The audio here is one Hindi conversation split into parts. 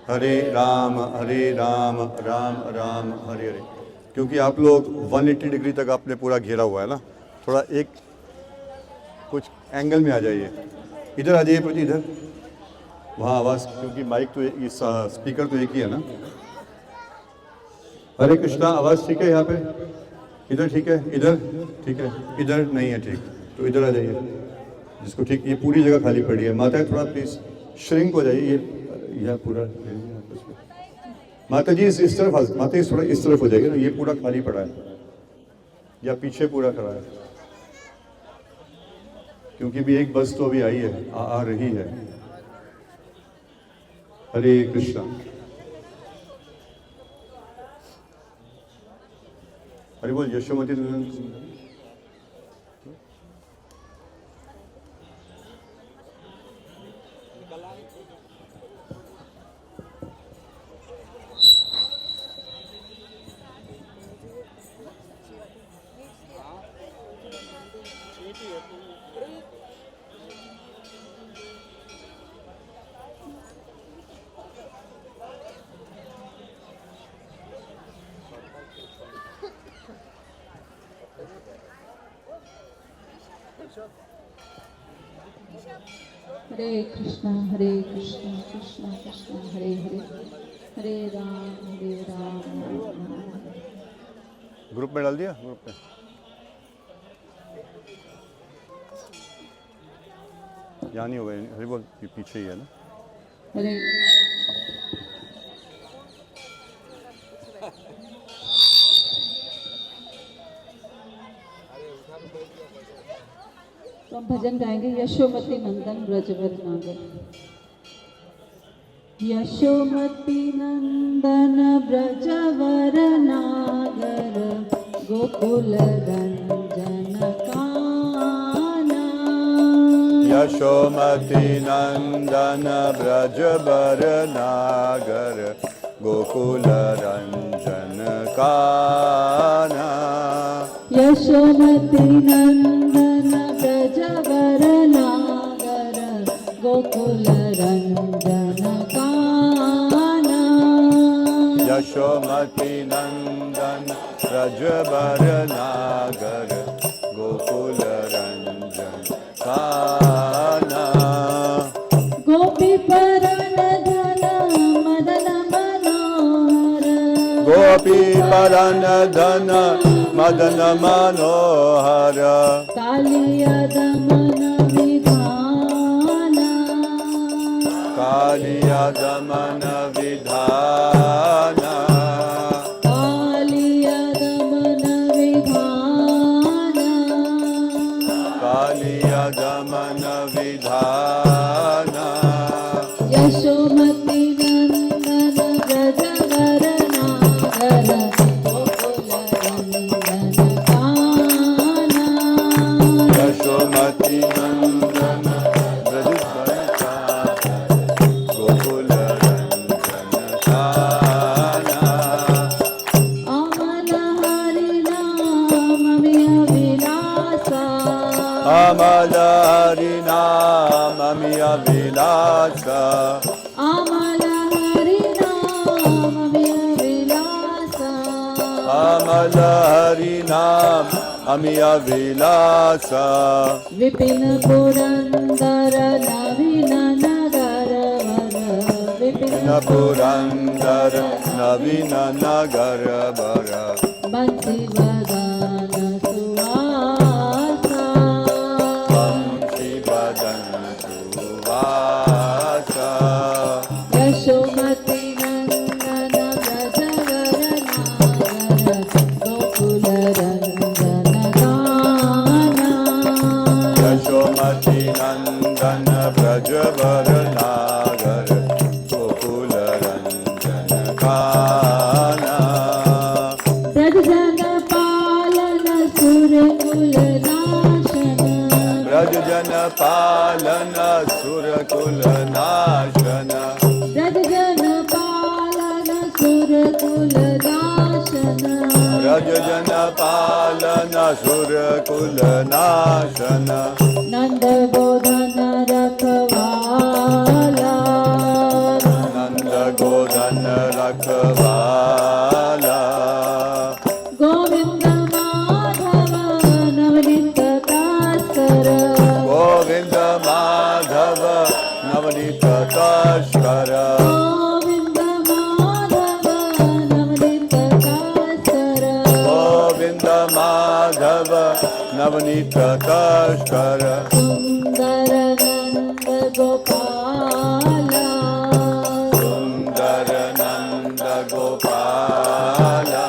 राम राम राम हरे हरे। क्योंकि आप लोग 180 डिग्री तक आपने पूरा घेरा हुआ है ना, थोड़ा एक कुछ एंगल में आ जाइए, इधर आ जाइए प्रति, इधर वहाँ आवाज़, क्योंकि माइक तो इस स्पीकर तो एक ही है ना। हरे कृष्णा, आवाज़ ठीक है यहाँ पे? इधर ठीक है, इधर ठीक है, इधर नहीं है ठीक, तो इधर आ जाइए जिसको ठीक। ये पूरी जगह खाली पड़ी है। माता थोड़ा प्लीज़ श्रिंक हो जाइए, ये यह पूरा माता जी इस तरफ, माता जी थोड़ा इस तरफ हो जाएगी ना, ये पूरा खाली पड़ा है या पीछे पूरा खड़ा है, क्योंकि भी एक बस तो अभी आई है, आ रही है। हरे कृष्णा। हरे बोल यशोमती नंदन। हरे कृष्णा कृष्णा कृष्णा हरे हरे, हरे राम राम राम। ग्रुप में डाल दिया, ग्रुप में। यहाँ नहीं होगा, हरे बोल ये पीछे ही है ना। हरे तो हम भजन गाएंगे यशोमती नंदन ब्रजवर नागर। यशोमती नंदन ब्रजवर नागर, गोकुल रंजन काना। यशोमती नंदन ब्रजवर नागर, गोकुल रंजन काना। यशोमती नंदन ब्रजवर नागर, गोकुल रंजन काना। यशोमती नंदन ब्रजवर नागर, गोकुल रंजन काना। गोपी परन धन मदन मनोहर, गोपी परन धन मदन मनोहर। कालिया दमन विधान, कालिया दमन विधान। कालिया दमन विधान। कालिया दमन विधान। यशोमती नंदन ब्रजवर नागर, गोकुल रंजन काना। यशोमती नंदन ब्रजवर नागर, गोकुल रंजन काना। अमल हरि नाम अभिलाषा, अमल हरि नाम अभिलाषा। अमल हरि नाम अभिलाषा। अमल हरि नाम अभिलाषा। विपिन पुरंदर नवीन नगर वर, विपिन पुरंदर नवीन नगर वर। बंसी वदन सुवासा, बंसी वदन सुवासा। यशोमती नंदन ब्रजवर नागर, गोकुल रंजन काना। यशोमती नंदन ब्रजवर नागर, गोकुल रंजन काना। ब्रज जन पालन सुर कुल नाशन, ब्रज जन पालन सुर कुल नाशन। ब्रज जन पालन सुर कुल नाशन। ब्रज जन पालन सुर कुल नाशन। नंद बोधन रखवाला, नंद गोधन रखवाला। गोविंद माधव नवनीत दासर, गोविंद माधव नवनीत तस्कर। गोविंद माधव नवनीत दासर, गोविंद माधव नवनीत तस्कर। सुंदर नंद गोपाला, सुंदर नंद गोपाला।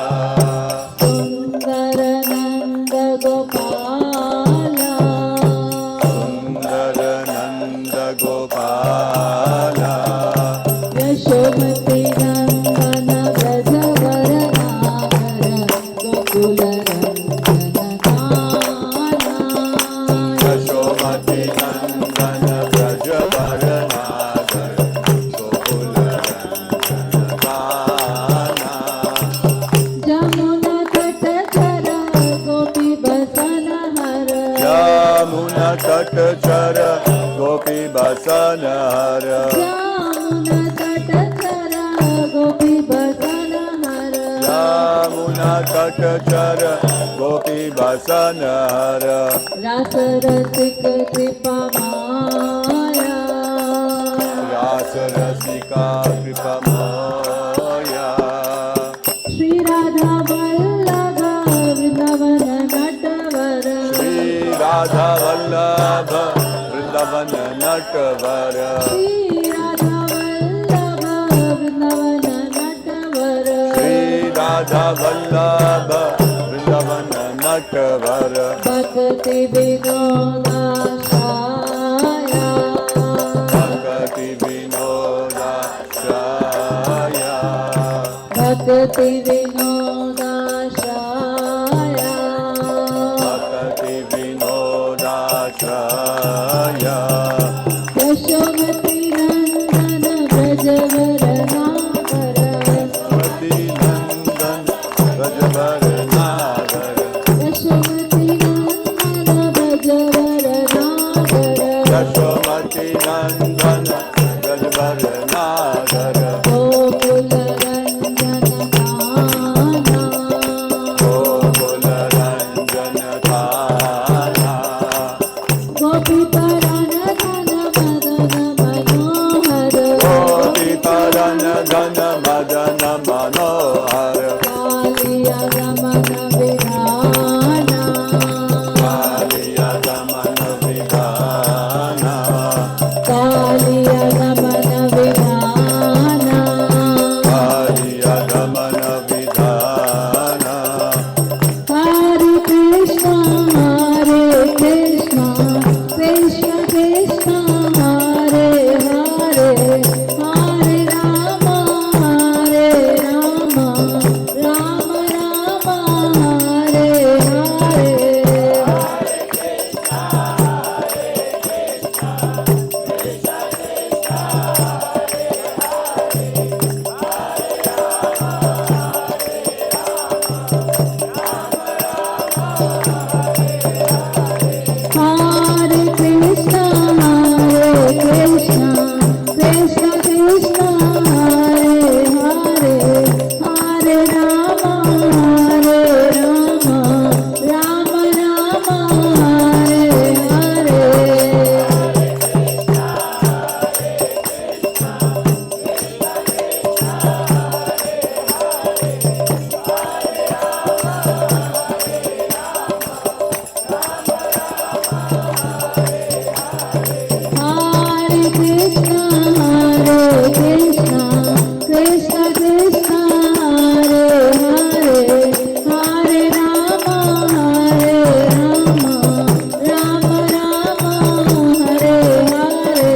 सुंदर नंद गोपाला, सुंदर नंद गोपाला। यशोमती नंदन ब्रजवर नागर, गोकुल रंजन काना। यशोमती नंदन ब्रजवर नागर, गोकुल रंजन काना। जमुना तट चर गोपी बसन हर, यमुना तट चर गोपी बसन हर। यमुना तट चर गोपी बसन हर, यमुना तट चर गोपी बसन हर। रास रसिक कृपा माया, रास रसिका कृपा मोया। श्री राधा वल्लभ वृंदावन नटवर, श्री राधा वल्लभ वृंदावन नटवर। श्री राधा वल्लभ वृंदावन नटवर, श्री राधा वल्लभ वृंदावन नटवर। भक्ति विनोदाशाया, भक्ति विनोदाश्रया। भक्ति विनोदाशाया, भक्ति विनोदाश्रया। यशोमती नंदन ब्रजवर नागर, यशोमती नंदन ब्रजवर नागर। यशोमती नंदन ब्रजवर नागर, यशोमती नंदन ब्रजवर नागर। गोकुल रंजन काना। गोकुल रंजन काना। गोपी परान धन मदन मनोहर, गोपी परन धन मदन मनोहर। कालिया रमन विधाना, कालिया दमन विधाना। कालिया रमन विधाना। कालिया दमन विधाना। हरे कृष्णा कृष्ण कृष्ण हरे हरे, हरे Ram Ram Ram Hare Hare. Hare Krishna, Krishna Krishna, Hare Hare, Hare Rama, Rama Rama, Hare Hare. Hare Krishna, Krishna Krishna, Hare Hare, Hare Rama, Rama Rama, Hare Hare.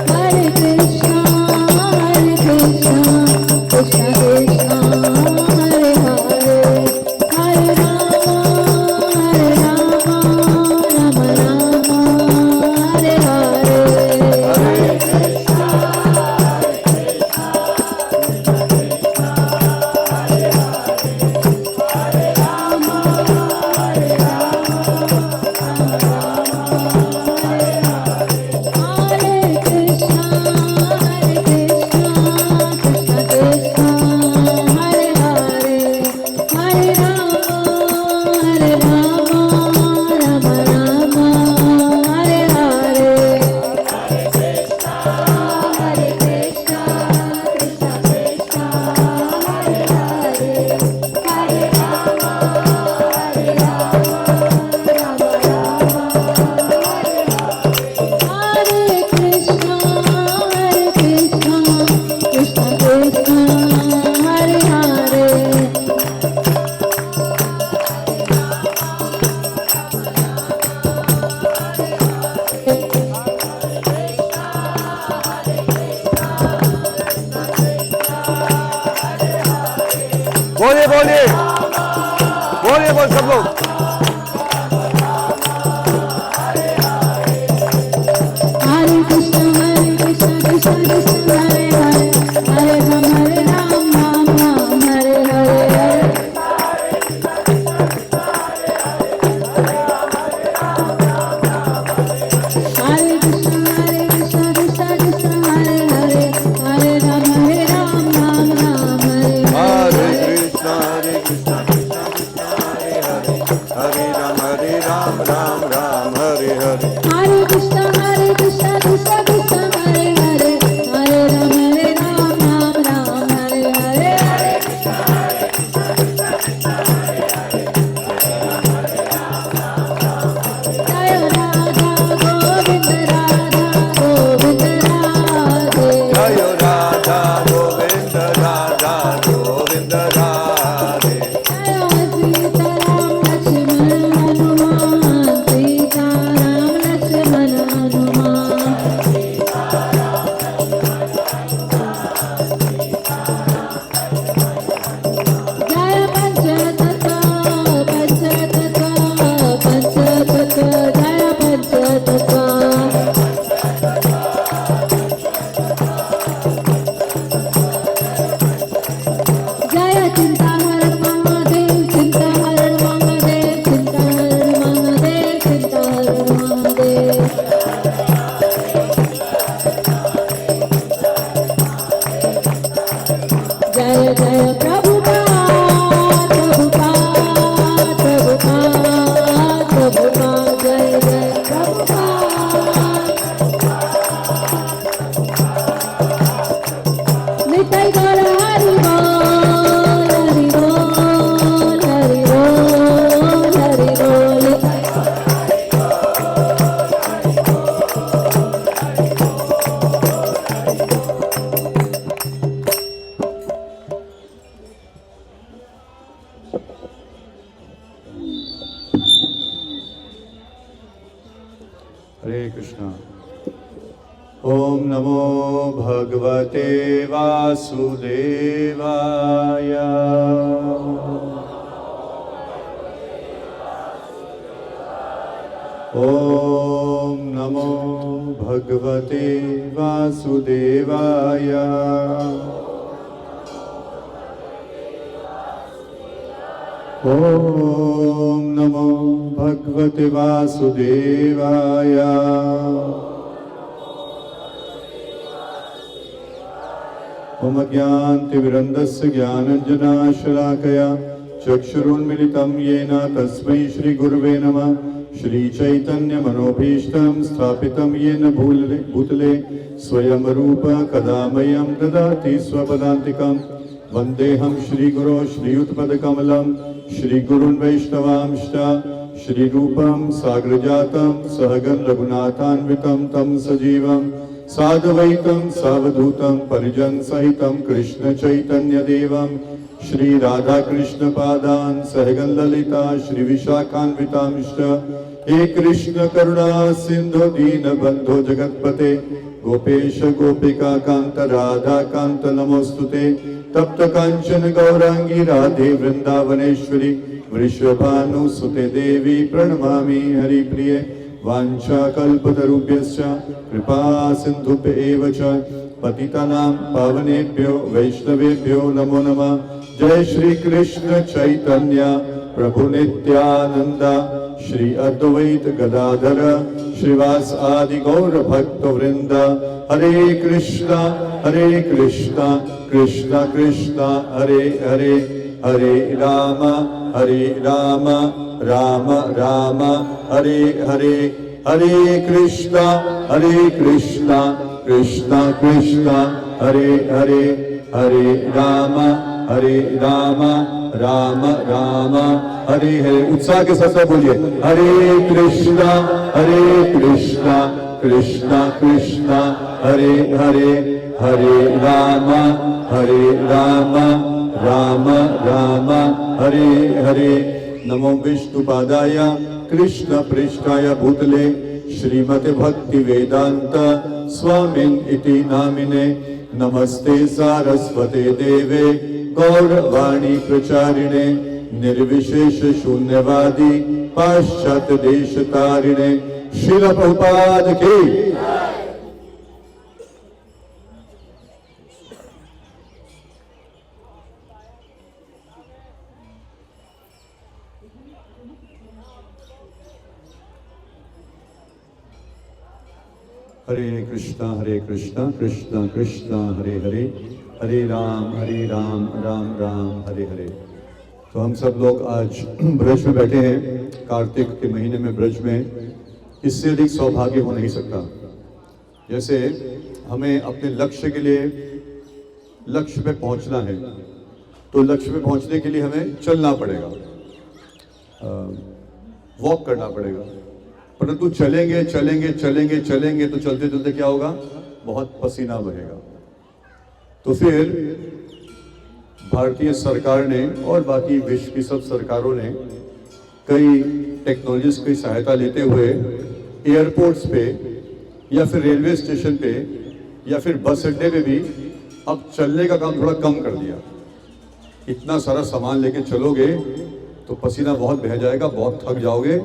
Hare Krishna, Krishna Krishna, Hare Hare, Hare Rama, Rama Rama, Hare Hare. बोलिए बोलिए बोलिए बोल सब लोग। हरे कृष्ण कृष्ण कृष्ण हरे हरे, हरे राम राम राम हरे हरे। हरे कृष्ण कृष्ण कृष्ण हरे हरे, हरे राम राम राम हरे हरे कृष्णा कृष्णा कृष्णा हरे हरे, हरे राम राम राम हरे हरे। हरे कृष्ण कृष्ण कृष्ण हरे हरे, हरे राम राम राम हरे हरे। जय राधा गोविंद राधा गोविंद राधे। जय राधा गोविंद राधा गोविंद राधे। जय सीताराम लक्ष्मण हनुमान, सीताराम लक्ष्मण हनुमान। जय पंचतत्व पंचतत्व पंचतत्व, जय पंचतत्व। जय चिंताहरण महादेव, चिंताहरण महादेव, चिंताहरण महादेव, चिंताहरण महादेव। जय जय प्रभुपाद प्रभुपाद प्रभुपाद प्रभुपाद, जय जय प्रभुपाद। निताई गौर हरि बोल हरि बोल हरि बोल हरि बोल। हरे कृष्णा। ओम नमो भगवते वासुदेवाय। ओम नमो भगवते वासुदेवाय। ओम नमो भगवते वासुदेवाय। ओम अज्ञानतिमिरन्धस्य ज्ञानाञ्जनशलाकया चक्षुरुन्मिलितं येन तस्मै श्रीगुरुवे नमः। श्रीचैतन्यमनोभीष्टं स्थापितं येन भूतले स्वयं रूप कदा मह्यं ददाति स्वपदान्तिकम्। वन्देऽहं श्रीगुरो श्रीयुतपदकमलं श्रीगुरुन् वैष्णवांश्च श्रीरूपं साग्रजातं सहगण रघुनाथान्वितं तं सजीवं साद्वैतं सावधूतं परिजन सहितं कृष्ण चैतन्य देवं श्री राधा कृष्ण पादान् सहगण ललिता श्री विशाखान्वितांश्च। हे कृष्ण करुणा सिंधु दीन बंधो जगत्पते गोपेश गोपिका कांत राधा कांत नमोस्तुते। तप्त कांचन गौरांगी राधे वृंदावनेश्वरी वृषभानुसुते देवी प्रणमामि हरिप्रिये। वाञ्छाकल्पतरुभ्यश्च कृपा सिन्धुभ्येव च पतितानां पावनेभ्यो वैष्णवेभ्यो नमो नमः। जय श्री कृष्ण चैतन्य प्रभु नित्यानंद श्री अद्वैत गदाधर श्रीवास आदि गौर भक्त वृंद। हरे कृष्णा कृष्णा कृष्णा हरे हरे, हरे राम राम राम हरे हरे। हरे कृष्णा कृष्णा कृष्णा हरे हरे, हरे राम राम राम हरे हरे। उत्साह के साथ बोलिए हरे कृष्णा कृष्णा कृष्णा हरे हरे, हरे राम राम राम हरे हरे। नमो विष्णुपादाय कृष्ण पृष्ठाय भूतले श्रीमते भक्ति वेदांत स्वामिन् इति नामिने नमस्ते सारस्वते देवे गौरवाणी प्रचारिणे निर्विशेष शून्यवादी पाश्चात्य देश तारिणे श्रील प्रभुपाद की। हरे कृष्णा कृष्णा कृष्णा हरे हरे, हरे राम राम राम हरे हरे। तो हम सब लोग आज ब्रज में बैठे हैं, कार्तिक के महीने में ब्रज में। इससे अधिक सौभाग्य हो नहीं सकता। जैसे हमें अपने लक्ष्य के लिए, लक्ष्य पे पहुंचना है, तो लक्ष्य पे पहुंचने के लिए हमें चलना पड़ेगा, वॉक करना पड़ेगा। परंतु चलेंगे चलेंगे चलेंगे चलेंगे तो चलते चलते क्या होगा, बहुत पसीना बहेगा। तो फिर भारतीय सरकार ने और बाकी विश्व की सब सरकारों ने कई टेक्नोलॉजीज की सहायता लेते हुए एयरपोर्ट्स पे या फिर रेलवे स्टेशन पे या फिर बस अड्डे पे भी अब चलने का काम थोड़ा कम कर दिया। इतना सारा सामान लेके चलोगे तो पसीना बहुत बह जाएगा, बहुत थक जाओगे।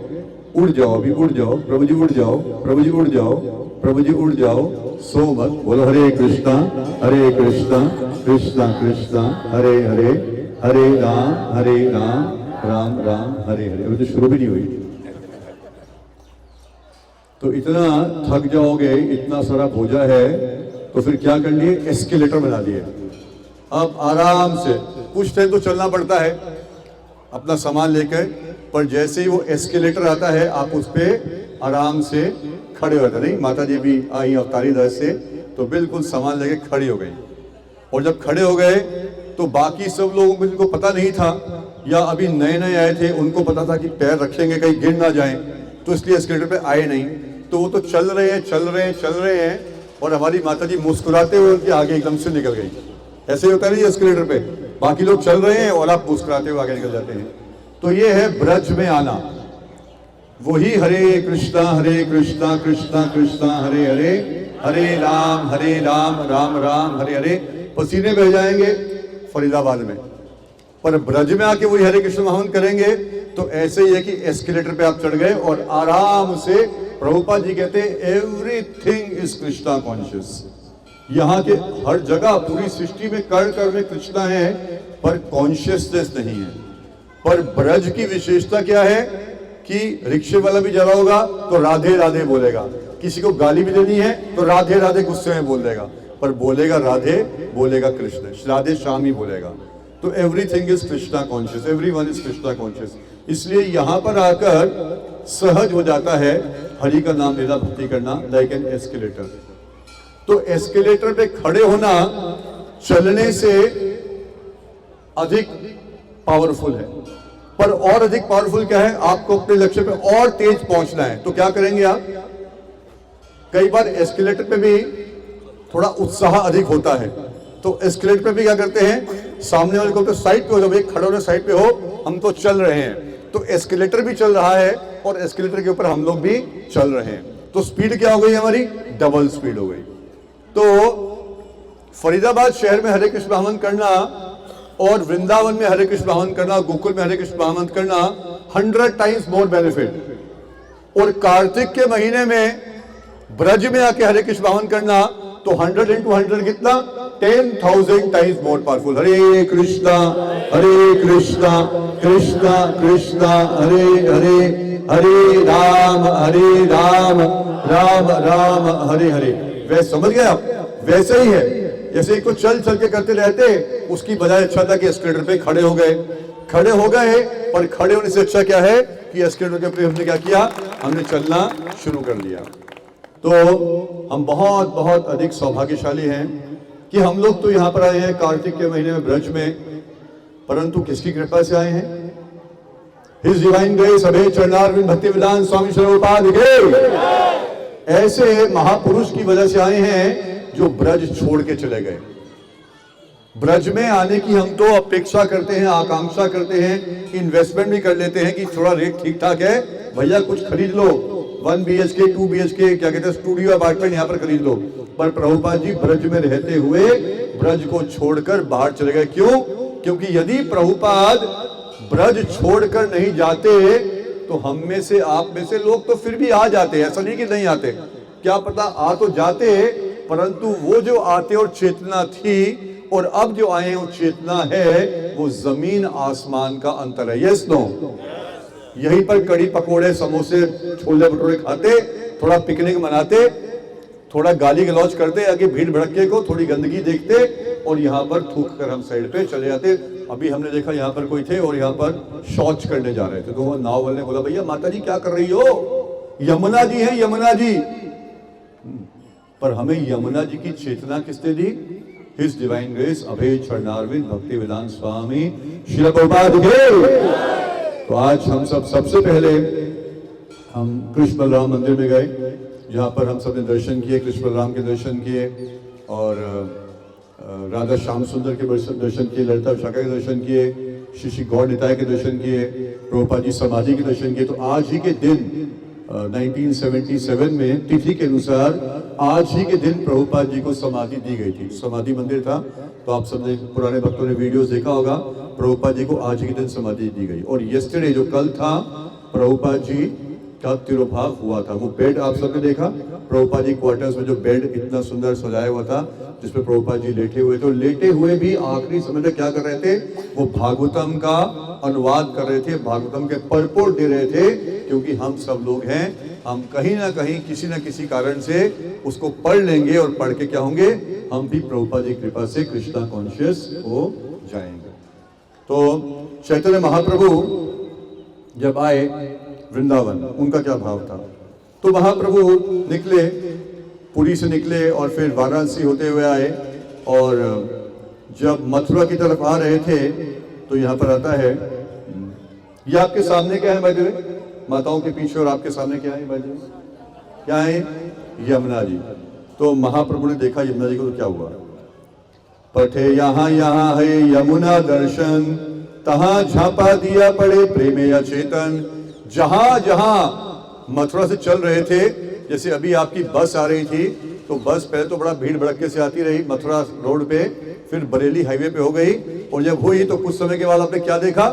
उड़ जाओ, अभी उड़ जाओ, प्रभु जी उड़ जाओ, प्रभु जी उड़ जाओ, प्रभु जी उड़ जाओ, सो मत। बोलो हरे कृष्णा कृष्णा कृष्णा हरे हरे, हरे राम राम राम हरे हरे। अभी तो शुरू भी नहीं हुई। तो इतना थक जाओगे, इतना सारा बोझा है, तो फिर क्या कर लिए, एस्केलेटर बना दिए। अब आराम से कुछ टाइम तो चलना पड़ता है अपना सामान लेकर, पर जैसे ही वो एस्केलेटर आता है आप उस पर आराम से खड़े हो जाते। नहीं, माता जी भी आई अवतारी दस से, तो बिल्कुल सामान लेके खड़ी हो गई। और जब खड़े हो गए तो बाकी सब लोगों को जिनको पता नहीं था या अभी नए नए आए थे, उनको पता था कि पैर रखेंगे कहीं गिर ना जाएं, तो इसलिए एस्केलेटर पे आए नहीं। तो वो तो चल रहे हैं और हमारी माता जी मुस्कुराते हुए उनके आगे एकदम से निकल गई। ऐसे ही होता है ना एस्केलेटर पे, बाकी लोग चल रहे हैं और आप मुस्कुराते हुए आगे निकल जाते हैं। तो ये है ब्रज में आना। वही हरे कृष्णा कृष्णा कृष्णा हरे हरे, हरे राम राम राम हरे हरे। पसीने बह जाएंगे फरीदाबाद में, पर ब्रज में आके वही हरे कृष्ण महामंत्र करेंगे तो ऐसे ही है कि एस्केलेटर पे आप चढ़ गए और आराम से। प्रभुपाद जी कहते हैं एवरीथिंग इज कृष्णा कॉन्शियस। यहाँ के हर जगह पूरी सृष्टि में कण में कृष्णा है, पर कॉन्शियसनेस नहीं है। पर ब्रज की विशेषता क्या है कि रिक्शे वाला भी जा रहा होगा तो राधे राधे बोलेगा, किसी को गाली भी देनी है तो राधे राधे गुस्से में बोल देगा, पर बोलेगा राधे, बोलेगा कृष्ण, राधे श्याम ही बोलेगा। तो everything is Krishna conscious, everyone is Krishna conscious. इसलिए यहाँ पर आकर सहज हो जाता है हरि का नाम लेना, भक्ति करना, लाइक एन एस्केलेटर। तो एस्केलेटर पे खड़े होना चलने से अधिक पावरफुल है, पर और अधिक पावरफुल क्या है, आपको अपने लक्ष्य पे और तेज पहुंचना है। तो क्या करेंगे आप, कई बार एस्केलेटर पे भी थोड़ा उत्साह अधिक होता है, तो एस्केलेटर पे भी क्या करते हैं, सामने वाले को तो साइड पे हो जाओ, भाई खड़े हो, साइड पे हो, हम तो चल रहे हैं। तो एस्केलेटर भी चल रहा है और एस्केलेटर के ऊपर हम लोग भी चल रहे हैं। तो स्पीड क्या हो गई हमारी, डबल स्पीड हो गई। तो फरीदाबाद शहर में हरे कृष्ण महामंत्र करना और वृंदावन में हरे कृष्ण महामंत्र करना, गोकुल में हरे कृष्ण महामंत्र करना 100 टाइम्स मोर बेनिफिट। और कार्तिक के महीने में ब्रज में आके हरे कृष्ण महामंत्र करना तो 100 into 100 कितना, 10,000 टाइम्स मोर पावरफुल। हरे कृष्णा कृष्णा कृष्णा हरे हरे, हरे राम राम राम हरे हरे। वैसे समझ गए आप, वैसे ही है जैसे एक को चल चल के करते रहते, उसकी बजाय अच्छा था कि एस्केलेटर पे खड़े हो गए, पर खड़े होने से अच्छा क्या है कि एस्केलेटर के ऊपर हमने क्या किया, हमने चलना शुरू कर दिया। तो हम बहुत बहुत अधिक सौभाग्यशाली हैं कि हम लोग तो यहाँ पर आए हैं कार्तिक के महीने में ब्रज में, परंतु किसकी कृपा से आए हैं, हिज डिवाइन ग्रेस, अभय चरणारविंद भक्ति विलास स्वामी स्वरूपाद के ऐसे महापुरुष की वजह से आए हैं जो ब्रज छोड़ के चले गए। ब्रज में आने की हम तो अपेक्षा करते हैं, आकांक्षा करते हैं, इन्वेस्टमेंट भी कर लेते हैं कि थोड़ा रेट ठीक ठाक है भैया, कुछ खरीद लो, 1 BHK 2 BHK क्या कहते हैं स्टूडियो अपार्टमेंट यहाँ पर खरीद लो, पर प्रभुपाद जी ब्रज में रहते हुए ब्रज को छोड़कर बाहर चले गए। क्यों? क्योंकि यदि प्रभुपाद ब्रज छोड़कर नहीं जाते तो हम में से, आप में से लोग तो फिर भी आ जाते, ऐसा नहीं कि नहीं आते, क्या पता आ तो जाते, परंतु वो जो आते और चेतना थी और अब जो आए वो चेतना है, वो जमीन आसमान का अंतर है। Yes no? यहीं पर कड़ी पकोड़े, समोसे, छोले भटूरे खाते, थोड़ा पिकनिक मनाते, थोड़ा गाली गलौज करते, आगे भीड़ भड़के को, थोड़ी गंदगी देखते और यहाँ पर थूक कर हम साइड पे चले जाते। अभी हमने देखा यहाँ पर कोई थे और यहाँ पर शौच करने जा रहे थे, तो वो नाव वाले ने बोला, भैया माता जी क्या कर रही हो? यमुना जी है, यमुना जी। पर हमें यमुना जी की चेतना किसने दी? हिज डिवाइन ग्रेस अभय चरणारविंद भक्ति वेदांत स्वामी श्रील प्रभुपाद के। तो आज हम सबसे पहले हम कृष्ण बलराम मंदिर में गए, जहाँ पर हम सब ने दर्शन किए, कृष्ण बलराम के दर्शन किए और राधा श्याम सुंदर के दर्शन किए, ललिता विशाखा के दर्शन किए, श्री श्री गौर निताय के दर्शन किए, प्रभुपाद जी समाधि के दर्शन किए। तो आज ही के दिन 1977 में तिथि के अनुसार आज ही के दिन प्रभुपाद जी को समाधि दी गई थी। समाधि मंदिर था, तो आप सबने, पुराने भक्तों ने वीडियोस देखा होगा, प्रभुपाद जी को आज ही के दिन समाधि दी गई। और यस्टरडे जो कल था, प्रभुपाद जी का तिरोभाव हुआ था। वो बेड आप सबने देखा, प्रभुपाद जी क्वार्टर्स में जो बेड इतना सुंदर सजाया हुआ था, जिसपे प्रभुपाद जी लेटे हुए थे। लेटे हुए भी आखिरी समय में क्या कर रहे थे? वो भागवतम का अनुवाद कर रहे थे, भागवतम के परपोर्ट दे रहे थे, क्योंकि हम सब लोग हैं, हम कहीं ना कहीं किसी न किसी कारण से उसको पढ़ लेंगे और पढ़ के क्या होंगे? हम भी प्रभुपाद जी की कृपा से कृष्णा कॉन्शियस हो जाएंगे। तो चैतन्य महाप्रभु जब आए वृंदावन, उनका क्या भाव था? तो महाप्रभु निकले, पुरी से निकले और फिर वाराणसी होते हुए आए, और जब मथुरा की तरफ आ रहे थे तो यहाँ पर आता है, ये आपके सामने क्या है भाई जी? माताओं के पीछे और आपके सामने क्या है भाई जी? क्या है? यमुना जी। तो महाप्रभु ने देखा यमुना जी को, तो क्या हुआ? पठे यहाँ यहाँ है यमुना दर्शन, तहाँ झापा दिया पड़े प्रेमे अचेतन। जहां जहां मथुरा से चल रहे थे, जैसे अभी आपकी बस आ रही थी, तो बस पहले तो बड़ा भीड़ भड़के से आती रही मथुरा रोड पे, फिर बरेली हाईवे पे हो गई, और जब हुई तो कुछ समय के बाद आपने क्या देखा?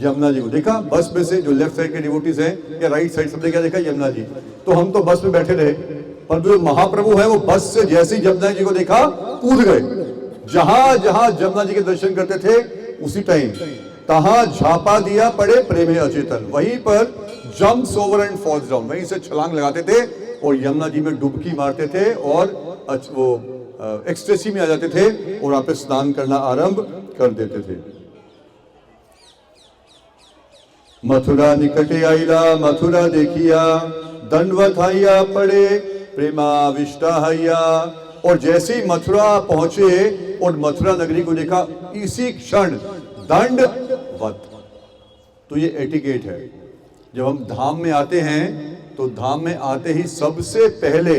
यमुना जी को देखा। बस में से जो लेफ्ट साइड के डिवोटीज हैं या राइट साइड, सबने क्या देखा? यमुना जी। तो हम तो बस में बैठे रहे, पर जो महाप्रभु है वो बस से जैसे ही यमुना जी को देखा कूद गए। जहां जहां यमुना जी के दर्शन करते थे उसी टाइम तहां झापा दिया पड़े प्रेमे अचेतन, वहीं पर jumps over and falls down, वहीं से छलांग लगाते थे और यमुना जी में डुबकी मारते थे और वो एक्सटेसी में आ जाते थे और वहां पे स्नान करना आरंभ कर देते थे। मथुरा निकटे आइला, मथुरा देखिया, दंडवत हैया पड़े प्रेमाविष्टा हैया। और जैसे ही मथुरा पहुंचे और मथुरा नगरी को देखा, इसी क्षण दंडवत। तो ये एटिकेट है, जब हम धाम में आते हैं तो धाम में आते ही सबसे पहले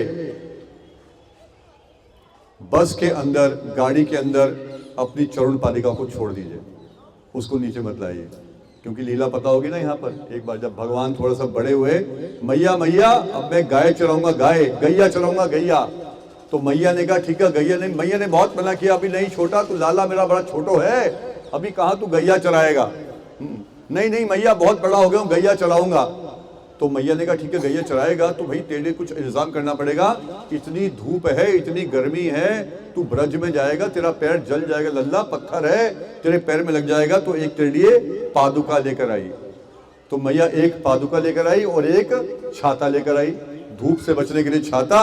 बस के अंदर, गाड़ी के अंदर अपनी चरण पालिका को छोड़ दीजिए, उसको नीचे मत लाइए, क्योंकि लीला पता होगी ना। यहाँ पर एक बार जब भगवान थोड़ा सा बड़े हुए, मैया मैया अब मैं गाय चलाऊंगा, गाय, गैया चलाऊंगा, गैया। तो मैया ने कहा ठीक है गैया नहीं, मैया ने बहुत मना किया, अभी नहीं छोटा, तो लाला मेरा बड़ा छोटो है, अभी कहाँ तू गैया चलाएगा? नहीं नहीं मैया बहुत बड़ा हो गया हूँ, गैया चलाऊंगा। तो मैया ने कहा ठीक है गैया चलाएगा, तो भाई तेरे कुछ इंतजाम करना पड़ेगा, इतनी धूप है, इतनी गर्मी है, तू ब्रज में जाएगा, तेरा पैर जल जाएगा, लल्ला पत्थर है तेरे पैर में लग जाएगा, तो एक तेरे लिए पादुका लेकर आई। तो मैया एक पादुका लेकर आई और एक छाता लेकर आई, धूप से बचने के लिए छाता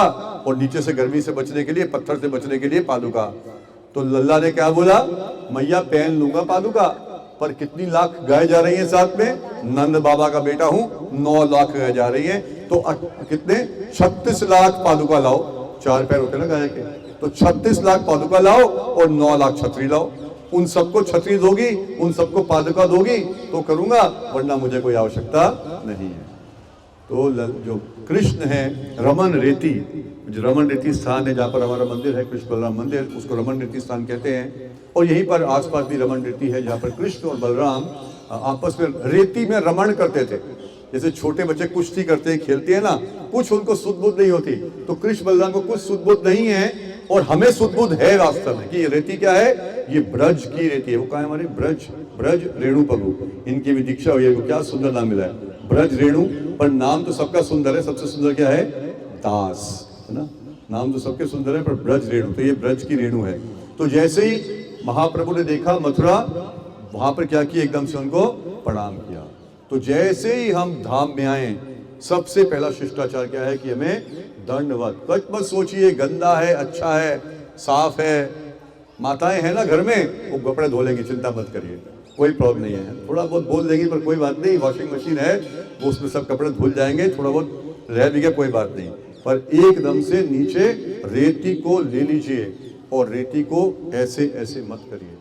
और नीचे से गर्मी से बचने के लिए, पत्थर से बचने के लिए पादुका। तो लल्ला ने क्या बोला? मैया पहन लूंगा पादुका, पर कितनी लाख गाय जा रही हैं साथ में? नंद बाबा का बेटा हूं, 9 लाख गाय जा रही हैं, तो कितने? 36 लाख पादुका लाओ, 4 पैर होते ना गाय के, तो 36 लाख पादुका लाओ और 9 लाख छतरी लाओ। उन सबको छतरी दोगी, उन सबको पादुका दोगी तो करूंगा, वरना मुझे कोई आवश्यकता नहीं है। तो जो कृष्ण है, रमन रेती, जो रमन रेती स्थान है जहाँ पर हमारा मंदिर है, कृष्ण बलराम मंदिर, उसको रमन रेती स्थान कहते हैं। और यहीं पर आसपास भी रमन रेती है, जहाँ पर कृष्ण और बलराम आपस में रेती में रमण करते थे। जैसे छोटे बच्चे कुश्ती करते हैं, खेलते हैं ना, कुछ उनको सुध बुद्ध नहीं होती, तो कृष्ण बलराम को कुछ सुध बुद्ध नहीं है और हमें सुध बुद्ध है वास्तव में कि ये रेती क्या है, ये ब्रज की रेती है। वो कहा है हमारे ब्रज, ब्रज रेणु प्रभु, इनकी भी दीक्षा हुई है, क्या सुंदर नाम मिला है ब्रज रेणु। पर नाम तो सबका सुंदर है, सबसे सुंदर क्या है, दास, है ना, नाम तो सबके सुंदर है, पर ब्रज रेणु, तो ये ब्रज की रेणु है। तो जैसे ही महाप्रभु ने देखा मथुरा, वहां पर क्या किया, एकदम से उनको प्रणाम किया। तो जैसे ही हम धाम में आए, सबसे पहला शिष्टाचार क्या है कि हमें दंडवत, कुछ मत सोचिए गंदा है, अच्छा है, साफ है, माताएं हैं ना घर में, वो कपड़े धो लेंगी, चिंता मत करिए, कोई प्रॉब्लम नहीं है। थोड़ा बहुत बोल देंगी पर कोई बात नहीं, वॉशिंग मशीन है, वो उसमें सब कपड़े धुल जाएंगे, थोड़ा बहुत रह भी गया कोई बात नहीं। पर एकदम से नीचे रेती को ले लीजिए और रेती को ऐसे ऐसे मत करिए।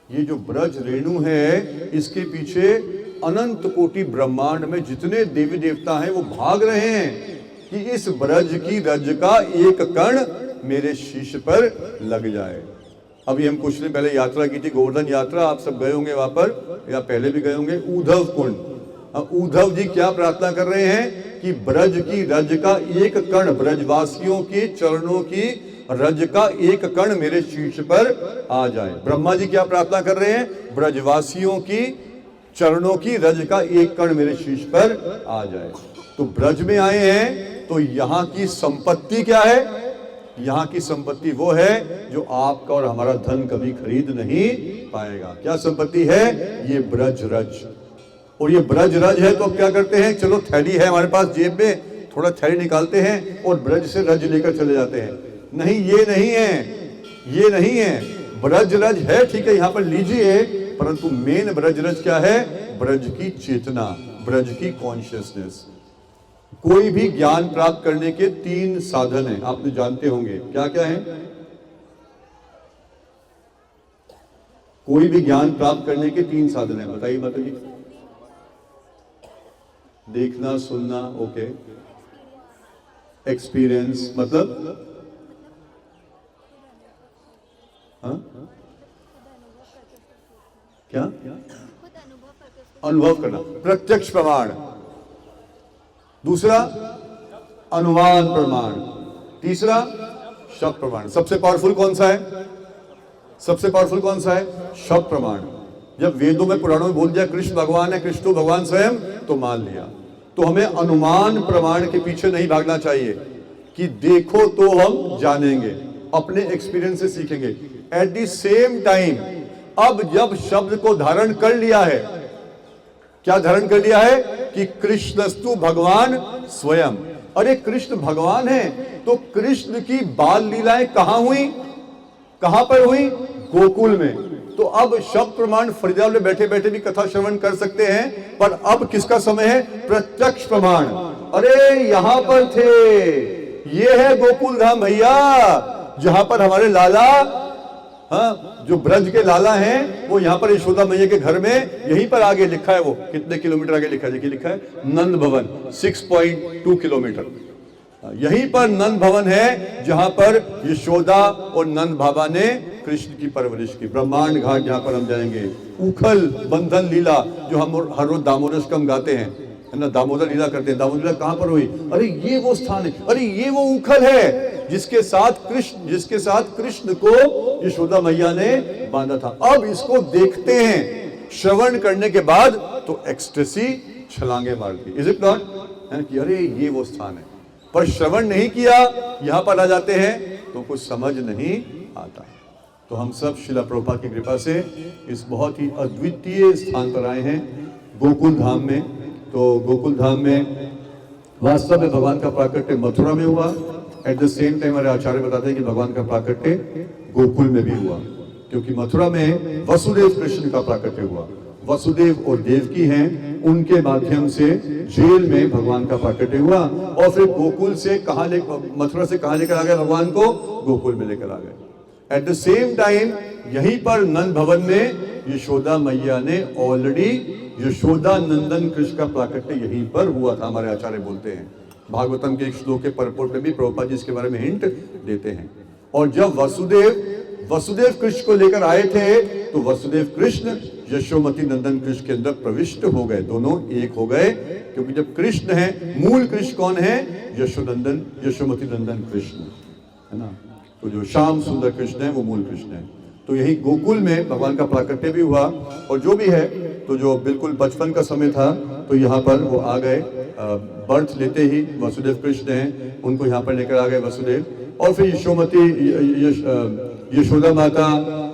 ये जो ब्रज रेणु है, इसके पीछे अनंत कोटि ब्रह्मांड में जितने देवी देवता हैं वो भाग रहे हैं कि इस ब्रज की रज का एक कण मेरे शीश पर लग जाए। अभी हम कुछ दिन पहले यात्रा की थी, गोवर्धन यात्रा, आप सब गए होंगे वहां पर या पहले भी गए होंगे, उद्धव कुंड। उद्धव जी क्या प्रार्थना कर रहे हैं कि ब्रज की रज का एक कण, ब्रजवासियों के चरणों की रज का एक कण मेरे शीश पर आ जाए। ब्रह्मा जी क्या प्रार्थना कर रहे हैं, ब्रजवासियों की चरणों की रज का एक कण मेरे शीश पर आ जाए। तो ब्रज में आए हैं तो यहाँ की संपत्ति क्या है, यहाँ की संपत्ति वो है जो आपका और हमारा धन कभी खरीद नहीं पाएगा। क्या संपत्ति है, ये ब्रज रज। और ये ब्रज रज है तो अब क्या करते हैं, चलो थैली है हमारे पास जेब में, थोड़ा थैली निकालते हैं और ब्रज से रज लेकर चले जाते हैं। नहीं, ये नहीं है, ये नहीं है, ब्रज रज है ठीक है, यहाँ पर लीजिए, परंतु मेन ब्रज रज क्या है, ब्रज की चेतना, ब्रज की कॉन्शियसनेस। कोई भी ज्ञान प्राप्त करने के 3 साधन हैं, आपने जानते होंगे, क्या क्या है? कोई भी ज्ञान प्राप्त करने के 3 साधन हैं, बताइए माता जी। देखना, सुनना, ओके, एक्सपीरियंस मतलब हाँ? क्या? अनुभव करना, प्रत्यक्ष प्रमाण। दूसरा अनुमान प्रमाण, तीसरा शब्द प्रमाण। सबसे पावरफुल कौन सा है, सबसे पावरफुल कौन सा है, शब्द प्रमाण। जब वेदों में पुराणों में बोल दिया कृष्ण भगवान है, कृष्ण तो भगवान स्वयं, तो मान लिया। तो हमें अनुमान प्रमाण के पीछे नहीं भागना चाहिए कि देखो तो हम जानेंगे, अपने एक्सपीरियंस से सीखेंगे। एट द सेम टाइम अब जब शब्द को धारण कर लिया है, क्या धारण कर लिया है कि कृष्णस्तु भगवान स्वयं। अरे कृष्ण भगवान है तो कृष्ण की बाल लीलाएं कहां हुई, कहां पर हुई, गोकुल में। तो अब शब्द प्रमाण फरीदाबाद में बैठे बैठे भी कथा श्रवण कर सकते हैं, पर अब किसका समय है, प्रत्यक्ष प्रमाण। अरे यहां पर थे, ये है गोकुल धाम भैया, जहां पर हमारे लाला, हाँ, जो ब्रज के लाला हैं, वो यहाँ पर यशोदा मैया के घर में, यहीं पर आगे लिखा है, वो कितने किलोमीटर आगे लिखा है, देखिए लिखा है नंद भवन, 6.2 किलोमीटर। यहीं पर नंद भवन है जहां पर यशोदा और नंद बाबा ने कृष्ण की परवरिश की। ब्रह्मांड घाट जहां पर हम जाएंगे, उखल बंधन लीला जो हम हर रोज दामोदरस्कम गाते हैं, है ना, दामोदर लीला करते हैं। दामोदर लीला कहां पर हुई, अरे ये वो स्थान है, अरे ये वो उखल है जिसके साथ कृष्ण को यशोदा मैया ने बांधा था। अब इसको देखते हैं, श्रवण करने के बाद तो एक्सटेसी छलांगे मारती, इज इट नॉट, कि अरे ये वो स्थान है। पर श्रवण नहीं किया, यहां पर आ जाते हैं तो कुछ समझ नहीं आता। तो हम सब श्रील प्रभुपाद की कृपा से इस बहुत ही अद्वितीय स्थान पर आए हैं, गोकुल धाम में। तो गोकुल धाम में वास्तव में भगवान का प्राकट्य मथुरा में हुआ, एट द सेम टाइम हमारे आचार्य बताते हैं कि भगवान का प्राकट्य गोकुल में भी हुआ, क्योंकि मथुरा में वसुदेव कृष्ण का प्राकट्य हुआ। वसुदेव और देवकी हैं, उनके माध्यम से जेल में भगवान का प्राकट्य हुआ, और फिर गोकुल से मथुरा से कहां लेकर आ गए भगवान को, गोकुल में लेकर आ गए। एट द सेम टाइम यहीं पर नंद भवन में यशोदा मैया ने ऑलरेडी यशोदा नंदन कृष्ण का प्राकट्य यहीं पर हुआ था, हमारे आचार्य बोलते हैं। भागवतम के एक श्लोक के परपोर्ट में भी प्रभुपाद जी इसके बारे में हिंट देते हैं। और जब वसुदेव कृष्ण को लेकर आए थे तो वसुदेव कृष्ण यशोमती नंदन कृष्ण के अंदर प्रविष्ट हो गए, दोनों एक हो गए। क्योंकि जब कृष्ण है, मूल कृष्ण कौन है? यशोनंदन, यशोमती नंदन कृष्ण, है ना। तो जो श्याम सुंदर कृष्ण है वो मूल कृष्ण है। तो यही गोकुल में भगवान का प्राकट्य भी हुआ। और जो भी है, तो जो बिल्कुल बचपन का समय था, तो यहाँ पर वो आ गए। बर्थ लेते ही वसुदेव कृष्ण हैं, उनको यहाँ पर लेकर आ गए वसुदेव। और फिर यशोमती, यशोदा माता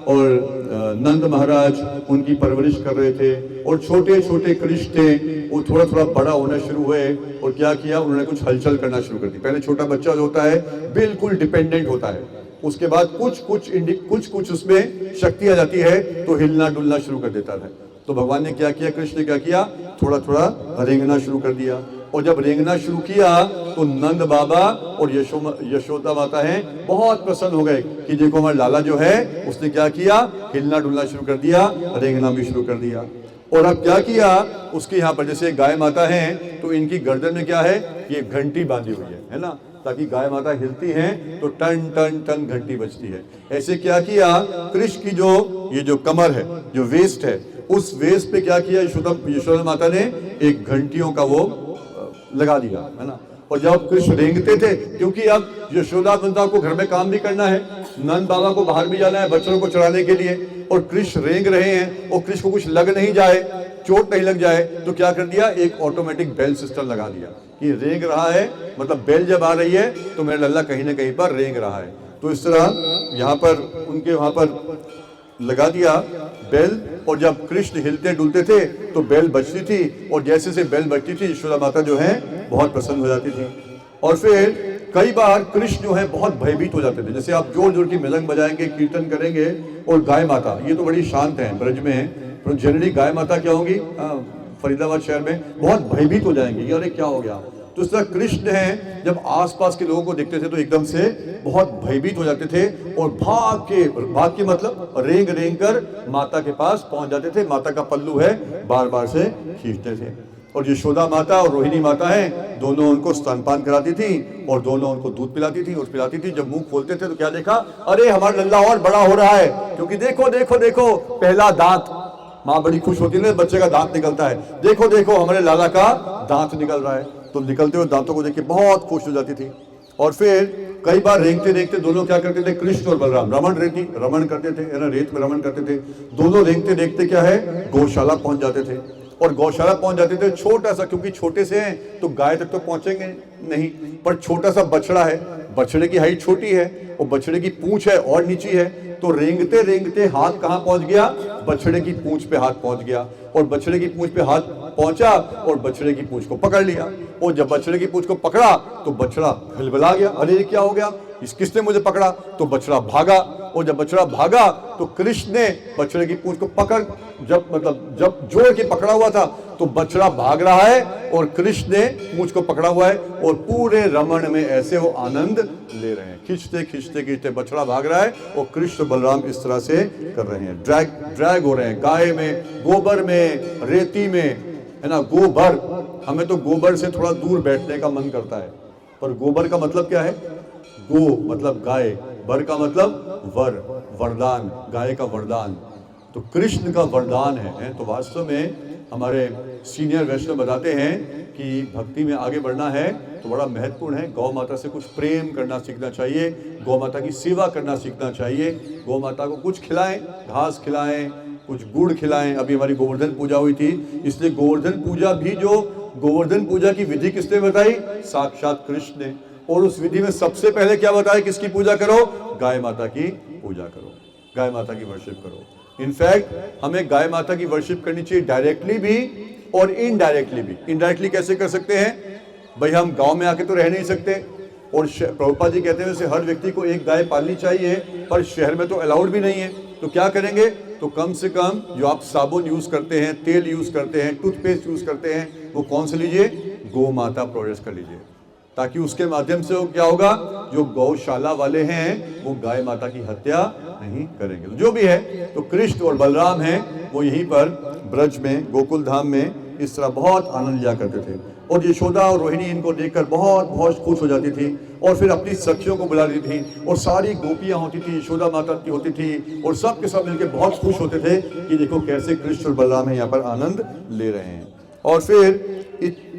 और नंद महाराज उनकी परवरिश कर रहे थे। और छोटे छोटे कृष्ण थे, वो थोड़ा थोड़ा बड़ा होना शुरू हुए। और क्या किया, उन्होंने कुछ हलचल करना शुरू कर दी। पहले छोटा बच्चा जो होता है बिल्कुल डिपेंडेंट होता है, उसके बाद कुछ उसमें शक्ति आ जाती है, तो हिलना डुलना शुरू कर देता है। तो भगवान ने क्या किया, कृष्ण ने क्या किया, थोड़ा थोड़ा रेंगना शुरू कर दिया। और जब रेंगना शुरू किया तो नंद बाबा और यशोदा माता है बहुत प्रसन्न हो गए कि देखो हमारा लाला जो है उसने क्या किया, हिलना डुलना शुरू कर दिया, रेंगना भी शुरू कर दिया। और अब क्या किया, उसके यहाँ पर जैसे गाय माता है, तो इनकी गर्दन में क्या है, ये घंटी बांधी हुई है ना, ताकि गाय माता हिलती हैं तो टन टन टन घंटी बजती है। ऐसे क्या किया, कृष्ण की जो कमर है, जो वेस्ट है, उस वेस्ट पे क्या किया, यशोदा माता ने एक घंटियों का वो लगा दिया, है ना। और जब कृष्ण रेंगते थे, क्योंकि अब यशोदा माता को घर में काम भी करना है, नंद बाबा को बाहर भी जाना है बच्चों को चढ़ाने के लिए, और कृष्ण रेंग रहे हैं और कृष्ण को कुछ लग नहीं जाए, चोट नहीं लग जाए, तो क्या कर दिया, एक ऑटोमेटिक बेल सिस्टम लगा दिया कि रेंग रहा है, मतलब बेल जब आ रही है तो मेरा लल्ला कहीं ना कहीं पर रेंग रहा है। तो इस तरह यहाँ पर उनके वहां पर लगा दिया बेल। और जब कृष्ण हिलते डुलते थे तो बेल बजती थी, और जैसे से बेल बजती थी यशोदा माता जो है बहुत प्रसन्न हो जाती थी। और फिर कई बार कृष्ण जो है बहुत भयभीत हो जाते थे। जैसे आप जोर जोर की मृदंग बजाएंगे, कीर्तन करेंगे, और गाय माता ये तो बड़ी शांत है, ब्रज में है, तो जनरली गाय माता क्या होंगी, फरीदाबाद शहर में बहुत भयभीत हो जाएंगे, अरे क्या हो गया। तो इस तरह कृष्ण है, जब आसपास के लोगों को देखते थे तो एकदम से बहुत भयभीत हो जाते थे, और भाग के मतलब रेंग रेंग कर माता के पास पहुंच जाते थे। माता का पल्लू है बार बार से खींचते थे। और यशोदा माता और रोहिणी माता है, दोनों उनको स्तनपान कराती थी और दोनों उनको दूध पिलाती थी और पिलाती थी। जब मुंह खोलते थे तो क्या देखा, अरे हमारा लल्ला और बड़ा हो रहा है, क्योंकि देखो देखो देखो पहला दांत, माँ बड़ी खुश होती है, बच्चे का दांत निकलता है, देखो देखो हमारे लाला का दांत निकल रहा है। तो निकलते हुए दांतों को देख के बहुत खुश हो जाती थी। और फिर कई बार रेंगते रेंगते दोनों क्या करते थे, कृष्ण और बलराम रमण करते थे, है ना, रेत में रमण करते थे। दोनों रेंगते रेंगते क्या है, गौशाला पहुंच जाते थे। और गौशाला पहुंच जाते थे छोटा सा, क्योंकि छोटे से हैं तो गाय तक तो पहुंचेंगे नहीं, पर छोटा सा बछड़ा है, बछड़े की हाइट छोटी है और बछड़े की पूंछ है और नीची है। तो रेंगते रेंगते हाथ कहां पहुंच गया, बछड़े की पूंछ पे हाथ पहुंच गया, और बछड़े की पूंछ पे हाथ पहुंचा और बछड़े की पूंछ को पकड़ लिया। और जब बछड़े की पूंछ को पकड़ा तो बछड़ा हिलबिला गया, अरे ये क्या हो गया, किसने मुझे पकड़ा। तो बछड़ा भागा, और जब बछड़ा भागा तो कृष्ण ने बछड़े की पूंछ को पकड़, जब जोड़ के पकड़ा हुआ था, तो बछड़ा भाग रहा है और कृष्ण ने पूंछ को पकड़ा हुआ है, और पूरे रमण में ऐसे वो आनंद ले रहे हैं, खींचते खींचते खींचते बछड़ा भाग रहा है और कृष्ण बलराम इस तरह से कर रहे हैं, ड्रैग हो रहे हैं, गाय में, गोबर में, रेती में, है ना। गोबर, हमें तो गोबर से थोड़ा दूर बैठने का मन करता है, पर गोबर का मतलब क्या है, गो मतलब गाय, बर का मतलब वरदान, गाय का वरदान, तो कृष्ण का वरदान है। तो वास्तव में हमारे सीनियर वैष्णव बताते हैं कि भक्ति में आगे बढ़ना है तो बड़ा महत्वपूर्ण है, गौ माता से कुछ प्रेम करना सीखना चाहिए, गौ माता की सेवा करना सीखना चाहिए, गौ माता को कुछ खिलाएं, घास खिलाएं, कुछ गुड़ खिलाएं। अभी हमारी गोवर्धन पूजा हुई थी, इसलिए गोवर्धन पूजा भी, जो गोवर्धन पूजा की विधि किसने बताई, साक्षात कृष्ण ने। और उस विधि में सबसे पहले क्या बताया, किसकी पूजा करो, गाय माता की पूजा करो, गाय माता की वर्शिप करो। इनफैक्ट हमें गाय माता की वर्शिप करनी चाहिए डायरेक्टली भी और इनडायरेक्टली भी। इनडायरेक्टली कैसे कर सकते हैं, भाई हम गांव में आके तो रह नहीं सकते, और प्रभुपाद जी कहते हैं वैसे हर व्यक्ति को एक गाय पालनी चाहिए, पर शहर में तो अलाउड भी नहीं है। तो क्या करेंगे, तो कम से कम जो आप साबुन यूज करते हैं, तेल यूज करते हैं, टूथपेस्ट यूज करते हैं, वो कौन से लीजिए, गौ माता प्रोडक्ट्स का लीजिए, ताकि उसके माध्यम से क्या होगा, जो गौशाला वाले हैं वो गाय माता की हत्या नहीं करेंगे। तो जो भी है, तो कृष्ण और बलराम हैं, वो यहीं पर ब्रज में, गोकुल धाम में इस तरह बहुत आनंद लिया करते थे। और यशोदा और रोहिणी इनको देखकर बहुत बहुत खुश हो जाती थी, और फिर अपनी सखियों को बुला रही थी और सारी गोपियां होती थी, यशोदा माता की होती थी और सब के सब मिलकर बहुत खुश होते थे कि देखो कैसे कृष्ण और बलराम है यहाँ पर आनंद ले रहे हैं। और फिर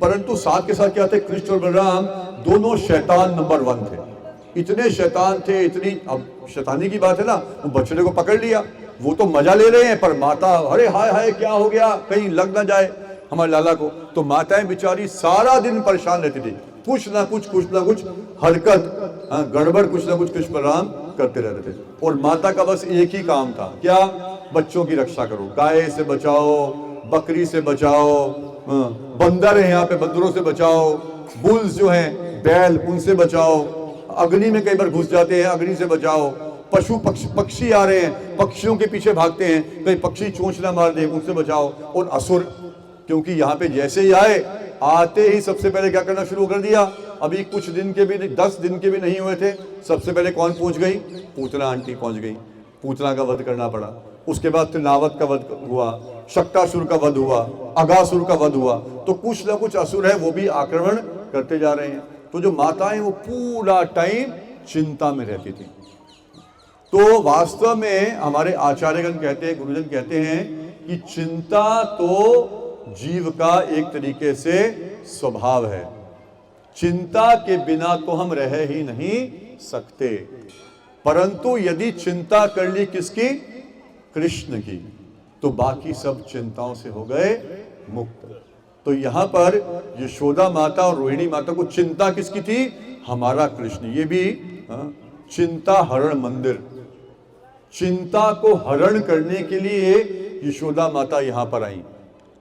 परंतु साथ के साथ क्या थे, कृष्ण और बलराम दोनों शैतान नंबर 1 थे। इतने शैतान थे, इतनी, अब शैतानी की बात है ना, वो बछड़े को पकड़ लिया, वो तो मजा ले रहे हैं, पर माता अरे हाय हाय क्या हो गया, कहीं लग ना जाए हमारे लाला को। तो माताएं बेचारी सारा दिन परेशान रहती थी, कुछ ना कुछ हरकत, गड़बड़ कुछ ना कुछ कृष्ण बलराम करते रहते थे। और माता का बस एक ही काम था, क्या, बच्चों की रक्षा करो, गाय से बचाओ, बकरी से बचाओ, बंदर है यहाँ पे बंदरों से बचाओ, बुल्स जो हैं बैल उनसे बचाओ, अग्नि में कई बार घुस जाते हैं अग्नि से बचाओ, पशु पक्षी आ रहे हैं पक्षियों के पीछे भागते हैं, कई पक्षी चोंच ना मार दे उनसे बचाओ। और असुर, क्योंकि यहाँ पे जैसे ही आते ही सबसे पहले क्या करना शुरू कर दिया, अभी कुछ दिन के भी 10 दिन के भी नहीं हुए थे, सबसे पहले कौन पहुंच गई, पूतना आंटी पहुंच गई, पूतना का वध करना पड़ा। उसके बाद त्रिनावत का वध हुआ, शक्तासुर का वध हुआ, अगासुर का वध हुआ। तो कुछ ना कुछ असुर है वो भी आक्रमण करते जा रहे हैं। तो जो माताएं वो पूरा टाइम चिंता में रहती थी। तो वास्तव में हमारे आचार्यगण कहते हैं, गुरुजन कहते हैं कि चिंता तो जीव का एक तरीके से स्वभाव है, चिंता के बिना तो हम रह ही नहीं सकते। परंतु यदि चिंता कर ली किसकी, कृष्ण की, तो बाकी सब चिंताओं से हो गए मुक्त। तो यहां पर यशोदा माता और रोहिणी माता को चिंता किसकी थी, हमारा कृष्ण। ये भी चिंता हरण मंदिर, चिंता को हरण करने के लिए यशोदा माता यहां पर आई।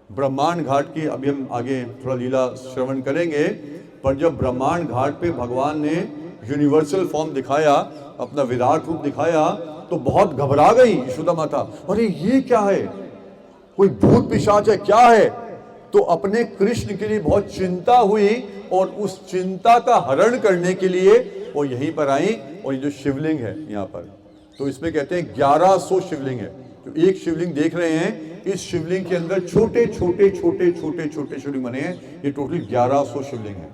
ब्रह्मांड घाट की अभी हम आगे थोड़ा लीला श्रवण करेंगे, पर जब ब्रह्मांड घाट पे भगवान ने यूनिवर्सल फॉर्म दिखाया, अपना विराट रूप दिखाया, तो बहुत घबरा गई यशोदा माता, अरे ये क्या है, कोई भूत पिशाच है क्या है। तो अपने कृष्ण के लिए बहुत चिंता हुई और उस चिंता का हरण करने के लिए वो यहीं पर आई। और ये जो शिवलिंग है यहाँ पर, तो इसमें कहते हैं 1100 शिवलिंग है। तो एक शिवलिंग देख रहे हैं, इस शिवलिंग के अंदर छोटे छोटे शिवलिंग बने हैं, ये टोटल 1100 शिवलिंग है।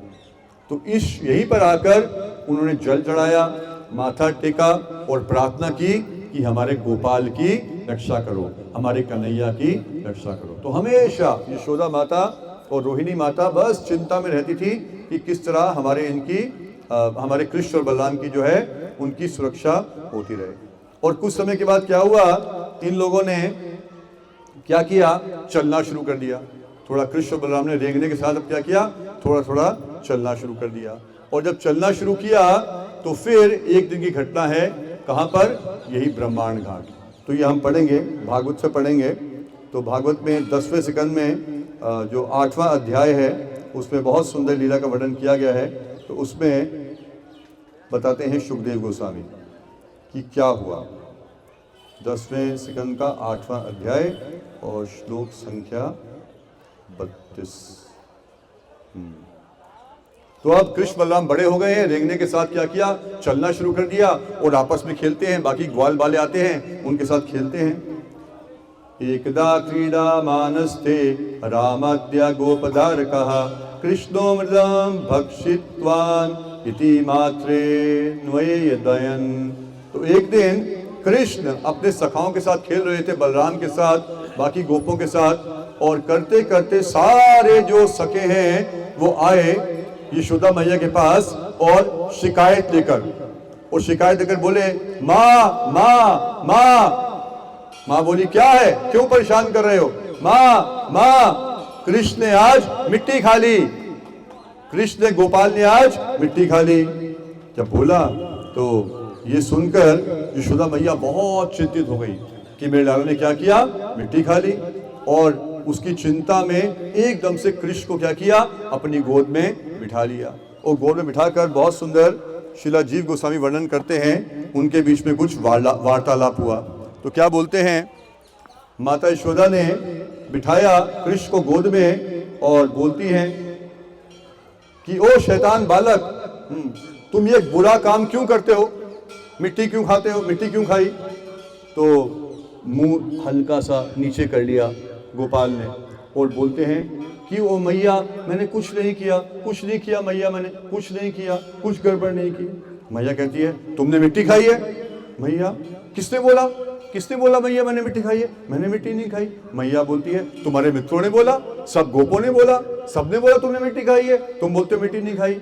तो इस यहीं पर आकर उन्होंने जल चढ़ाया, माथा टेका और प्रार्थना की कि हमारे गोपाल की रक्षा करो, हमारे कन्हैया की रक्षा करो। तो हमेशा यशोदा माता और रोहिणी माता बस चिंता में रहती थी कि किस तरह हमारे कृष्ण और बलराम की जो है उनकी सुरक्षा होती रहे। और कुछ समय के बाद क्या हुआ, इन लोगों ने क्या किया, चलना शुरू कर दिया। थोड़ा कृष्ण और बलराम ने रेंगने के साथ अब क्या किया, थोड़ा थोड़ा चलना शुरू कर दिया। और जब चलना शुरू किया तो फिर एक दिन की घटना है, कहाँ पर, यही ब्रह्मांड घाट। तो ये हम पढ़ेंगे, भागवत से पढ़ेंगे। तो भागवत में 10वें स्कंद में जो 8वां अध्याय है उसमें बहुत सुंदर लीला का वर्णन किया गया है। तो उसमें बताते हैं सुखदेव गोस्वामी कि क्या हुआ। 10वें स्कंद का 8वां अध्याय और श्लोक संख्या 32। तो अब कृष्ण बलराम बड़े हो गए हैं, रेंगने के साथ क्या किया, चलना शुरू कर दिया और आपस में खेलते हैं। बाकी ग्वाल वाले आते हैं, उनके साथ खेलते हैं। एकदा क्रीडा मानस्ते रामाद्य गोपधारकः कृष्णो मृदं भक्षित्वान् इति मात्रे न्वयेदयन्। तो एक दिन कृष्ण अपने सखाओं के साथ खेल रहे थे, बलराम के साथ, बाकी गोपों के साथ, और करते करते सारे जो सखे हैं वो आए यशोदा मैया के पास और शिकायत लेकर, बोले माँ माँ माँ। माँ बोली क्या है, क्यों परेशान कर रहे हो, माँ माँ कृष्ण ने आज मिट्टी खा ली, कृष्ण ने गोपाल ने आज मिट्टी खा ली। जब बोला तो ये सुनकर यशोदा मैया बहुत चिंतित हो गई कि मेरे लाला ने क्या किया, मिट्टी खा ली। और उसकी चिंता में एकदम से कृष्ण को क्या किया, अपनी गोद में बिठा लिया। और गोद में बिठाकर बहुत सुंदर शिला जीव गोस्वामी वर्णन करते हैं, उनके बीच में कुछ वार्तालाप हुआ। तो क्या बोलते हैं, माता यशोदा ने बिठाया कृष्ण को गोद में और बोलती हैं कि ओ शैतान बालक, तुम ये बुरा काम क्यों करते हो, मिट्टी क्यों खाते हो, मिट्टी क्यों खाई। तो मुंह हल्का सा नीचे कर लिया गोपाल ने और बोलते हैं कि ओ मैया मैंने कुछ नहीं किया मैया, मैंने कुछ नहीं किया, कुछ गड़बड़ नहीं की। मैया कहती है तुमने मिट्टी खाई है? मैया किसने बोला मैया मैंने मिट्टी खाई है? मैंने मिट्टी नहीं खाई। मैया बोलती है तुम्हारे मित्रों ने बोला, सब गोपों ने बोला, सबने बोला तुमने मिट्टी खाई है, तुम बोलते मिट्टी नहीं खाई।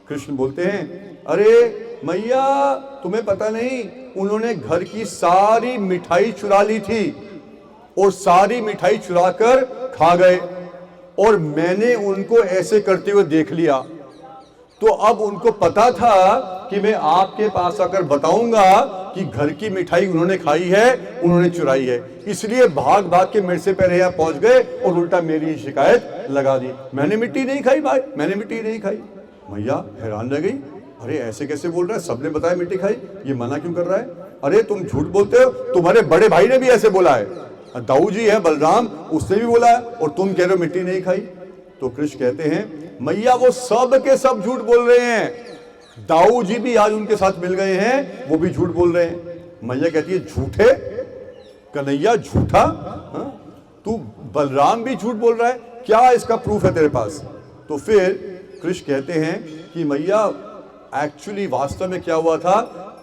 कृष्ण बोलते हैं अरे मैया तुम्हें पता नहीं, उन्होंने घर की सारी मिठाई चुरा ली थी और सारी मिठाई चुरा कर खा गए, और मैंने उनको ऐसे करते हुए देख लिया, तो अब उनको पता था कि मैं आपके पास आकर बताऊंगा कि घर की मिठाई उन्होंने खाई है, उन्होंने चुराई है, इसलिए भाग भाग के मेरे से पहले यहाँ पहुंच गए और उल्टा मेरी शिकायत लगा दी। मैंने मिट्टी नहीं खाई भाई, मैंने मिट्टी नहीं खाई। मैया हैरान रह गई, अरे ऐसे कैसे बोल रहा है, सबने बताया मिट्टी खाई, ये मना क्यों कर रहा है? अरे तुम झूठ बोलते हो, तुम्हारे बड़े भाई ने भी ऐसे बोला है, दाऊ जी है बलराम, उसने भी बोला है, और तुम कह रहे हो मिट्टी नहीं खाई। तो कृष्ण कहते हैं मैया वो सब के सब झूठ बोल रहे हैं, दाऊ जी भी आज उनके साथ मिल गए हैं, वो भी झूठ बोल रहे हैं। मैया कहती है झूठे कन्हैया, झूठा? तू बलराम भी झूठ बोल रहा है, क्या इसका प्रूफ है तेरे पास? तो फिर कृष्ण कहते हैं कि मैया एक्चुअली वास्तव में क्या हुआ था,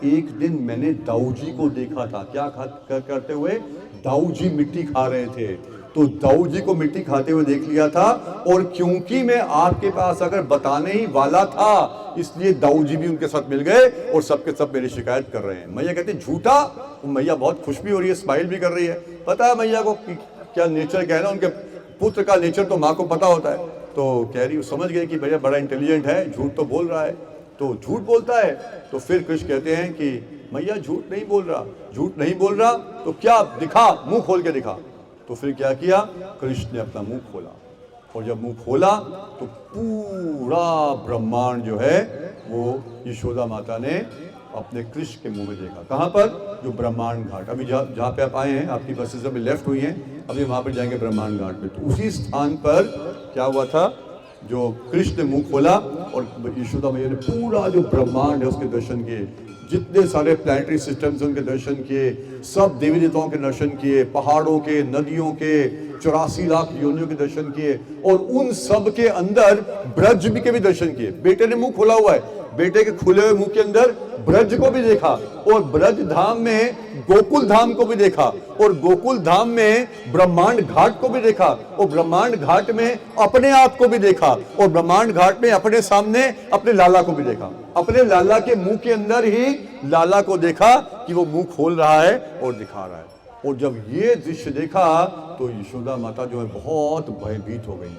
एक दिन मैंने दाऊ जी को देखा था, क्या करते हुए? दाऊ जी मिट्टी खा रहे थे, तो दाऊ जी को मिट्टी खाते हुए देख लिया था, और क्योंकि मैं आपके पास अगर बताने ही वाला था, इसलिए दाऊ जी भी उनके साथ मिल गए और सबके सब मेरी शिकायत कर रहे हैं। मैया कहते हैं झूठा? तो मैया बहुत खुश भी हो रही है, स्माइल भी कर रही है। पता है मैया को क्या नेचर क्या है ना, उनके पुत्र का नेचर तो माँ को पता होता है, तो कह रही, समझ गई कि भैया बड़ा इंटेलिजेंट है, झूठ तो बोल रहा है, तो झूठ बोलता है। तो फिर कृष्ण कहते हैं कि मैया झूठ नहीं बोल रहा, तो क्या दिखा, मुंह खोल के दिखा। तो फिर क्या किया, कृष्ण ने अपना मुंह खोला, और जब मुंह खोला तो पूरा ब्रह्मांड जो है वो यशोदा माता ने अपने कृष्ण के मुंह में देखा। कहाँ पर? जो ब्रह्मांड घाट, अभी जहाँ पे आप आए हैं, आपकी बसेस अभी लेफ्ट हुई हैं, अभी वहाँ पर जाएंगे ब्रह्मांड घाट पे। तो उसी स्थान पर क्या हुआ था, जो कृष्ण ने मुंह खोला और यशोदा मैया ने पूरा जो ब्रह्मांड है उसके दर्शन किए, जितने सारे प्लैनेटरी सिस्टम्स उनके दर्शन किए, सब देवी देवताओं के दर्शन किए, पहाड़ों के, नदियों के, 84 लाख योनियों के दर्शन किए, और उन सब के अंदर ब्रज के भी दर्शन किए। बेटे ने मुंह खोला हुआ है, बेटे के खुले हुए मुंह के अंदर ब्रज को भी देखा, और ब्रज धाम में गोकुल धाम को भी देखा, और गोकुल धाम में ब्रह्मांड घाट को भी देखा, और ब्रह्मांड घाट में अपने आप को भी देखा, और ब्रह्मांड घाट में अपने सामने अपने लाला को भी देखा, अपने लाला के मुंह के अंदर ही लाला को देखा कि वो मुंह खोल रहा है और दिखा रहा है। और जब ये दृश्य देखा तो यशोदा माता जो है बहुत भयभीत हो गई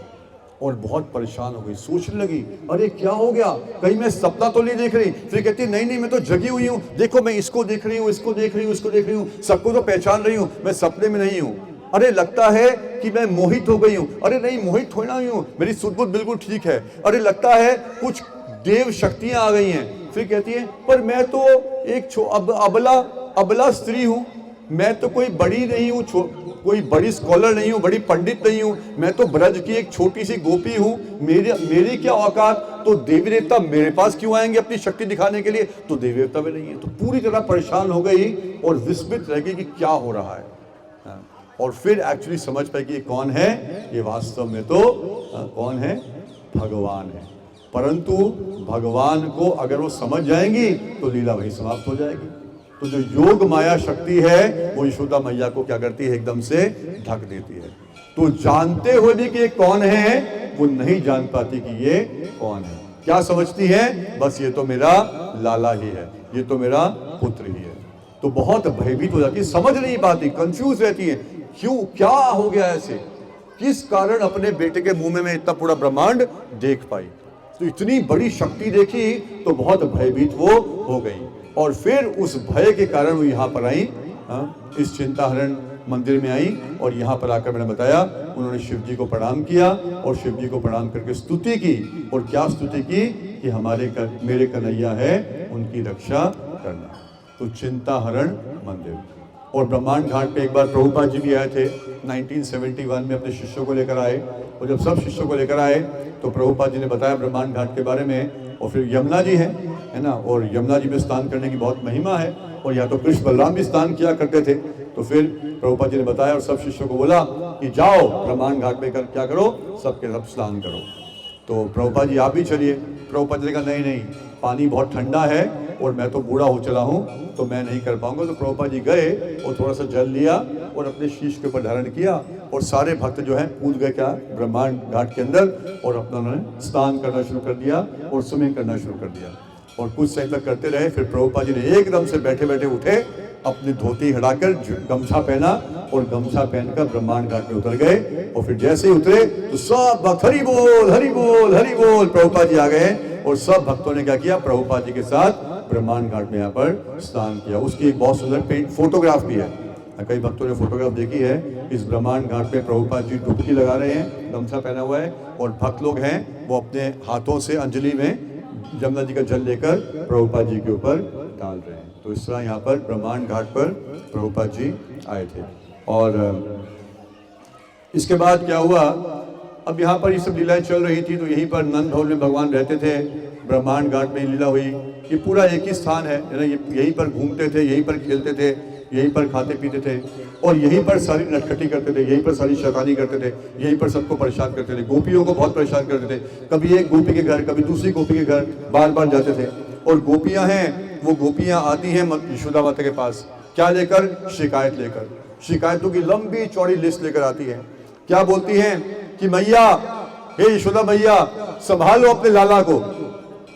और बहुत परेशान हो गई, सोचने लगी अरे क्या हो गया, कहीं मैं सपना तो नहीं देख रही। फिर कहती नहीं मैं तो जगी हुई हूँ, देखो मैं इसको देख रही हूँ, इसको देख रही हूँ, इसको देख रही हूँ, सबको तो पहचान रही हूँ, मैं सपने में नहीं हूँ। अरे लगता है कि मैं मोहित हो गई हूँ। अरे नहीं मोहित थोड़ी ना हुई हूँ, मेरी सुध-बुध बिल्कुल ठीक है। अरे लगता है कुछ देव शक्तियां आ गई हैं। फिर कहती है पर मैं तो एक अबला स्त्री हूँ, मैं तो कोई बड़ी नहीं हूँ, कोई बड़ी स्कॉलर नहीं हूँ, बड़ी पंडित नहीं हूँ, मैं तो ब्रज की एक छोटी सी गोपी हूँ, मेरी क्या औकात, तो देवी देवता मेरे पास क्यों आएंगे अपनी शक्ति दिखाने के लिए, तो देवी देवता भी नहीं है। तो पूरी तरह परेशान हो गई और विस्मित रह गई कि क्या हो रहा है। और फिर एक्चुअली समझ पाई कि ये कौन है, ये वास्तव में तो कौन है, भगवान है। परंतु भगवान को अगर वो समझ जाएंगी तो लीला वही समाप्त हो जाएगी। तो जो योग माया शक्ति है वो यशोदा मैया को क्या करती है, एकदम से ढक देती है। तो जानते हुए भी कि ये कौन है, वो नहीं जान पाती कि ये कौन है। क्या समझती है, बस ये तो मेरा लाला ही है, ये तो मेरा पुत्र ही है। तो बहुत भयभीत हो जाती है, समझ नहीं पाती, कंफ्यूज रहती है, क्यों, क्या हो गया ऐसे, किस कारण अपने बेटे के मुंह में मैं इतना पूरा ब्रह्मांड देख पाई। तो इतनी बड़ी शक्ति देखी तो बहुत भयभीत वो हो गई। और फिर उस भय के कारण वो यहाँ पर आई, इस चिंताहरण मंदिर में आई, और यहाँ पर आकर मैंने बताया उन्होंने शिव जी को प्रणाम किया, और शिव जी को प्रणाम करके स्तुति की। और क्या स्तुति की कि मेरे कन्हैया है, उनकी रक्षा करना। तो चिंताहरण मंदिर। और ब्रह्मांड घाट पे एक बार प्रभुपाद जी भी आए थे, 1971 में अपने शिष्यों को लेकर आए। और जब सब शिष्यों को लेकर आए तो प्रभुपाद जी ने बताया ब्रह्मांड घाट के बारे में। और फिर यमुना जी है ना, और यमुना जी में स्नान करने की बहुत महिमा है, और यहाँ तो कृष्ण बलराम भी स्नान किया करते थे। तो फिर प्रभुपाद जी ने बताया और सब शिष्यों को बोला कि जाओ ब्रह्मांड घाट में कर क्या करो, सबके सब स्नान करो। तो प्रभुपाद जी आप भी चलिए। प्रभुपाद जी ने कहा नहीं नहीं, पानी बहुत ठंडा है और मैं तो बूढ़ा हो चला हूँ, तो मैं नहीं कर पाऊंगा। तो प्रभुपाद जी गए और थोड़ा सा जल लिया और अपने शीश के ऊपर धारण किया और सारे भक्त जो हैं कूद गए क्या ब्रह्मांड घाट के अंदर और अपना उन्होंने स्नान करना शुरू कर दिया और स्विमिंग करना शुरू कर दिया और कुछ समय तक करते रहे। फिर प्रभुपाद जी ने एकदम से बैठे बैठे उठे, अपनी धोती हटाकर गमछा पहना और गमछा पहनकर ब्रह्मांड घाट में उतर गए। और फिर जैसे ही उतरे तो सब भक्त हरि बोल हरि बोल हरि बोल, प्रभुपाद जी आ गए और सब भक्तों ने क्या किया, प्रभुपाद जी के साथ ब्रह्मांड घाट में यहाँ पर स्नान किया। उसकी एक बहुत सुंदर फोटोग्राफ भी है, कई भक्तों ने फोटोग्राफ देखी है। इस ब्रह्मांड घाट पे प्रभुपाद जी डुबकी लगा रहे हैं, गमछा पहना हुआ है और भक्त लोग हैं वो अपने हाथों से अंजलि में जमुना जी का जल लेकर प्रभुपाद जी के ऊपर डाल रहे हैं। तो इस तरह यहाँ पर ब्रह्मांड घाट पर प्रभुपाद जी आए थे। और इसके बाद क्या हुआ, अब यहाँ पर ये सब लीलाएं चल रही थी, तो यहीं पर नंद भवन में भगवान रहते थे। ब्रह्मांड घाट में लीला हुई, ये पूरा एक ही स्थान है ना, यहीं पर घूमते थे, यहीं पर खेलते थे, यहीं पर खाते पीते थे और यहीं पर सारी नटखटी करते थे, यहीं पर सारी शैतानी करते थे, यहीं पर सबको परेशान करते थे। गोपियों को बहुत परेशान करते थे, कभी एक गोपी के घर कभी दूसरी गोपी के घर बार बार जाते थे। और गोपियां हैं वो गोपियां आती हैं यशोदा माता के पास, क्या लेकर, शिकायत लेकर, शिकायतों की लंबी चौड़ी लिस्ट लेकर आती है। क्या बोलती हैं कि मैया, हे यशोदा मैया, संभालो अपने लाला को।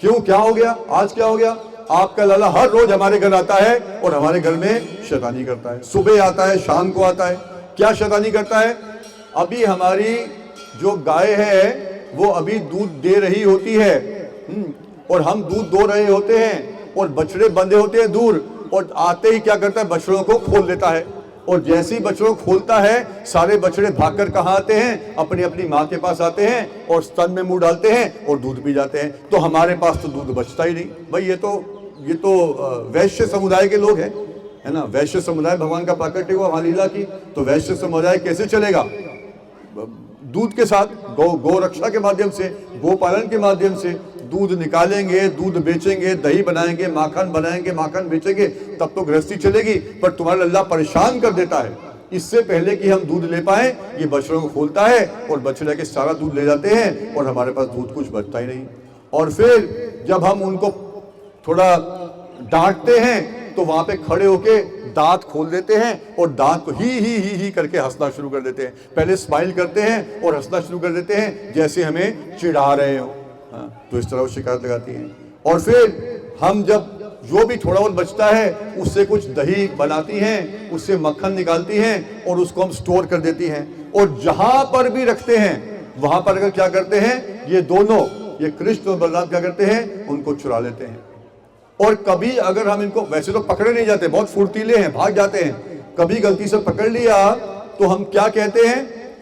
क्यों, क्या हो गया, आज क्या हो गया? आपका लाला हर रोज हमारे घर आता है और हमारे घर में शैतानी करता है, सुबह आता है शाम को आता है। क्या शैतानी करता है? अभी हमारी जो गाय है वो अभी दूध दे रही होती है और हम दूध दो रहे होते हैं और बछड़े बंधे होते हैं दूर, और आते ही क्या करता है, बछड़ों को खोल देता है। और जैसे ही बछड़ों को खोलता है सारे बछड़े भागकर कहाँ आते हैं, अपनी अपनी माँ के पास आते हैं और स्तन में मुंह डालते हैं और दूध पी जाते हैं। तो हमारे पास तो दूध बचता ही नहीं। भाई ये तो वैश्य समुदाय के लोग हैं, है ना, वैश्य समुदाय भगवान का प्राकट्य हुआ वहां लीला की, तो वैश्य समुदाय कैसे चलेगा? दूध के साथ, गौ रक्षा के माध्यम से, गो पालन के माध्यम से दूध निकालेंगे, दूध बेचेंगे, दही बनाएंगे, माखन बनाएंगे, माखन बेचेंगे, तब तो गृहस्थी चलेगी। पर तुम्हारा अल्लाह परेशान कर देता है। इससे पहले कि हम दूध ले पाए ये बछड़ों को खोलता है और बछड़े के सारा दूध ले जाते हैं और हमारे पास दूध कुछ बचता ही नहीं। और फिर जब हम उनको थोड़ा डांटते हैं तो वहां पे खड़े होके दांत खोल देते हैं और दांत को ही करके हंसना शुरू कर देते हैं। पहले स्माइल करते हैं और हंसना शुरू कर देते हैं जैसे हमें चिढ़ा रहे हो। तो इस तरह वो शिकायत लगाती हैं। और फिर हम जब जो भी थोड़ा बहुत बचता है उससे कुछ दही बनाती हैं, उससे मक्खन निकालती हैं और उसको हम स्टोर कर देती हैं। और जहां पर भी रखते हैं वहां पर अगर क्या करते हैं, ये दोनों, ये कृष्ण और बलराम क्या करते हैं, उनको चुरा लेते हैं। और कभी अगर हम इनको, वैसे तो पकड़े नहीं जाते, बहुत फुर्तीले हैं, भाग जाते हैं, कभी गलती से पकड़ लिया तो हम क्या कहते हैं,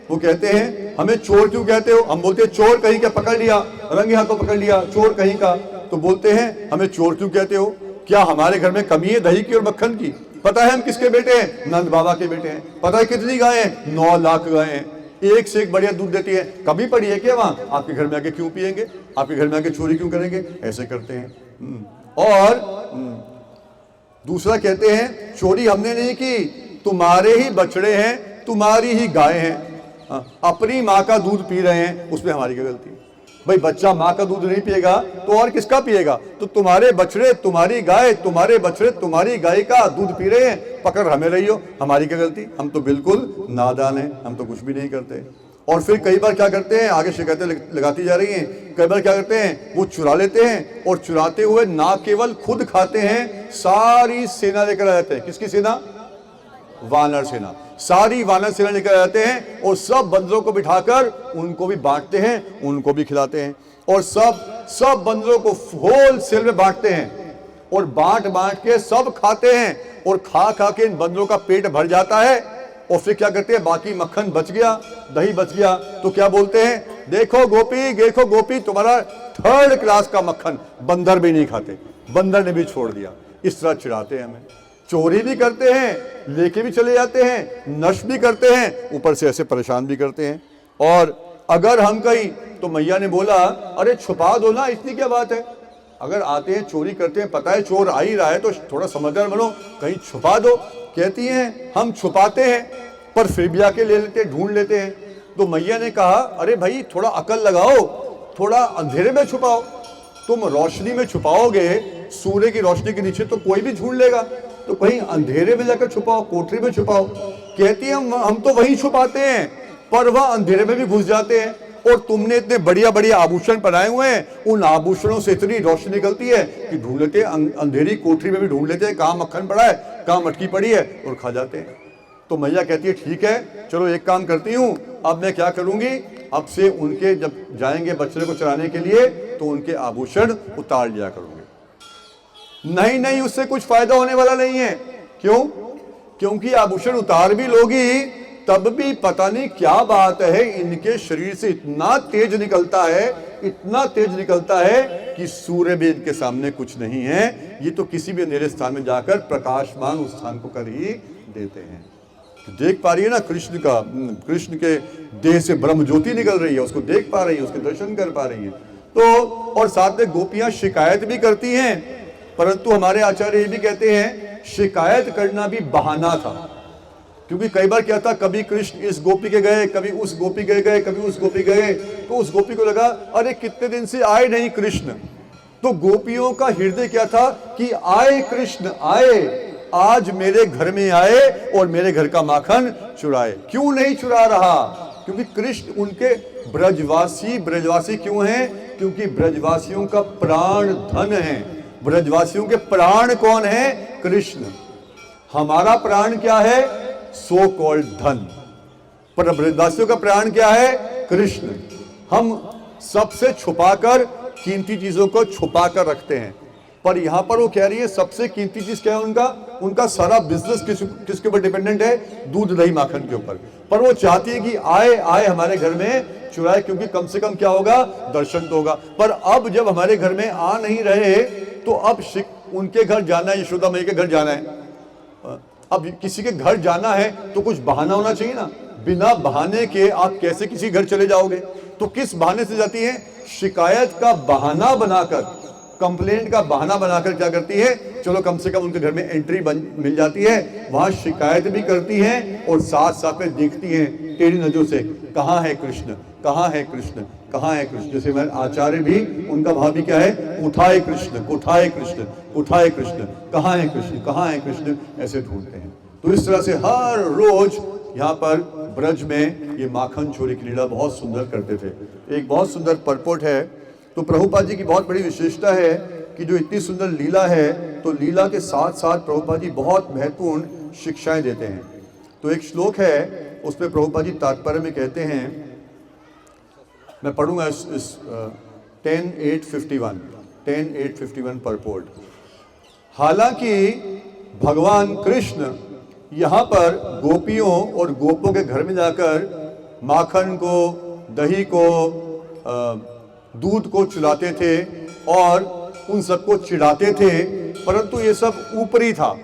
वो कहते हैं हमें चोर क्यों कहते हो? हम बोलते हैं चोर कहीं का, पकड़ लिया, रंगे हाथों पकड़ लिया, चोर कहीं का। तो बोलते हैं हमें चोर क्यों कहते हो? क्या हमारे घर में कमी है दही की और मक्खन की? पता है हम किसके बेटे हैं? नंद बाबा के बेटे हैं। पता है कितनी गायें हैं? 9 लाख गायें हैं, एक से एक बढ़िया दूध देती है। कमी पड़ी है क्या वहां? आपके घर में आके क्यों पिएंगे? आपके घर में आके चोरी क्यों करेंगे? ऐसे करते हैं। और दूसरा कहते हैं चोरी हमने नहीं की, तुम्हारे ही बछड़े हैं, तुम्हारी ही गाय हैं, अपनी माँ का दूध पी रहे हैं, उसमें हमारी क्या गलती? भाई बच्चा माँ का दूध नहीं पिएगा तो और किसका पिएगा? तो तुम्हारे बछड़े, तुम्हारी गाय, तुम्हारे बछड़े, तुम्हारी गाय का दूध पी रहे हैं, पकड़ हमें रही हो, हमारी क्या गलती? हम तो बिल्कुल नादान हैं, हम तो कुछ भी नहीं करते। और फिर कई बार क्या करते हैं, आगे शिकायतें लगाती जा रही हैं, कई बार क्या करते हैं, वो चुरा लेते हैं और चुराते हुए ना केवल खुद खाते हैं, सारी सेना लेकर आ जाते हैं। किसकी सेना? वानर सेना। सारी वानर सेना लेकर आते हैं और सब बंदरों को बिठाकर उनको भी बांटते हैं, उनको भी खिलाते हैं और सब बंदरों को होल सेल में बांटते हैं और बांट के सब खाते हैं और खा के इन बंदरों का पेट भर जाता है। और फिर क्या करते हैं, बाकी मक्खन बच गया, दही बच गया, तो क्या बोलते हैं, देखो गोपी तुम्हारा 3rd क्लास का मक्खन, बंदर भी नहीं खाते, बंदर ने भी छोड़ दिया। इस तरह चिढ़ाते हैं हमें। चोरी भी करते हैं, लेके भी चले जाते हैं, नष्ट भी करते हैं, ऊपर से ऐसे परेशान भी करते हैं। और अगर हम कहीं, तो मैया ने बोला अरे छुपा दो ना, इतनी क्या बात है? अगर आते हैं चोरी करते हैं, पता है चोर आ ही रहा है, तो थोड़ा समझदार बनो, कहीं छुपा दो। कहती हैं हम छुपाते हैं पर फिर भी आके ले लेते हैं, ढूंढ लेते हैं। तो मैया ने कहा अरे भाई थोड़ा अकल लगाओ, थोड़ा अंधेरे में छुपाओ। तुम रोशनी में छुपाओगे, सूर्य की रोशनी के नीचे तो कोई भी ढूंढ लेगा, तो कहीं अंधेरे में जाकर छुपाओ, कोठरी में छुपाओ। कहती है हम तो वही छुपाते हैं पर वह अंधेरे में भी घुस जाते हैं। और तुमने इतने बढ़िया बढ़िया आभूषण पहनाए हुए हैं, उन आभूषणों से इतनी रोशनी निकलती है कि ढूंढ लेते हैं, अंधेरी कोठरी में भी ढूंढ लेते हैं, कहाँ मक्खन पड़ा है, कहाँ मटकी पड़ी है, और खा जाते हैं। तो मैया कहती है ठीक है, चलो एक काम करती हूँ, अब मैं क्या करूंगी, अब से उनके जब जाएंगे बछड़े को चराने के लिए तो उनके आभूषण उतार लिया करूंगी। नहीं नहीं, उससे कुछ फायदा होने वाला नहीं है। क्यों? क्योंकि आभूषण उतार भी लोगी तब भी पता नहीं क्या बात है, इनके शरीर से इतना तेज निकलता है, इतना तेज निकलता है कि सूर्य भी इनके सामने कुछ नहीं है। ये तो किसी भी अंधेरे स्थान में जाकर प्रकाशमान उस स्थान को कर ही देते हैं। देख पा रही है ना कृष्ण के देह से ब्रह्म ज्योति निकल रही है, उसको देख पा रही है, उसके दर्शन कर पा रही है। तो और साथ में गोपियां शिकायत भी करती हैं, परंतु हमारे आचार्य ये भी कहते हैं शिकायत करना भी बहाना था। क्योंकि कई बार क्या था, कभी कृष्ण इस गोपी के गए, कभी उस गोपी के गए, कभी उस गोपी गए, तो उस गोपी को लगा अरे कितने दिन से आए नहीं कृष्ण। तो गोपियों का हृदय क्या था कि आए कृष्ण आए, आज मेरे घर में आए और मेरे घर का माखन चुराए। क्यों नहीं चुरा रहा? क्योंकि कृष्ण उनके ब्रजवासी क्यों हैं? क्योंकि ब्रजवासियों का प्राण धन है। ब्रजवासियों के प्राण कौन है? कृष्ण। हमारा प्राण क्या है? सो कॉल्ड धन। पर ब्रजवासियों का प्राण क्या है? कृष्ण। हम सबसे छुपाकर कीमती चीजों को छुपाकर रखते हैं, पर यहां पर वो कह रही है सबसे कीमती चीज क्या है उनका सारा बिजनेस किसके ऊपर डिपेंडेंट है? दूध दही माखन के ऊपर। पर वो चाहती है कि आए हमारे घर में चुराए, क्योंकि कम से कम क्या होगा? दर्शन तो होगा। पर अब जब हमारे घर में आ नहीं रहे तो अब उनके घर जाना है, यशोदा मैया के घर जाना है। अब किसी के घर जाना है तो कुछ बहाना होना चाहिए ना। बिना बहाने के आप कैसे किसी घर चले जाओगे? तो किस बहाने से जाती है? शिकायत का बहाना बनाकर, कंप्लेंट का बहाना बनाकर क्या करती है? चलो कम से कम उनके घर में एंट्री मिल जाती है, वहां शिकायत भी करती है और साथ साथ में देखती है टेढ़ी नजरों से, कहाँ है कृष्ण, कहाँ है कृष्ण, कहाँ है कृष्ण। जैसे मैं आचार्य भी, उनका भाव भी क्या है? उठाए कृष्ण, उठाए कृष्ण, उठाए कृष्ण, कहाँ है कृष्ण, कहाँ है कृष्ण, ऐसे ढूंढते हैं। तो इस तरह से हर रोज यहाँ पर ब्रज में ये माखन चोरी की लीला बहुत सुंदर करते थे। एक बहुत सुंदर परपोट है। तो प्रभुपाद जी की बहुत बड़ी विशेषता है कि जो इतनी सुंदर लीला है, तो लीला के साथ साथ प्रभुपाद जी बहुत महत्वपूर्ण शिक्षाएं देते हैं। तो एक श्लोक है, उसमें प्रभुपाद जी तात्पर्य में कहते हैं, मैं पढ़ूंगा इस 10:851 परपोट। हालांकि भगवान कृष्ण यहाँ पर गोपियों और गोपों के घर में जाकर माखन को, दही को, दूध को चुराते थे और उन सबको चिढ़ाते थे, परंतु ये सब ऊपरी था।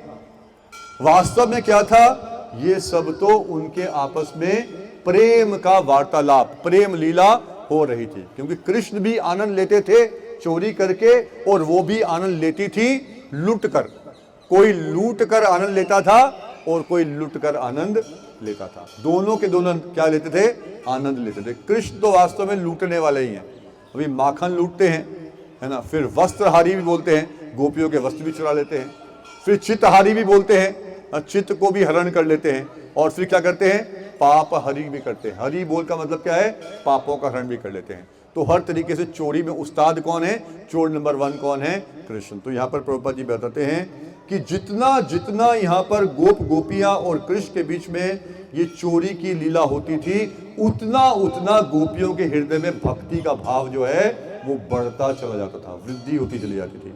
वास्तव में क्या था? ये सब तो उनके आपस में प्रेम का वार्तालाप, प्रेम लीला हो रही थी। क्योंकि कृष्ण भी आनंद लेते थे चोरी करके और वो भी आनंद लेती थी लूट कर। कोई लूट कर आनंद लेता था और कोई लूट कर आनंद लेता था। दोनों के दोनों क्या लेते थे? आनंद लेते थे। कृष्ण तो वास्तव में लूटने वाले ही हैं। अभी माखन लूटते हैं, है ना, फिर वस्त्रहारी भी बोलते हैं, गोपियों के वस्त्र भी चुरा लेते हैं। फिर चित्तहारी भी बोलते हैं, चित्त को भी हरण कर लेते हैं। और फिर क्या करते हैं? पाप हरि भी करते हैं। हरि बोल का मतलब क्या है? पापों का हरण भी कर लेते हैं। तो हर तरीके से चोरी में उस्ताद कौन है? चोर नंबर 1 कौन है? कृष्ण। तो यहाँ पर प्रभुपाद जी बताते हैं कि जितना जितना यहाँ पर गोपियां और कृष्ण के बीच में ये चोरी की लीला होती थी, उतना उतना गोपियों के हृदय में भक्ति का भाव जो है वो बढ़ता चला जाता था, वृद्धि होती चली जाती थी।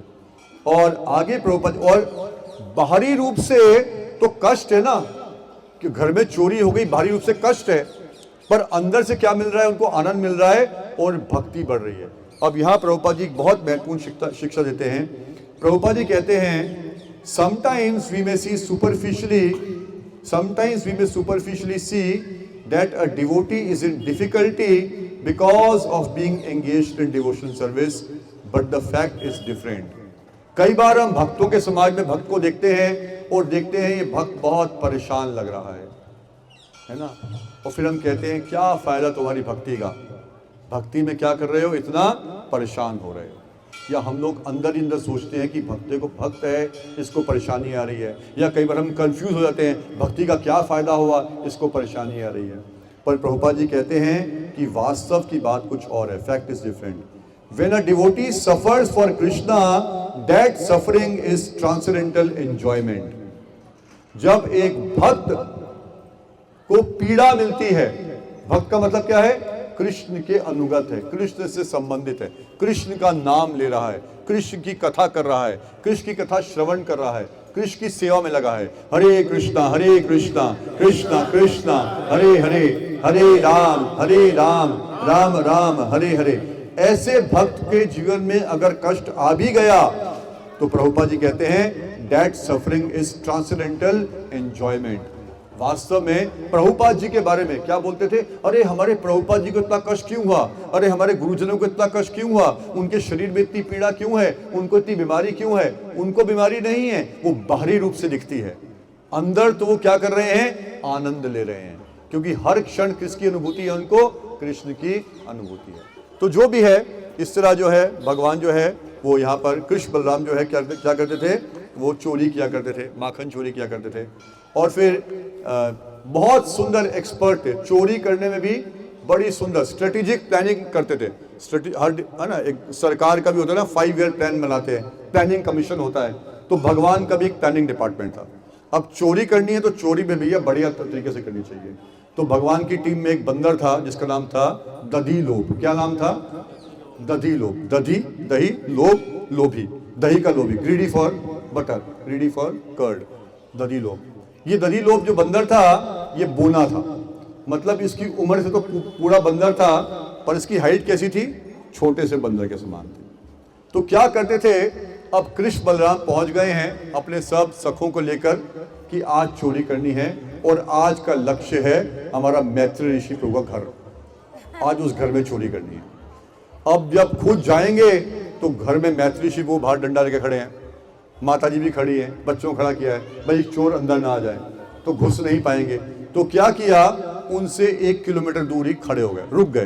और आगे प्रभुपाद, और बाहरी रूप से तो कष्ट है ना कि घर में चोरी हो गई, बाहरी रूप से कष्ट है, पर अंदर से क्या मिल रहा है? उनको आनंद मिल रहा है और भक्ति बढ़ रही है। अब यहाँ प्रभुपाद जी बहुत महत्वपूर्ण शिक्षा देते हैं। प्रभुपाद जी कहते हैं, sometimes we may superficially see that a devotee is in difficulty because of being engaged in devotional service, but the fact is different. कई बार हम भक्तों के समाज में भक्त को देखते हैं और देखते हैं ये भक्त बहुत परेशान लग रहा है ना, और फिर हम कहते हैं क्या फ़ायदा तुम्हारी भक्ति का, भक्ति में क्या कर रहे हो, इतना परेशान हो रहे हो। या हम लोग अंदर ही अंदर सोचते हैं कि भक्त है, इसको परेशानी आ रही है, या कई बार हम कंफ्यूज हो जाते हैं, भक्ति का क्या फ़ायदा हुआ, इसको परेशानी आ रही है। पर प्रभुपाद जी कहते हैं कि वास्तव की बात कुछ और है, fact is different. When a devotee suffers for Krishna, that suffering is transcendental enjoyment. जब एक भक्त को पीड़ा मिलती है, भक्त का मतलब क्या है, कृष्ण के अनुगत है, कृष्ण से संबंधित है, कृष्ण का नाम ले रहा है, कृष्ण की कथा कर रहा है, कृष्ण की कथा श्रवण कर रहा है, कृष्ण की सेवा में लगा है। हरे कृष्णा कृष्णा कृष्णा हरे हरे, हरे राम राम राम हरे हरे। ऐसे भक्त के जीवन में अगर कष्ट आ भी गया तो प्रभुपाद जी कहते हैं that suffering is transcendental enjoyment. वास्तव में प्रभुपाद जी के बारे में क्या बोलते थे, अरे हमारे प्रभुपाद जी को इतना कष्ट क्यों हुआ, अरे हमारे गुरुजनों को इतना कष्ट क्यों हुआ, उनके शरीर में इतनी पीड़ा क्यों है, उनको इतनी बीमारी क्यों है। उनको बीमारी नहीं है, वो बाहरी रूप से दिखती है, अंदर तो वो क्या कर रहे हैं, आनंद ले रहे हैं, क्योंकि हर क्षण किसकी अनुभूति है, उनको कृष्ण की अनुभूति है। तो जो भी है, इस तरह जो है भगवान जो है वो यहाँ पर कृष्ण बलराम जो है क्या करते थे, वो चोरी किया करते थे, माखन चोरी किया करते थे। और फिर बहुत सुंदर एक्सपर्ट थे, चोरी करने में भी बड़ी सुंदर स्ट्रेटेजिक प्लानिंग करते थे। हर है ना, एक सरकार का भी होता है ना, 5 ईयर प्लान बनाते हैं, प्लानिंग कमीशन होता है, तो भगवान का भी एक प्लानिंग डिपार्टमेंट था। अब चोरी करनी है तो चोरी में भैया बढ़िया तरीके से करनी चाहिए। तो भगवान की टीम में एक बंदर था जिसका नाम था दधिलोभ। क्या नाम था, दधिलोभ। दही लोभ, लोभी, दही का लोभी, greedy for butter, greedy for curd, दधिलोभ। ये दधिलोभ जो बंदर था ये बोना था, मतलब इसकी उम्र से तो पूरा बंदर था, पर इसकी हाइट कैसी थी, छोटे से बंदर के समान थी। तो क्या करते थे, अब कृष्ण बलराम पहुंच गए हैं अपने सब सखों को लेकर कि आज चोरी करनी है, और आज का लक्ष्य है हमारा मैत्री ऋषि प्रभु का घर, आज उस घर में चोरी करनी है। अब जब खुद जाएंगे तो घर में मैत्री ऋषि वो बाहर डंडा लेके खड़े हैं, माता जी भी खड़ी है, बच्चों खड़ा किया है, भाई चोर अंदर ना आ जाए, तो घुस नहीं पाएंगे। तो क्या किया, उनसे 1 किलोमीटर दूर ही खड़े हो गए, रुक गए,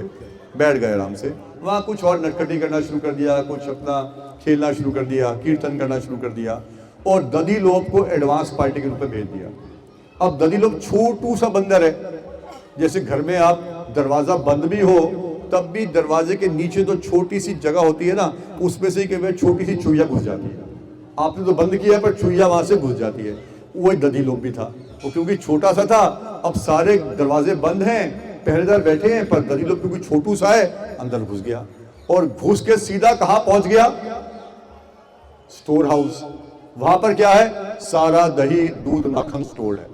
बैठ गए आराम से। वहाँ कुछ और नटखटी करना शुरू कर दिया, कुछ अपना खेलना शुरू कर दिया, कीर्तन करना शुरू कर दिया, और दधिलोभ को एडवांस पार्टी के रूप में भेज दिया। अब दधिलोभ छोटू सा बंदर है, जैसे घर में आप दरवाजा बंद भी हो तब भी दरवाजे के नीचे तो छोटी सी जगह होती है ना, उसमें से कई बार छोटी सी चुईया घुस जाती है। आपने तो बंद किया पर चुईया वहां से घुस जाती है। वही दधिलोभ भी था, वो क्योंकि छोटा सा था, अब सारे दरवाजे बंद हैं, पहरेदार बैठे हैं, पर दधिलोभ क्योंकि छोटू सा है अंदर घुस गया, और घुस के सीधा कहां पहुंच गया, स्टोर हाउस। वहां पर क्या है, सारा दही दूध मक्खन स्टोर है।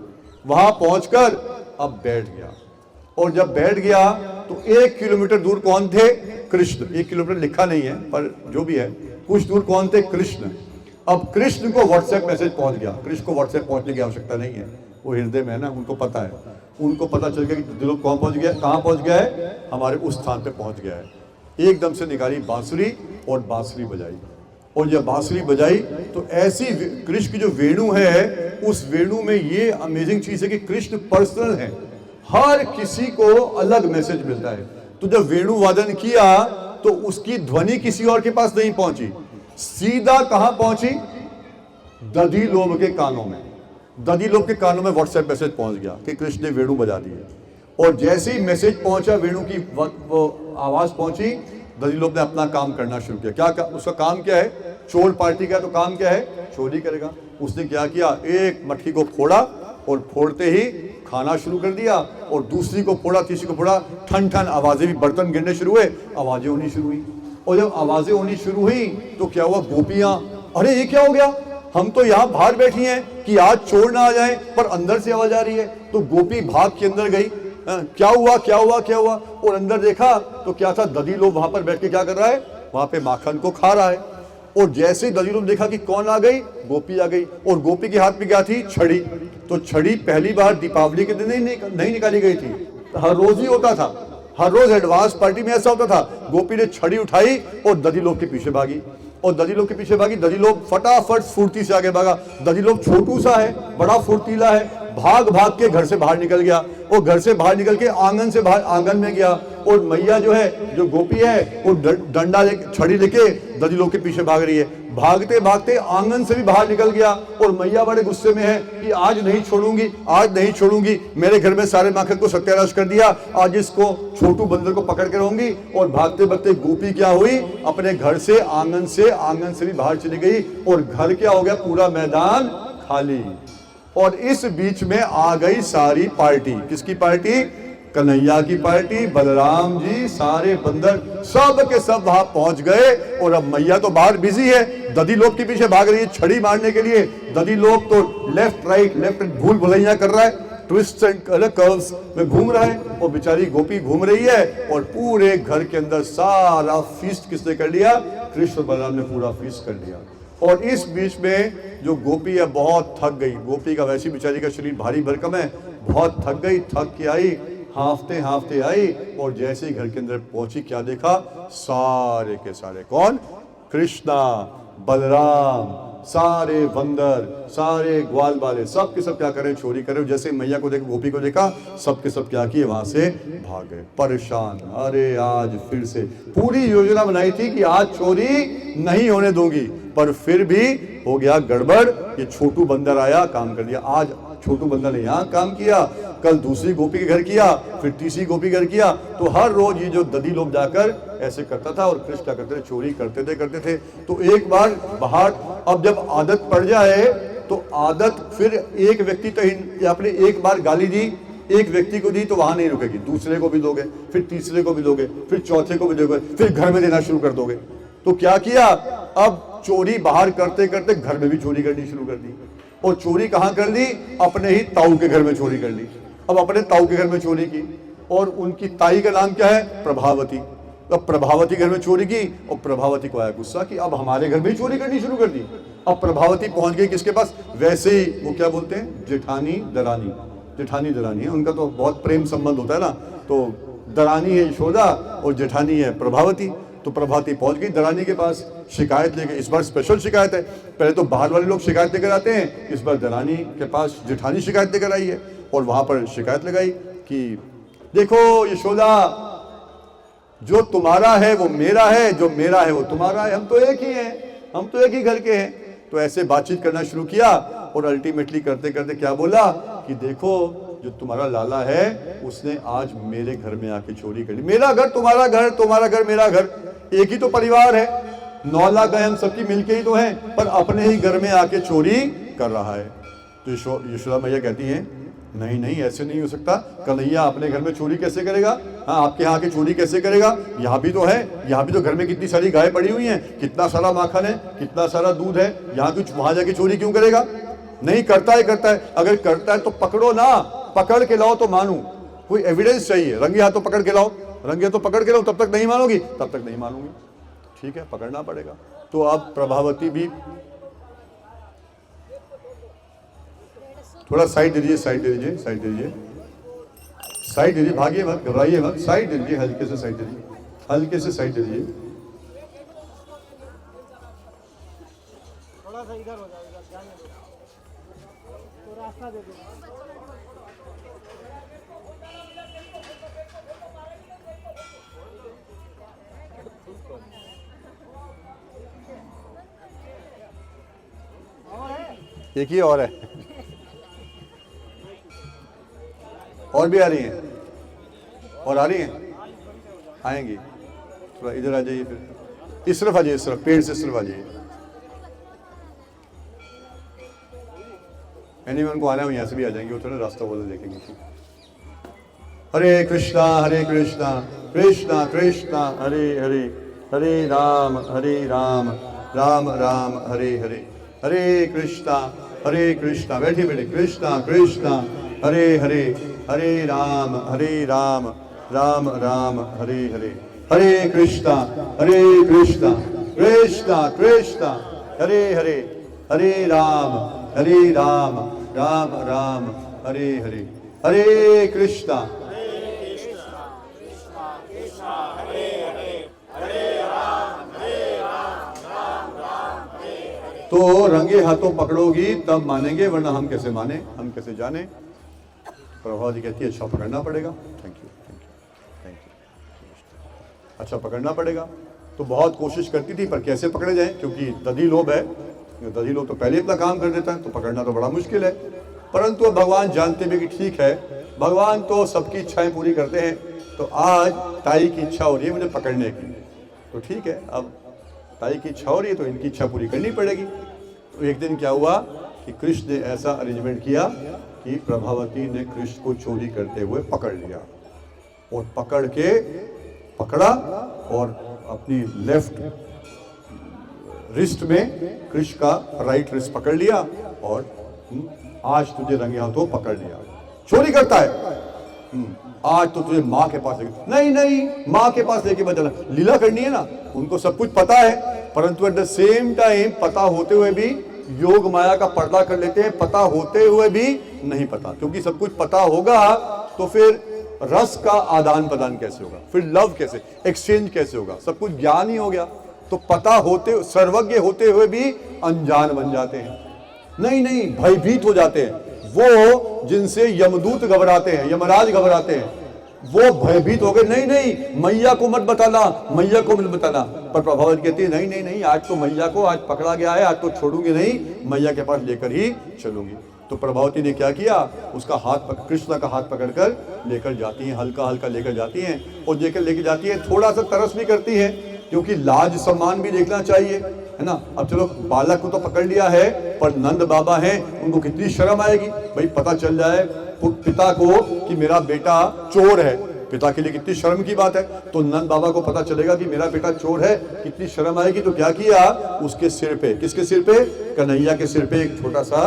वहां पहुंचकर अब बैठ गया, और जब बैठ गया तो 1 किलोमीटर दूर कौन थे, कृष्ण। 1 किलोमीटर लिखा नहीं है पर जो भी है, कुछ दूर कौन थे, कृष्ण। अब कृष्ण को व्हाट्सएप मैसेज पहुंच गया। कृष्ण को व्हाट्सएप पहुंचने की आवश्यकता नहीं है, वो हृदय में है ना, उनको पता है, उनको पता चल गया कि दधिलोभ कौन पहुंच गया, कहां पहुंच गया है, हमारे उस स्थान पे पहुंच गया है। एकदम से निकाली बांसुरी और बांसुरी बजाई, और जब बांसुरी बजाई तो ऐसी कृष्ण की जो वेणु है, उस वेणु में ये अमेजिंग चीज है कि कृष्ण पर्सनल है, हर किसी को अलग मैसेज मिलता है। तो जब वेणु वादन किया तो उसकी ध्वनि किसी और के पास नहीं पहुंची, सीधा कहां पहुंची, दधिलोभ के कानों में। दधिलोभ के कानों में व्हाट्सएप मैसेज पहुंच गया कि कृष्ण ने वेणु बजा दी है। और जैसे ही मैसेज पहुंचा, वेणु की वो आवाज पहुंची, दधिलोभ ने अपना काम करना शुरू किया। क्या उसका काम क्या है, चोर पार्टी का तो काम क्या है, चोरी करेगा। उसने क्या किया, एक मटकी को फोड़ा और फोड़ते ही खाना शुरू कर दिया, और दूसरी को फोड़ा, तीसरी को फोड़ा, ठन ठन आवाजें भी, बर्तन गिरने शुरू हुए, आवाजें होनी शुरू हुई। और जब आवाजें होनी शुरू हुई तो क्या हुआ, गोपियां, अरे ये क्या हो गया, हम तो यहाँ बाहर बैठी हैं कि आज चोर ना आ जाए, पर अंदर से आवाज आ रही है। तो गोपी भाग के अंदर गई, क्या हुआ क्या हुआ क्या हुआ, और अंदर देखा तो क्या था, दधिलोभ वहां पर बैठ के क्या कर रहा है, वहां पे माखन को खा रहा है। और जैसे ही दधिलोभ देखा कि कौन आ गई, गोपी आ गई, और गोपी के हाथ में क्या थी, छड़ी। तो छड़ी पहली बार दीपावली के दिन नहीं निकाली गई थी, हर रोज ही होता था, हर रोज एडवांस पार्टी में ऐसा होता था। गोपी ने छड़ी उठाई और दधिलोभ के पीछे भागी, और दलीलों के पीछे भागी। दलीलों फटाफट फुर्ती से आगे भागा। दलीलों छोटू सा है, बड़ा फुर्तीला है, भाग भाग के घर से बाहर निकल गया। और घर से बाहर निकल के आंगन से बाहर आंगन में गया। और मैया जो है, जो गोपी है, वो डंडा लेके, छड़ी लेके दलीलों के पीछे भाग रही है। भागते भागते आंगन से भी बाहर निकल गया। और मैया बड़े गुस्से में है कि आज नहीं छोड़ूंगी, आज नहीं छोड़ूंगी, मेरे घर में सारे माखन को सत्यानाश कर दिया, आज इसको छोटू बंदर को पकड़ के रहूंगी। और भागते भागते गोपी क्या हुई, अपने घर से आंगन से भी बाहर चली गई। और घर क्या हो गया, पूरा मैदान खाली। और इस बीच में आ गई सारी पार्टी। किसकी पार्टी? कन्हैया की पार्टी। बलराम जी, सारे बंदर, सब के सब वहां पहुंच गए। और अब मैया तो बाहर बिजी है, दधीलोक के पीछे भाग रही है छड़ी मारने के लिए। दधीलोक तो लेफ्ट राइट भूल भुलैया कर रहा है, ट्विस्ट एंड कर्व्स में घूम रहा है। और बेचारी गोपी घूम रही है। और पूरे घर के अंदर सारा फीस्ट किसने कर लिया? कृष्ण बलराम ने पूरा फीस्ट कर लिया। और इस बीच में जो गोपी है बहुत थक गई। गोपी का वैसी बेचारी का शरीर भारी भरकम है, बहुत थक गई। थक के आई, हांफते हांफते आई। और जैसे ही घर के अंदर पहुंची, क्या देखा? सारे के सारे कौन? कृष्णा, बलराम, सारे बंदर, सारे ग्वाल बाले, सब के सब क्या करें? चोरी करें। जैसे मैया को देखा, गोपी को देखा, सब के सब क्या किए? वहां से भाग गए परेशान। अरे आज फिर से पूरी योजना बनाई थी कि आज चोरी नहीं होने दूंगी, पर फिर भी हो गया गड़बड़। ये छोटू बंदर आया, काम कर दिया। आज छोटू बंदर ने यहाँ काम किया, कल दूसरी गोपी के घर किया, फिर तीसरी गोपी घर किया। तो हर रोज ये जो दधी लोग जाकर ऐसे करता था। और कृष्ण क्या करते थे? चोरी करते थे। तो एक बार बाहर, अब जब आदत पड़ जाए तो आदत, फिर एक व्यक्ति तो आपने एक बार गाली दी, एक व्यक्ति को दी तो वहां नहीं रुकेगी, दूसरे को भी दोगे, फिर तीसरे को भी दोगे, फिर चौथे को भी दोगे, फिर घर में देना शुरू कर दोगे। तो क्या किया? अब चोरी बाहर करते करते घर में भी चोरी करनी शुरू कर दी। और चोरी कहां कर दी? अपने ही ताऊ के घर में चोरी कर ली। अब अपने ताऊ के घर में चोरी की। और उनकी ताई का नाम क्या है? प्रभावती। अब प्रभावती घर में चोरी की। और प्रभावती को आया गुस्सा कि अब हमारे घर में चोरी करनी शुरू कर दी। अब प्रभावती पहुंच गई किसके पास? वैसे ही वो क्या बोलते हैं, जेठानी दरानी। जेठानी दरानी है, उनका तो बहुत प्रेम संबंध होता है ना। तो दरानी है यशोदा और जेठानी है प्रभावती। तो प्रभावती पहुंच गई दरानी के पास शिकायत लेके। इस बार स्पेशल शिकायत है, पहले तो बाहर वाले लोग शिकायत लेकर आते हैं, इस बार दरानी के पास जेठानी शिकायत लेकर आई है। और वहां पर शिकायत लगाई कि देखो यशोदा, जो तुम्हारा है वो मेरा है, जो मेरा है वो तुम्हारा है, हम तो एक ही हैं, हम तो एक ही घर के हैं। तो ऐसे बातचीत करना शुरू किया। और अल्टीमेटली करते करते क्या बोला कि देखो, जो तुम्हारा लाला है उसने आज मेरे घर में आके चोरी कर ली। मेरा घर तुम्हारा घर, तुम्हारा घर मेरा घर, एक ही तो परिवार है, 9 लाख गाय हम सबकी मिलके ही तो हैं, पर अपने ही घर में आके चोरी कर रहा है। तो यशोदा मैया कहती हैं, नहीं नहीं, ऐसे नहीं हो सकता। कन्हैया अपने घर में चोरी कैसे करेगा? हाँ, आपके यहाँ के चोरी कैसे करेगा? यहाँ भी तो है, यहाँ भी तो घर में कितनी सारी गाय पड़ी हुई हैं, कितना सारा माखन है, कितना सारा दूध है, यहाँ कुछ वहां जाके चोरी क्यों करेगा? नहीं, करता है, करता है। अगर करता है तो पकड़ो ना, पकड़ के लाओ तो मानू। कोई एविडेंस चाहिए, रंगे हाथों पकड़ के लाओ, रंगे हाथों पकड़ के लाओ, तब तक नहीं मानोगी, तब तक नहीं मानूंगी। ठीक है, पकड़ना पड़ेगा। तो अब प्रभावती भी, थोड़ा साइड दे दीजिए, साइड दे दीजिए, साइड दे दीजिए, साइड दे दीजिए, भागिए मत, घबराइए मत, साइड दे दीजिए, हल्के से साइड दे दीजिए, हल्के से साइड दे दीजिए। थोड़ा सा इधर हो जाएगा, जाने दो, तो रास्ता दे दो। एक ही और है, और भी आ रही हैं, और आ रही हैं, आएंगी। थोड़ा इधर आ जाइए, फिर इस तरफ आ जाइए, इस तरफ, पेड़ से इस तरफ आ जाइए। एनीवे उनको आना है, यहाँ से भी आ जाएंगे, वो थोड़ा रास्ता बोल देखेंगे। हरे कृष्णा कृष्णा कृष्णा हरे हरे, हरे राम राम राम हरे हरे, हरे कृष्णा। बैठिए बैठे, कृष्णा कृष्णा हरे हरे, हरे राम राम राम हरे हरे, हरे कृष्णा कृष्णा कृष्णा हरे हरे, हरे राम राम हरे हरे, हरे कृष्णा। तो रंगे हाथों पकड़ोगी तब मानेंगे, वरना हम कैसे माने, हम कैसे जाने। प्रभा जी कहती है अच्छा पकड़ना पड़ेगा। Thank you, thank you, thank you. अच्छा पकड़ना पड़ेगा। तो बहुत कोशिश करती थी, पर कैसे पकड़े जाए, क्योंकि दधी लोभ है। दधी लोभ तो पहले इतना काम कर देता है, तो पकड़ना तो बड़ा मुश्किल है। परंतु अब भगवान जानते भी कि ठीक है, भगवान तो सबकी इच्छाएं पूरी करते हैं। तो आज ताई की इच्छा हो रही है मुझे पकड़ने की, तो ठीक है, अब ताई की इच्छा हो रही है तो इनकी इच्छा पूरी करनी पड़ेगी। तो एक दिन क्या हुआ कि कृष्ण ने ऐसा अरेंजमेंट किया कि प्रभावती ने कृष्ण को चोरी करते हुए पकड़ लिया, और पकड़ा और अपनी लेफ्ट रिस्ट में कृष्ण का राइट रिस्ट पकड़ लिया, और आज तुझे रंगे हाथों पकड़ लिया। चोरी करता है, आज तो तुझे माँ के पास लेके, नहीं माँ के पास लेके मत जाना, लीला करनी है ना। उनको सब कुछ पता है, परंतु एट द सेम टाइम पता होते हुए भी योग माया का पर्दा कर लेते हैं, पता होते हुए भी नहीं पता। क्योंकि सब कुछ पता होगा तो फिर रस का आदान प्रदान कैसे होगा, फिर लव कैसे, एक्सचेंज कैसे होगा, सब कुछ ज्ञान ही हो गया। तो पता होते, सर्वज्ञ होते हुए भी अनजान बन जाते हैं, नहीं भयभीत हो जाते हैं। वो जिनसे यमदूत घबराते हैं, यमराज घबराते हैं, वो भयभीत हो गए, नहीं मैया को मत बताना, मैया को मत बताना। पर प्रभावती कहती है नहीं, आज तो मैया को आज पकड़ा गया है, आज तो छोड़ूंगी नहीं, मैया के पास लेकर ही चलूंगी। तो प्रभावती ने क्या किया, उसका हाथ, कृष्ण का हाथ पकड़कर लेकर जाती हैं, हल्का हल्का लेकर जाती हैं, और लेकर जाती है। थोड़ा सा तरस भी करती है, क्योंकि लाज सम्मान भी देखना चाहिए, है ना। अब चलो बालक को तो पकड़ लिया है, पर नंद बाबा हैं, उनको कितनी शर्म आएगी, भाई पता चल जाए पिता को कि मेरा बेटा चोर है, पिता के लिए कितनी शर्म की बात है। तो नंद बाबा को पता चलेगा कि मेरा बेटा चोर है, कितनी शर्म आएगी। तो क्या किया, उसके सिर पे, किसके सिर पे, कन्हैया के सिर पे एक छोटा सा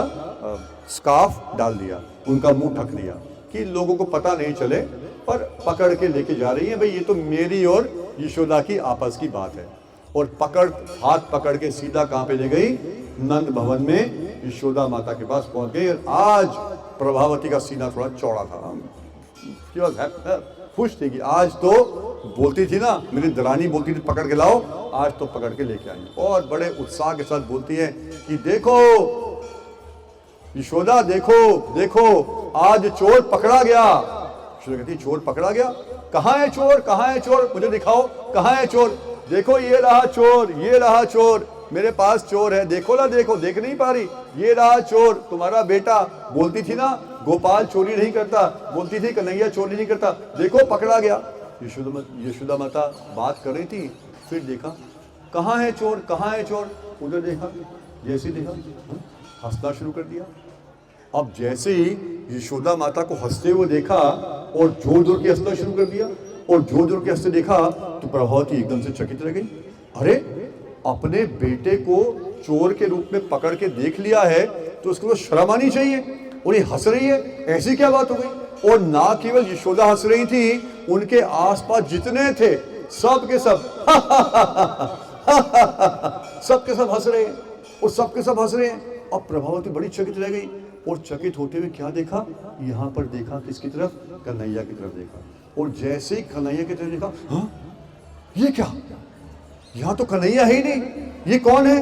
स्कार्फ डाल दिया, उनका मुंह ढक दिया कि लोगों को पता नहीं चले, पर पकड़ के लेके जा रही है, भाई ये तो मेरी और यशोदा की आपस की बात है। और हाथ पकड़ के सीधा कहां पे ले गई, नंद भवन में यशोदा माता के पास पहुंच गई। और आज प्रभावती का सीना थोड़ा चौड़ा था, खुश थी कि आज तो बोलती थी ना, मेरी दरानी बोलती थी पकड़ के लाओ, आज तो पकड़ के लेके आई। और बड़े उत्साह के साथ बोलती है कि देखो यशोदा, देखो आज चोर पकड़ा गया। यशोदा कहती चोर पकड़ा गया, कहाँ है चोर, मुझे दिखाओ, कहाँ है चोर। देखो ये रहा चोर, मेरे पास चोर है, देखो ना, देख नहीं पा रही, ये रहा चोर, तुम्हारा बेटा। बोलती थी ना गोपाल चोरी नहीं करता, बोलती थी कन्हैया चोरी नहीं करता, देखो पकड़ा गया। यशोदा माता बात कर रही थी, फिर देखा कहाँ है चोर, उधर देखा, जैसे देखा हंसना शुरू कर दिया। अब जैसे ही यशोदा माता को हंसते हुए देखा और जोर के हंसना शुरू कर दिया, और जोर के हंसते देखा, तो प्रभावती एकदम से चकित रह गई। अरे अपने बेटे को चोर के रूप में पकड़ के देख लिया है, तो उसको तो शर्म आनी चाहिए, और ये हंस रही है, ऐसी क्या बात हो गई। और ना केवल यशोदा हंस रही थी, उनके आसपास जितने थे सब के सब सबके सब हंस रहे हैं, और सबके सब हंस रहे हैं। और प्रभावती बड़ी चकित रह गई, और चकित होते हुए क्या देखा, यहाँ पर देखा, किसकी तरफ, कन्हैया की तरफ देखा। और जैसे ही कन्हैया की तरफ देखा, हाँ ये क्या, यहाँ तो कन्हैया है ही नहीं, ये कौन है।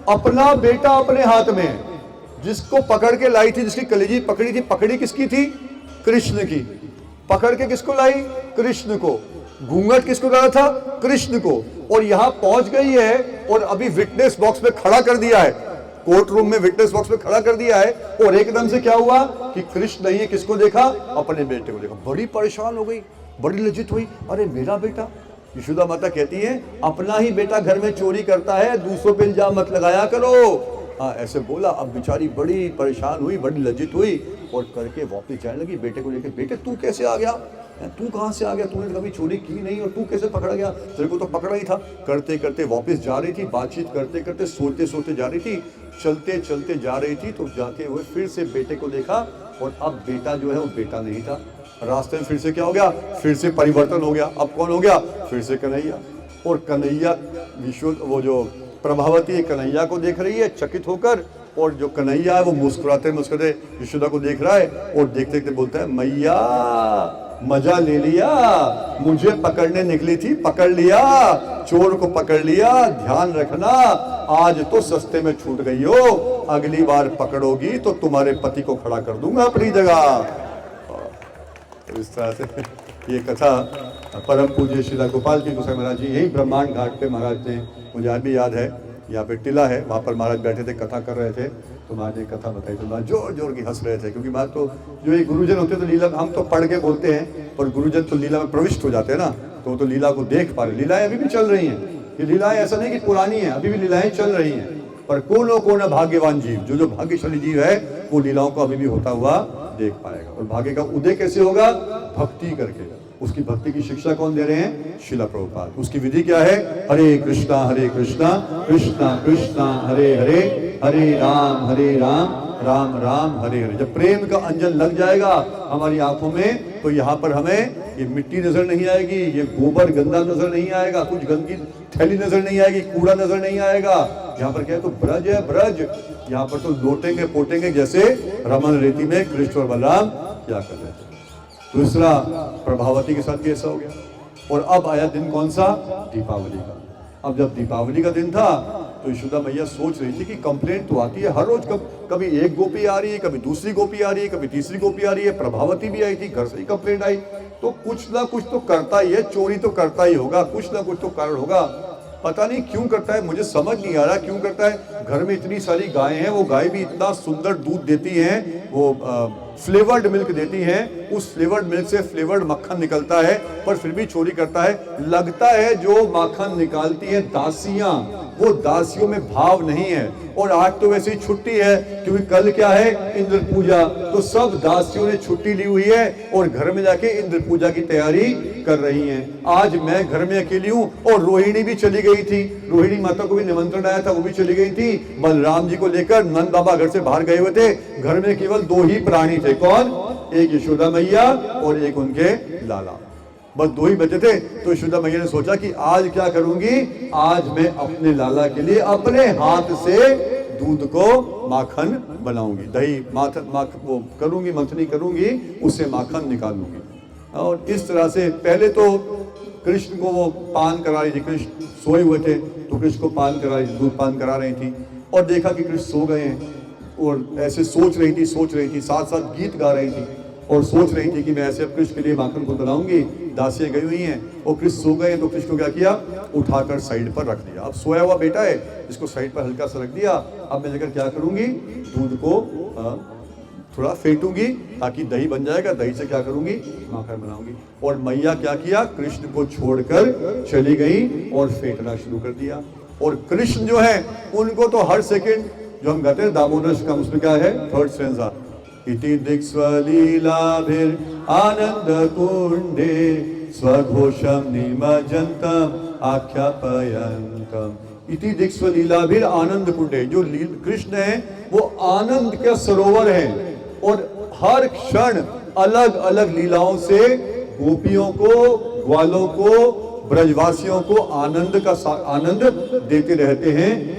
अपना बेटा अपने हाथ में है, जिसको पकड़ के लाई थी, जिसकी कलेजी पकड़ी थी, पकड़ी किसकी थी, कृष्ण की। पकड़ के किसको लाई, कृष्ण को। घूंघट किसको डाला था, कृष्ण को। और यहाँ पहुंच गई है, और अभी विटनेस बॉक्स में खड़ा कर दिया है, कोर्ट रूम में विटनेस बॉक्स में खड़ा कर दिया है। और एकदम से क्या हुआ कि कृष्ण नहीं है, किसको देखा, अपने बेटे को देखा। बड़ी परेशान हो गई, बड़ी लज्जित हुई, अरे मेरा बेटा। यशोदा माता कहती है अपना ही बेटा घर में चोरी करता है, दूसरों पे इल्जाम मत लगाया करो। हाँ ऐसे बोला। अब बेचारी बड़ी परेशान हुई, बड़ी लज्जित हुई, और करके वापस जाने लगी बेटे को लेकर। बेटे तू कैसे आ गया, तू कहाँ से आ गया, तूने कभी चोरी की नहीं, और तू कैसे पकड़ा गया, तेरे को तो पकड़ा ही था। करते करते वापस जा रही थी, बातचीत करते करते, सोते सोते जा रही थी, चलते चलते जा रही थी, तो जाते हुए फिर से बेटे को देखा, और अब बेटा जो है वो बेटा नहीं था। रास्ते में फिर से क्या हो गया, फिर से परिवर्तन हो गया। अब कौन हो गया, फिर से कन्हैया। और कन्हैया वो जो प्रभावती कन्हैया को देख रही है चकित होकर, और जो कन्हैया है वो मुस्कुराते मुस्कुराते यशोदा को देख रहा है, और देखते देखते बोलता है मैया मजा ले लिया, मुझे पकड़ने निकली थी, पकड़ लिया, चोर को पकड़ लिया, ध्यान रखना आज तो सस्ते में छूट गई हो, अगली बार पकड़ोगी तो तुम्हारे पति को खड़ा कर दूंगा अपनी जगह। तो इस तरह से ये कथा परम पूज्य श्रीला गोपाल जी गोसाई महाराज जी, यही ब्रह्मांड घाट पे महाराज ने, मुझे आज भी याद है, यहाँ पे टिला है, वहाँ पर महाराज बैठे थे, कथा कर रहे थे, तो महाराज ने कथा बताई, तो महाराज जोर जोर की हंस रहे थे, क्योंकि महाराज तो जो ये गुरुजन होते हैं तो लीला हम तो पढ़ के बोलते हैं, पर गुरुजन तो लीला में प्रविष्ट हो जाते हैं ना, तो वो तो लीला को देख पा रहे। लीलाएं अभी भी चल रही हैं, ये लीलाएं ऐसा नहीं कि पुरानी है, अभी भी लीलाएं चल रही हैं, पर कौन भाग्यवान जीव, जो भाग्यशाली जीव है वो लीलाओं को अभी भी होता हुआ देख पाएगा। और भाग्य का उदय कैसे होगा? भक्ति करके। उसकी भक्ति की शिक्षा कौन दे रहे हैं? श्रीला प्रभुपाद। उसकी विधि क्या है? हरे कृष्णा कृष्णा कृष्णा हरे हरे, हरे राम राम राम हरे हरे। जब प्रेम का अंजन लग जाएगा हमारी आंखों में, तो यहाँ पर हमें ये मिट्टी नजर नहीं आएगी, ये गोबर गंदा नजर नहीं आएगा, कुछ गंदगी थैली नजर नहीं आएगी, कूड़ा नजर नहीं आएगा। यहाँ पर क्या है? तो ब्रज है, ब्रज। यहाँ पर तो लोटेंगे पोटेंगे जैसे रमन रेती में कृष्ण और बलराम क्या कर रहे थे। दूसरा, प्रभावती के साथ भी ऐसा हो गया। और अब आया दिन कौन सा? दीपावली का। अब जब दीपावली का दिन था तो यशोदा मैया सोच रही थी कि कंप्लेंट तो आती है हर रोज, कभी एक गोपी आ रही है, कभी दूसरी गोपी आ रही है, कभी तीसरी गोपी आ रही है, प्रभावती भी आई थी, घर से ही कंप्लेंट आई, तो कुछ ना कुछ तो करता ही है, चोरी तो करता ही होगा, कुछ ना कुछ तो कारण होगा। पता नहीं क्यों करता है, मुझे समझ नहीं आ रहा क्यों करता है। घर में इतनी सारी गायें हैं, वो गाय भी इतना सुंदर दूध देती हैं, वो फ्लेवर्ड मिल्क देती हैं, उस फ्लेवर्ड मिल्क से फ्लेवर्ड मक्खन निकलता है, पर फिर भी चोरी करता है। लगता है जो माखन निकालती है दासियां, वो दासियों में भाव नहीं है। और आज तो वैसे ही छुट्टी है, क्योंकि कल क्या है? इंद्र पूजा, तो सब दासियों ने छुट्टी ली हुई है और घर में जाके इंद्र पूजा की तैयारी कर रही हैं। आज मैं घर में अकेली हूँ और रोहिणी भी चली गई थी, रोहिणी माता को भी निमंत्रण आया था, वो भी चली गई थी। बलराम जी को लेकर नंद बाबा घर से बाहर गए हुए थे। घर में केवल दो ही प्राणी थे, कौन? एक यशोदा मैया और एक उनके लाला, बस दो ही बचे थे। तो यशोदा मैया ने सोचा कि आज क्या करूंगी, आज मैं अपने लाला के लिए अपने हाथ से दूध को माखन बनाऊंगी, दही वो करूंगी, मंथनी करूंगी, उससे माखन निकालूंगी। और इस तरह से पहले तो कृष्ण को वो पान करा रही थी, कृष्ण सोए हुए थे तो कृष्ण को पान करा रही थी, दूध पान करा रही थी, और देखा कि कृष्ण सो गए हैं, और ऐसे सोच रही थी, साथ साथ गीत गा रही थी और सोच रही थी कि मैं ऐसे अब कृष्ण के लिए माखन को बनाऊंगी। दासियां गई हुई हैं और कृष्ण सो गए, तो कृष्ण को क्या किया? उठाकर साइड पर रख दिया। अब सोया हुआ बेटा है, इसको साइड पर हल्का सा रख दिया। अब मैं लेकर क्या करूंगी? दूध को थोड़ा फेंटूंगी ताकि दही बन जाएगा, दही से क्या करूंगी? माखन बनाऊंगी। और मैया क्या किया? कृष्ण को छोड़कर चली गई और फेंटना शुरू कर दिया। और कृष्ण जो है उनको तो हर सेकंड, जो हम कहते हैं दामोदर का, उसमें क्या है? थर्ड स्ट्रेंजा, इति दिक्स्वलीलाभिर आनंद कुंडे स्वघोषम निमज्जन्तम आख्यापयन्तम। इति दिक्स्वलीलाभिर आनंद कुंडे, जो कृष्ण है वो आनंद का सरोवर है, और हर क्षण अलग अलग लीलाओं से गोपियों को, ग्वालों को, ब्रजवासियों को आनंद देते रहते हैं।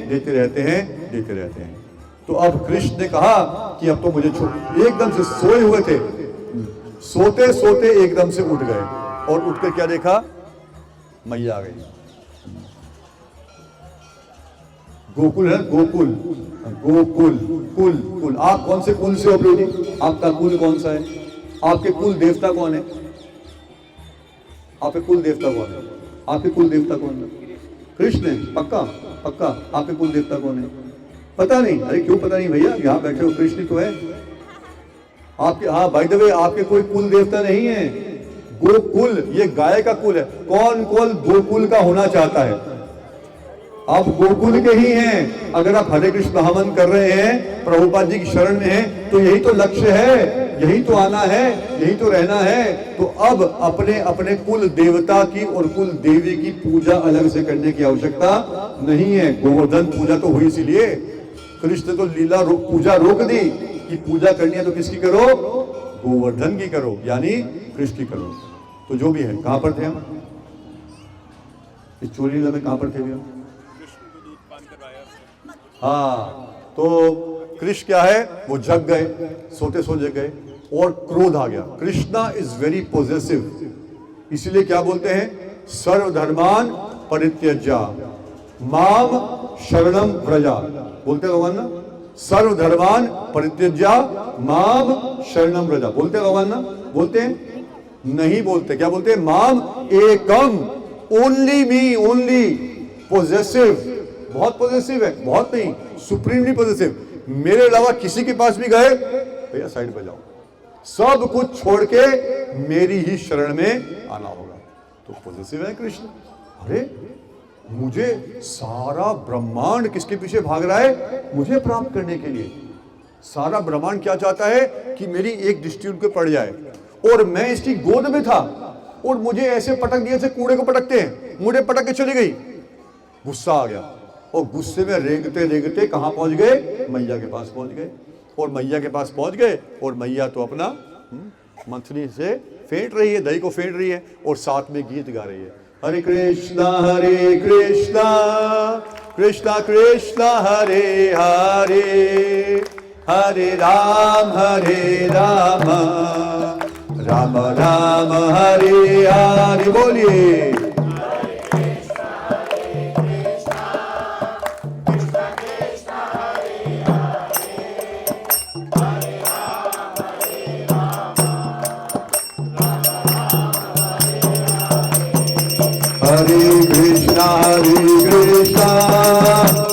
तो अब कृष्ण ने कहा कि अब तो मुझे एकदम से सोए हुए थे, सोते सोते एकदम से उठ गए, और उठकर क्या देखा? मैया आ गई। गोकुल है, गोकुल कुल। आप कौन से कुल से हो प्रभु जी? आपका कुल कौन सा है? आपके कुल देवता कौन है? आपके कुल देवता कौन है? आपके कुल देवता कौन है? कृष्ण है, पक्का? आपके कुल देवता कौन है? पता नहीं? अरे क्यों पता नहीं भैया, यहाँ बैठे हो, कृष्ण तो है आपके। हाँ, बाय द वे, आपके कोई कुल देवता नहीं है। गोकुल ये गाय का कुल है। कौन गोकुल का होना चाहता है? आप गोकुल के ही हैं। अगर आप हरे कृष्ण महामंत्र कर रहे हैं, प्रभुपाद जी की शरण में हैं, तो यही तो लक्ष्य है, यही तो आना है, यही तो रहना है। तो अब अपने अपने कुल देवता की और कुल देवी की पूजा अलग से करने की आवश्यकता नहीं है। गोवर्धन पूजा तो हुई, इसीलिए कृष्ण तो लीला पूजा रोक दी कि पूजा करनी है तो किसकी करो? गोवर्धन की करो, यानी कृष्ण की करो। तो जो भी है, कहां पर थे हम? इस चोरी लीला में कहां पर थे भैया? हाँ, तो कृष्ण क्या है? वो जग गए, सोते सो जग गए, और क्रोध आ गया। कृष्णा इज वेरी पॉजेसिव, इसीलिए क्या बोलते हैं? सर्वधर्मान परित्यज्य माम शरणम व्रजा, बोलते हैं भगवान ना, सर्वधर्मान परित्यज्य माम शरणम व्रजा, बोलते हैं भगवान ना, बोलते हैं नहीं बोलते, क्या बोलते हैं? माम एकम, ओनली मी, ओनली, पोजेसिव, बहुत पॉजिटिव है, बहुत नहीं, सुप्रीमली पॉजिटिव, मेरे अलावा किसी के पास भी गए भैया साइड पे जाओ, सब कुछ छोड़ के मेरी ही शरण में आना होगा। तो पॉजिटिव है कृष्ण। अरे मुझे सारा ब्रह्मांड किसके पीछे भाग रहा है? मुझे प्राप्त करने के लिए। सारा ब्रह्मांड क्या चाहता है? कि मेरी एक दृष्टि उन पे पड़ जाए, और मैं इसकी गोद में था और मुझे ऐसे पटक दिया जैसे कूड़े को पटकते हैं, मुझे पटक के चली गई। गुस्सा आ गया और गुस्से में रेंगते रेंगते कहां पहुंच गए? मैया के पास पहुंच गए। और मैया के पास पहुंच गए और मैया तो अपना मंथनी से फेंट रही है, दही को फेंट रही है और साथ में गीत गा रही है, हरे कृष्णा कृष्णा कृष्णा हरे हरे, हरे राम राम राम हरे हरे। बोलिए हरे कृष्णा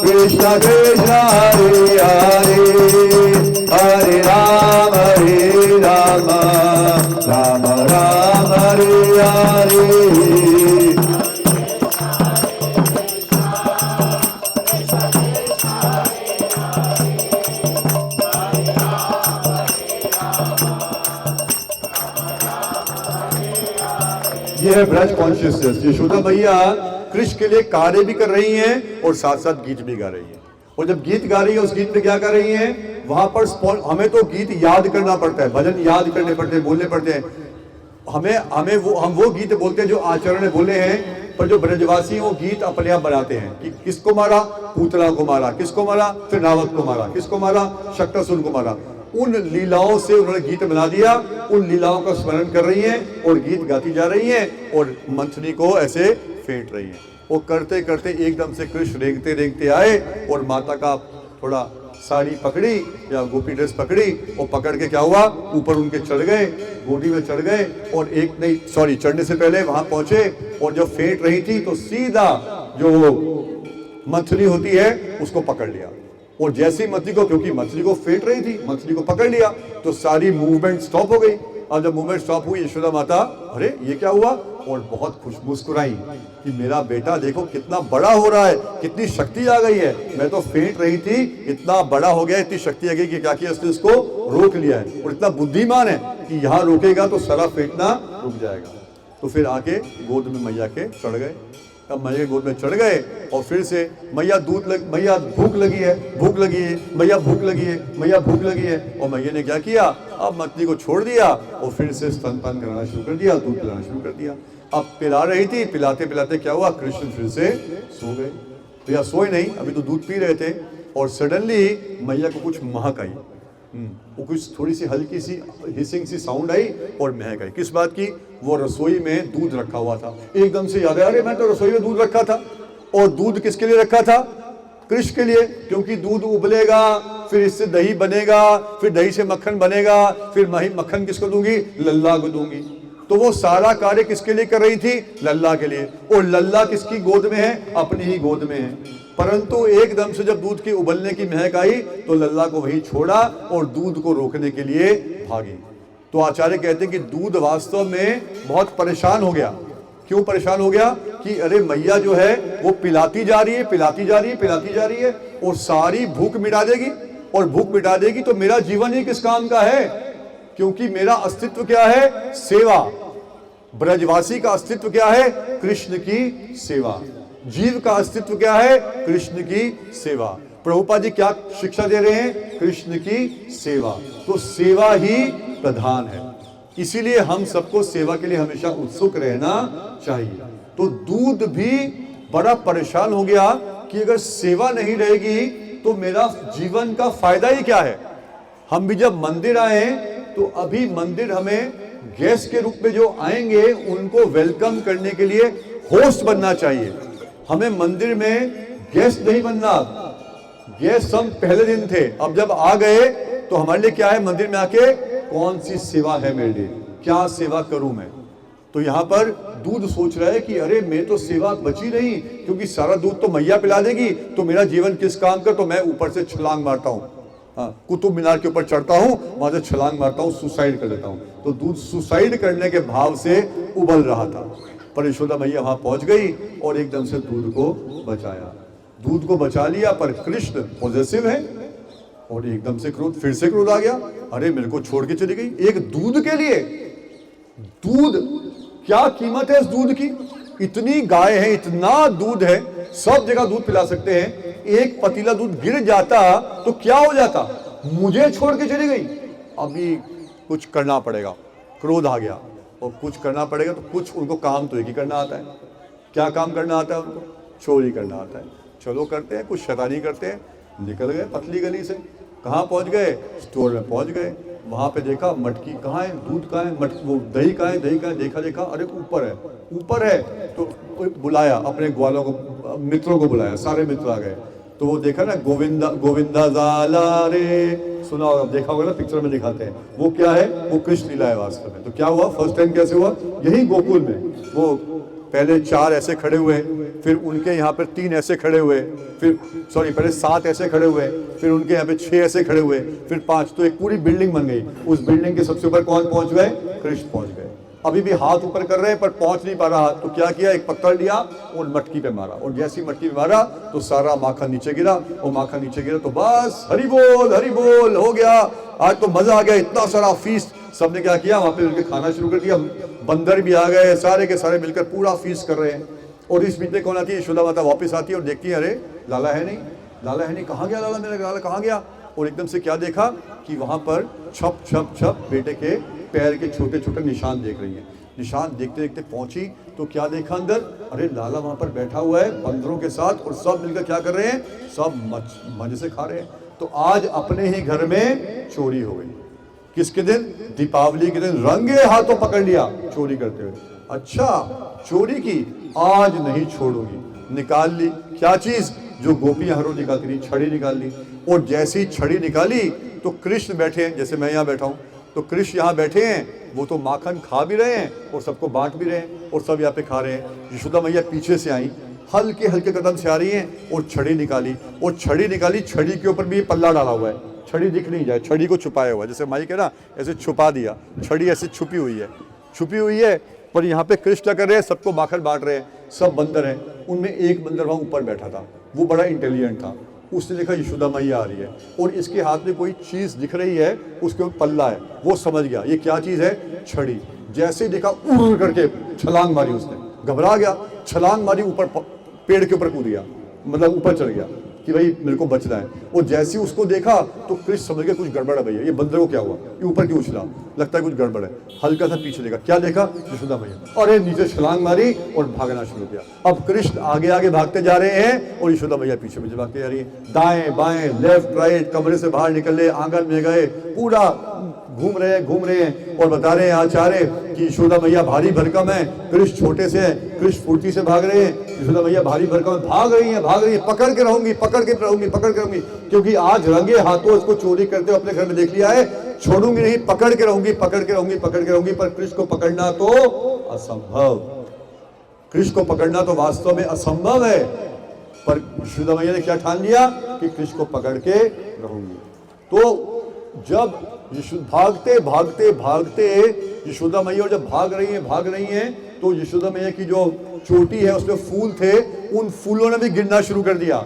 कृष्णा कृष्णा हरे हरे, हरे राम राम राम हरे हरे। ये है ब्रज कॉन्शियसनेस। यशोदा मैया कृष्ण के लिए कार्य भी कर रही हैं और साथ साथ गीत भी गा रही हैं। और जब गीत गा रही है, उस गीत में क्या कर रही हैं? वहां पर हमें तो गीत याद करना पड़ता है, भजन याद करने पड़ते हैं, बोलने पड़ते हैं। हम वो गीत बोलते हैं जो आचार्य ने बोले हैं, पर जो ब्रजवासी हैं वो गीत अपने आप बनाते हैं कि किसको मारा? पूतना को मारा, किसको मारा? फिर रावत को मारा, किसको मारा? शक्तासुर को मारा। उन लीलाओं से उन्होंने गीत बना दिया, उन लीलाओं का स्मरण कर रही हैं और गीत गाती जा रही हैं और मंथनी को ऐसे फेंट रही हैं। वो करते करते एकदम से कृष्ण रेंगते रेंगते आए और माता का थोड़ा साड़ी पकड़ी या गोपी ड्रेस पकड़ी और पकड़ के क्या हुआ? ऊपर उनके चढ़ गए, गोदी में चढ़ गए और चढ़ने से पहले वहां पहुंचे और जब फेंट रही थी तो सीधा जो मंथनी होती है उसको पकड़ लिया। और जैसे ही मछली को, क्योंकि मछली को फेंट रही थी, मछली को पकड़ लिया तो सारी मूवमेंट स्टॉप हो गई। और जब मूवमेंट स्टॉप हुई, यशोदा माता अरे ये क्या हुआ? और बहुत खुश मुस्कुराई कि मेरा बेटा देखो कितना बड़ा हो रहा है, कितनी शक्ति आ गई है। मैं तो फेंट रही थी, इतना बड़ा हो गया, इतनी शक्ति आ गई कि क्या किया उसने? इसको रोक लिया है और इतना बुद्धिमान है कि यहाँ रोकेगा तो सारा फेंटना रुक जाएगा। तो फिर आके गोद में मैया के चढ़ गए। अब मैया गोद में चढ़ गए और फिर से मैया मैया भूख लगी है, मैया भूख लगी है। और मैया ने क्या किया? अब मछली को छोड़ दिया और फिर से स्तनपान कराना शुरू कर दिया, दूध पिलाना शुरू कर दिया। अब पिला रही थी, पिलाते पिलाते क्या हुआ? कृष्ण फिर से सो गए। तो या सोए नहीं, अभी तो दूध पी रहे थे और सडनली मैया को कुछ महक आई, वो कुछ थोड़ी सी हल्की सी हिसिंग सी साउंड आई और महक आई। किस बात की? वो रसोई में दूध रखा हुआ था। एकदम से याद आया, अरे मैं तो रसोई में दूध रखा था। और दूध किसके लिए रखा था? कृष्ण के लिए, क्योंकि दूध उबलेगा, फिर इससे दही बनेगा, फिर दही से मक्खन बनेगा, फिर मक्खन किसको दूंगी? लल्ला को दूंगी। तो वो सारा कार्य किसके लिए कर रही थी? लल्ला के लिए। और लल्ला किसकी गोद में है? अपनी ही गोद में है। परंतु एकदम से जब दूध की उबलने की महक आई तो लल्ला को वही छोड़ा और दूध को रोकने के लिए भागी। तो आचार्य कहते हैं कि दूध वास्तव में बहुत परेशान हो गया। क्यों परेशान हो गया? कि अरे मैया जो है वो पिलाती जा रही है और सारी भूख मिटा देगी, और भूख मिटा देगी तो मेरा जीवन ही किस काम का है? क्योंकि मेरा अस्तित्व क्या है? सेवा। ब्रजवासी का अस्तित्व क्या है? कृष्ण की सेवा। जीव का अस्तित्व क्या है? कृष्ण की सेवा। प्रभुपाद जी क्या शिक्षा दे रहे हैं? कृष्ण की सेवा। तो सेवा ही प्रधान है, इसीलिए हम सबको सेवा के लिए हमेशा उत्सुक रहना चाहिए। तो दूध भी बड़ा परेशान हो गया कि अगर सेवा नहीं रहेगी तो मेरा जीवन का फायदा ही क्या है? हम भी जब मंदिर आए तो अभी मंदिर हमें गेस्ट के रूप में जो आएंगे उनको वेलकम करने के लिए होस्ट बनना चाहिए। हमें मंदिर में गेस्ट नहीं बनना। गेस्ट हम पहले दिन थे, अब जब आ गए तो हमारे लिए क्या है, मंदिर में आके कौन सी सेवा है मेरे लिए, क्या सेवा करूं मैं। तो यहाँ पर दूध सोच रहा है कि अरे मैं तो सेवा बची नहीं, क्योंकि सारा दूध तो मैया पिला देगी, तो मेरा जीवन किस काम का। तो मैं ऊपर से छलांग मारता हूँ, हाँ, कुतुब मीनार के ऊपर चढ़ता हूँ, वहां से छलांग मारता हूँ, सुसाइड कर लेता हूँ। तो दूध सुसाइड करने के भाव से उबल रहा था, पर यशोदा मैया वहां पहुंच गई और एकदम से दूध को बचाया। दूध को बचा लिया, पर कृष्ण पॉजिटिव है और एकदम से क्रोध, फिर से क्रोध आ गया। अरे मेरे को छोड़ के चली गई एक दूध के लिए। दूध, क्या कीमत है इस दूध की, इतनी गाय है, इतना दूध है, सब जगह दूध पिला सकते हैं, एक पतीला दूध गिर जाता तो क्या हो जाता, मुझे छोड़ के चली गई। अभी कुछ करना पड़ेगा, क्रोध आ गया, और कुछ करना पड़ेगा तो कुछ उनको काम तो एक ही करना आता है। क्या काम करना आता है उनको, चोरी करना आता है। चलो करते हैं, कुछ शैतानी करते हैं। निकल गए पतली गली से, कहाँ पहुंच गए, स्टोर में पहुंच गए। वहां पे देखा मटकी कहाँ है, दूध कहाँ है, वो दही कहाँ है, दही कहाँ है, देखा अरे ऊपर है, ऊपर है। तो बुलाया अपने ग्वालों को, मित्रों को बुलाया, सारे मित्र आ गए। तो वो देखा ना, गोविंदा गोविंदा जाला रे, सुना होगा, देखा होगा ना, पिक्चर में दिखाते हैं। वो क्या है, वो कृष्ण लीला है वास्तव में। तो क्या हुआ, फर्स्ट टाइम कैसे हुआ, यही गोकुल में। वो पहले 4 ऐसे खड़े हुए, फिर उनके यहाँ पर 3 ऐसे खड़े हुए, फिर सॉरी पहले 7 ऐसे खड़े हुए, फिर उनके यहाँ पे 6 ऐसे खड़े हुए, फिर 5, तो एक पूरी बिल्डिंग बन गई। उस बिल्डिंग के सबसे ऊपर कौन पहुंच गए, कृष्ण पहुंच गए। अभी भी हाथ ऊपर कर रहे हैं पर पहुंच नहीं पा रहा। तो क्या किया, एक पत्थर लिया और मटकी पे मारा, और जैसी मटकी पे मारा तो सारा माखन नीचे गिरा, और माखन नीचे गिरा तो बस हरि बोल हो गया। आज तो मजा आ गया, इतना सारा फीस्ट। सबने क्या किया, वहां पे मिलकर खाना शुरू कर दिया। बंदर भी आ गए, सारे के सारे मिलकर पूरा फीस्ट कर रहे हैं। और इस बीच में कौन आती है, यशोदा माता वापस आती है और देखती है, अरे लाला है नहीं, लाला है नहीं, कहाँ गया लाला, मेरा लाला कहाँ गया। और एकदम से क्या देखा कि वहां पर छप छप छप बेटे के पैर के छोटे छोटे निशान देख रही है। निशान देखते देखते पहुंची तो क्या देखा अंदर, अरे लाला वहां पर बैठा हुआ है बंदरों के साथ, और सब मिलकर क्या कर रहे हैं, सब मजे से खा रहे हैं। तो आज अपने ही घर में चोरी हो गई। किसके दिन, दीपावली के दिन रंगे हाथों पकड़ लिया चोरी करते हुए। अच्छा चोरी की, आज नहीं छोड़ूंगी। निकाल ली क्या चीज, जो गोपियां हर रोज निकालती थी, छड़ी निकाल ली। और जैसी छड़ी निकाली तो कृष्ण बैठे हैं, जैसे मैं यहाँ बैठा हूँ, तो कृष्ण यहाँ बैठे हैं, वो तो माखन खा भी रहे हैं और सबको बांट भी रहे हैं, और सब यहाँ पे खा रहे हैं। यशोदा मैया पीछे से आई, हल्के हल्के कदम से आ रही हैं, और छड़ी निकाली, और छड़ी निकाली, छड़ी के ऊपर भी पल्ला डाला हुआ है, छड़ी दिख नहीं जाए, छड़ी को छुपाया हुआ है। जैसे माई के ना ऐसे छुपा दिया, छड़ी ऐसे छुपी हुई है। पर यहाँ पे कृष्ण क्या कर रहे हैं, सबको माखन बांट रहे हैं। सब बंदर हैं, उनमें एक बंदर वहाँ ऊपर बैठा था, वो बड़ा इंटेलिजेंट था। उसने देखा यशोदा मैया आ रही है और इसके हाथ में कोई चीज दिख रही है, उसके ऊपर पल्ला है, वो समझ गया ये क्या चीज है, छड़ी। जैसे ही देखा उड़ करके छलांग मारी, उसने घबरा गया, छलांग मारी, ऊपर पेड़ के ऊपर कूद गया, मतलब ऊपर चढ़ गया कि भाई मेरे को बचना है। और जैसे ही उसको देखा तो कृष्ण समझ गया कुछ गड़बड़ है भैया, ये बंदर को क्या हुआ, ये ऊपर क्यों उछला, लगता है कुछ गड़बड़ है। हल्का सा पीछे देखा, क्या देखा, यशोदा मैया, और नीचे छलांग मारी और भागना शुरू किया। अब कृष्ण आगे आगे भागते जा रहे हैं और यशोदा मैया पीछे पीछे भागते जा रही है। दाएं बाएं लेफ्ट राइट, कमरे से बाहर निकले, आंगन में गए, पूरा घूम रहे हैं और बता रहे हैं आचार्य कि यशोदा मैया भारी भरकम है, कृष्ण छोटे से है, कृष्ण फुर्ती से भाग रहे हैं, यशोदा मैया भारी भरकम है, भाग रही है, पकड़ के रहूंगी, क्योंकि आज रंगे हाथों इसको चोरी करते हुए अपने घर में देख लिया है, छोड़ूंगी नहीं, पकड़ के रहूंगी। पर कृष्ण को पकड़ना तो असंभव, कृष्ण को पकड़ना तो वास्तव में असंभव है। पर यशोदा मैया ने क्या ठान लिया कि कृष्ण को पकड़ के रहूंगी। तो जब भागते यशोदा मैया जब भाग रही हैं तो यशोदा मैया की जो चोटी है उसमें फूल थे, उन फूलों ने भी गिरना शुरू कर दिया।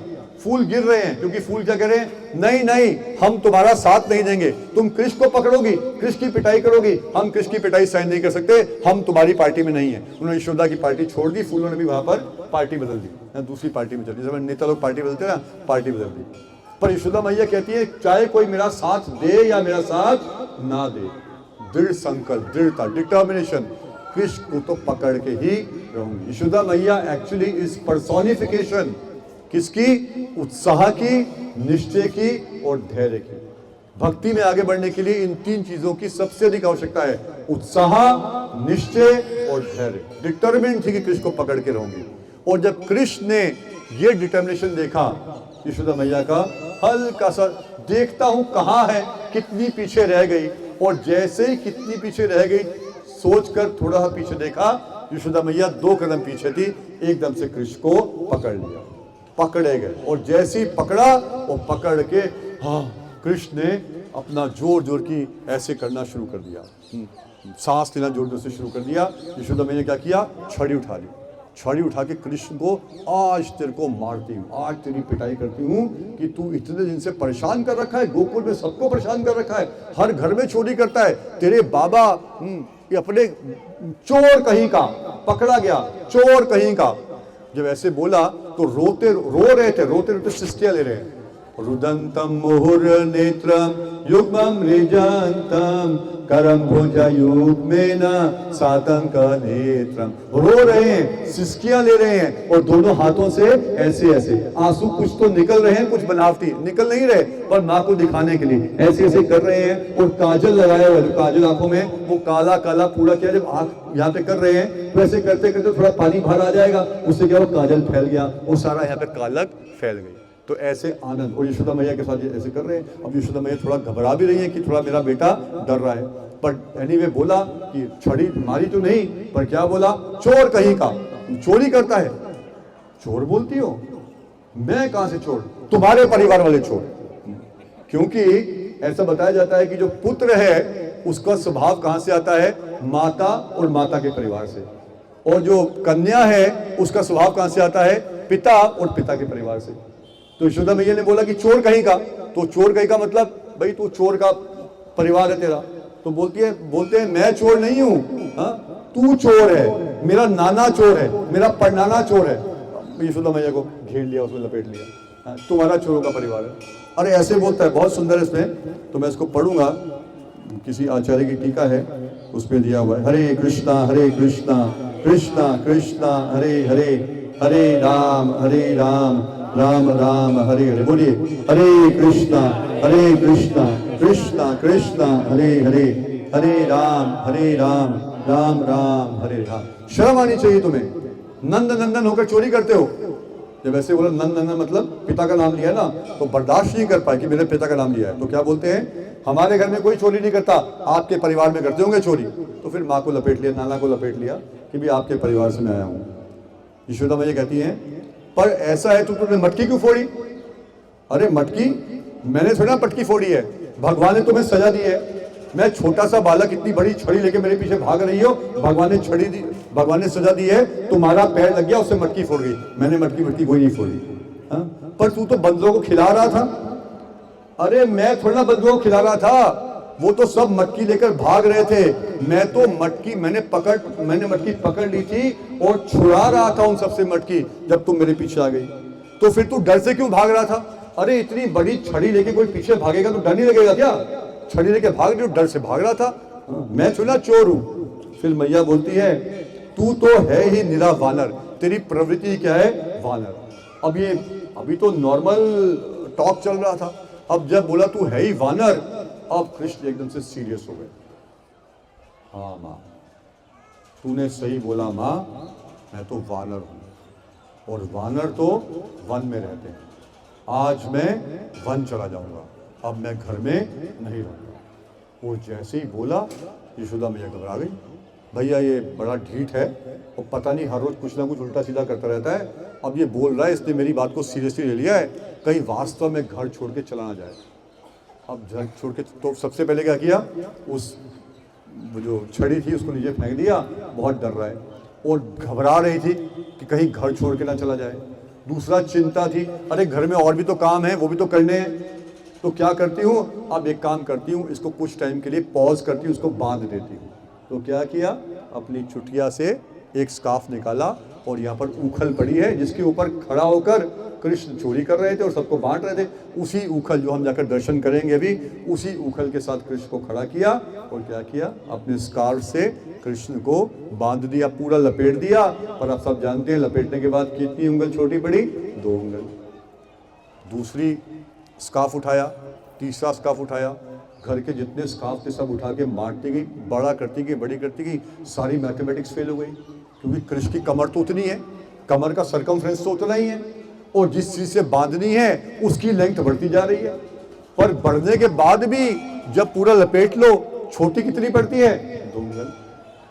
फूल गिर रहे हैं क्योंकि फूल क्या कह रहे हैं, नहीं हम तुम्हारा साथ नहीं देंगे, तुम कृष्ण को पकड़ोगी, कृष्ण की पिटाई करोगी, हम कृष्ण की पिटाई सहन नहीं कर सकते, हम तुम्हारी पार्टी में नहीं है। उन्होंने यशोदा की पार्टी छोड़ दी, फूलों ने भी वहां पर पार्टी बदल दी, दूसरी पार्टी में चल दी। जब नेता लोग पार्टी बदलते ना, पार्टी बदल दी। पर यशोदा मैया कहती है चाहे कोई मेरा साथ दे या मेरा साथ ना दे, दृढ़ संकल्प, दृढ़ता, डिटर्मिनेशन, कृष्ण को तो पकड़ के ही रहूंगी। यशोदा मैया एक्चुअली इज पर्सोनिफिकेशन किसकी, उत्साह की, निश्चय की और धैर्य की। भक्ति में आगे बढ़ने के लिए इन 3 चीजों की सबसे अधिक आवश्यकता है, उत्साह, निश्चय और धैर्य। डिटर्मिनेंट थी कि कृष्ण को पकड़ के रहूंगी। और जब कृष्ण ने ये डिटर्मिनेशन देखा यशोदा मैया का, हल्का सा देखता हूं कहां है, कितनी पीछे रह गई, और जैसे ही कितनी पीछे रह गई सोचकर थोड़ा पीछे देखा, यशोदा मैया 2 कदम पीछे थी, एकदम से कृष्ण को पकड़ लिया, पकड़े गए, और जैसे ही पकड़ा वो पकड़ के कृष्ण ने अपना जोर जोर की ऐसे करना शुरू कर दिया, सांस लेना जोर जोर से शुरू कर दिया। यशोदा मैया ने क्या किया, छड़ी उठा ली, छड़ी उठा के कृष्ण को, आज तेरे को मारती हूँ, आज तेरी पिटाई करती हूँ कि तू इतने दिन से परेशान कर रखा है, गोकुल में सबको परेशान कर रखा है, हर घर में चोरी करता है, तेरे बाबा ये अपने चोर कहीं का, पकड़ा गया चोर कहीं का। जब ऐसे बोला तो रो रहे थे सिस्टियां ले रहे हैं, रुदंतम मुहुर नेत्रम युग्मम रिजंतम करम भुजा युग्मेन सातंक नेत्रम, रो रहे हैं, सिसकियां ले रहे हैं, और दोनों हाथों से ऐसे ऐसे आंसू कुछ तो निकल रहे हैं, कुछ बनावटी निकल नहीं रहे, पर माँ को दिखाने के लिए ऐसे ऐसे कर रहे हैं, और काजल लगाया हुआ, काजल आंखों में वो काला काला पूरा किया, जब आंख यहाँ पे कर रहे हैं तो ऐसे करते करते थोड़ा पानी बाहर आ जाएगा, उससे क्या वो काजल फैल गया, वो सारा यहाँ पे कालक फैल गई। तो ऐसे आनंद, और यशोदा मैया के साथ ऐसे कर रहे हैं। अब यशोदा मैया थोड़ा घबरा भी रही है कि थोड़ा मेरा बेटा डर रहा है, पर एनीवे बोला कि छड़ी मारी तो नहीं, पर क्या बोला, चोर कहीं का, चोरी करता है, चोर बोलती हो, मैं कहां से चोर, तुम्हारे परिवार वाले चोर। क्योंकि ऐसा बताया जाता है कि जो पुत्र है उसका स्वभाव कहां से आता है, माता और माता के परिवार से, और जो कन्या है उसका स्वभाव कहां से आता है, पिता और पिता के परिवार से। तो यशोदा मैया ने बोला कि चोर कहीं का, तो चोर कहीं का मतलब भाई तू चोर का परिवार है तेरा, तो बोलते हैं मैं चोर नहीं हूं, तू चोर है, मेरा नाना चोर है, मेरा परनाना चोर है। यशोदा मैया को घेर लिया, उसमें लपेट लिया, तुम्हारा चोरों का परिवार है। अरे ऐसे बोलता है, बहुत सुंदर है इसमें, तो मैं इसको पढ़ूंगा, किसी आचार्य की टीका है उसमें दिया हुआ है, हरे कृष्णा कृष्णा कृष्णा हरे हरे, हरे राम राम राम हरे हरे। बोलिए हरे कृष्णा कृष्णा कृष्णा हरे हरे, हरे राम राम राम हरे हरे। शर्म आनी चाहिए तुम्हें, नंद नंदन होकर चोरी करते हो। जब ऐसे बोला नंद नंदन मतलब पिता का नाम लिया ना, तो बर्दाश्त नहीं कर पाए कि मेरे पिता का नाम लिया है, तो क्या बोलते हैं, हमारे घर में कोई चोरी नहीं करता, आपके परिवार में करते होंगे चोरी। तो फिर माँ को लपेट लिया, नाना को लपेट लिया कि भी आपके परिवार से मैं आया हूँ। यशोदा मैया कहती है, पर ऐसा है तो तुमने मटकी क्यों फोड़ी? अरे मटकी मैंने थोड़ा मटकी फोड़ी है, भगवान ने तुम्हें सजा दी है। मैं छोटा सा बालक इतनी बड़ी छड़ी लेके मेरे पीछे भाग रही हो, भगवान ने छड़ी दी, भगवान ने सजा दी है, तुम्हारा पैर लग गया, उससे मटकी फोड़ गई। मैंने मटकी कोई नहीं फोड़ी, पर तू तो बंदरों को खिला रहा था। अरे मैं थोड़ा बंदरों को खिला रहा था, वो तो सब मटकी लेकर भाग रहे थे, मैं तो मैंने मटकी पकड़ ली थी और छुड़ा रहा था उन सबसे मटकी, जब तुम मेरे पीछे आ गई। तो फिर तू डर से क्यों भाग रहा था? अरे इतनी बड़ी छड़ी लेके कोई पीछे भागेगा तो डर नहीं लगेगा क्या? छड़ी लेके भाग रही, डर से भाग रहा था, मैं थोड़ा चोर हूं। फिर मैया बोलती है, तू तो है ही निरा वानर, तेरी प्रवृत्ति क्या है, वानर। अभी तो नॉर्मल टॉक चल रहा था, अब जब बोला तू है ही वानर, अब कृष्ण एकदम से सीरियस हो गए। हाँ माँ, तूने सही बोला माँ, मैं तो वानर हूं, और वानर तो वन में रहते हैं। आज मैं वन चला जाऊंगा, अब मैं घर में नहीं रहूंगा। वो जैसे ही बोला, यशोदा मैया घबरा गई। भैया ये बड़ा ढीठ है और पता नहीं हर रोज कुछ ना कुछ उल्टा सीधा करता रहता है, अब ये बोल रहा है, इसने मेरी बात को सीरियसली ले लिया है, कहीं वास्तव में घर छोड़ के चला ना जाए। अब घर छोड़ के, तो सबसे पहले क्या किया, उस जो छड़ी थी उसको नीचे फेंक दिया, बहुत डर रहा है और घबरा रही थी कि कहीं घर छोड़ के ना चला जाए। दूसरा चिंता थी, अरे घर में और भी तो काम है, वो भी तो करने हैं, तो क्या करती हूँ, अब एक काम करती हूँ, इसको कुछ टाइम के लिए पॉज करती हूँ, इसको बांध देती हूँ। तो क्या किया, अपनी चुटिया से एक स्कार्फ निकाला और यहाँ पर ऊखल पड़ी है जिसके ऊपर खड़ा होकर कृष्ण चोरी कर रहे थे और सबको बांट रहे थे। उसी ऊखल, जो हम जाकर दर्शन करेंगे अभी, उसी ऊखल के साथ कृष्ण को खड़ा किया और क्या किया, अपने स्कार्फ से कृष्ण को बांध दिया, पूरा लपेट दिया। पर आप सब जानते हैं लपेटने के बाद कितनी उंगल छोटी पड़ी, 2 उंगल। दूसरी स्कार्फ उठाया, तीसरा स्कार्फ उठाया, घर के जितने स्कार्फ थे सब उठा के बांटती गई, बड़ा करती गई, बड़ी करती गई। सारी मैथमेटिक्स फेल हो गई, क्योंकि कृष्ण की कमर तो उतनी है, कमर का सरकमफ्रेंस तो उतना ही है, और जिस चीज से बांधनी है उसकी लेंथ बढ़ती जा रही है, पर बढ़ने के बाद भी जब पूरा लपेट लो छोटी कितनी पड़ती है? 2 उंगल।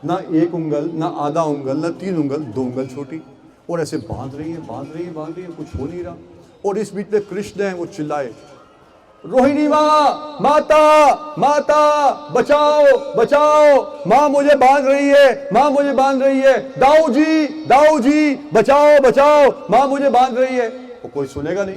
ना 1 उंगल, ना आधा उंगल, ना 3 उंगल, 2 उंगल छोटी। और ऐसे बांध रही है, बांध रही है, बांध रही है, कुछ हो नहीं रहा। और इस बीच में कृष्ण है, वो चिल्लाए, रोहिणी माँ, माता, माता, बचाओ, बचाओ, माँ मुझे बांध रही है, माँ मुझे बांध रही है, दाऊ जी, दाऊ जी, बचाओ, बचाओ, माँ मुझे बांध रही है। वो कोई सुनेगा नहीं,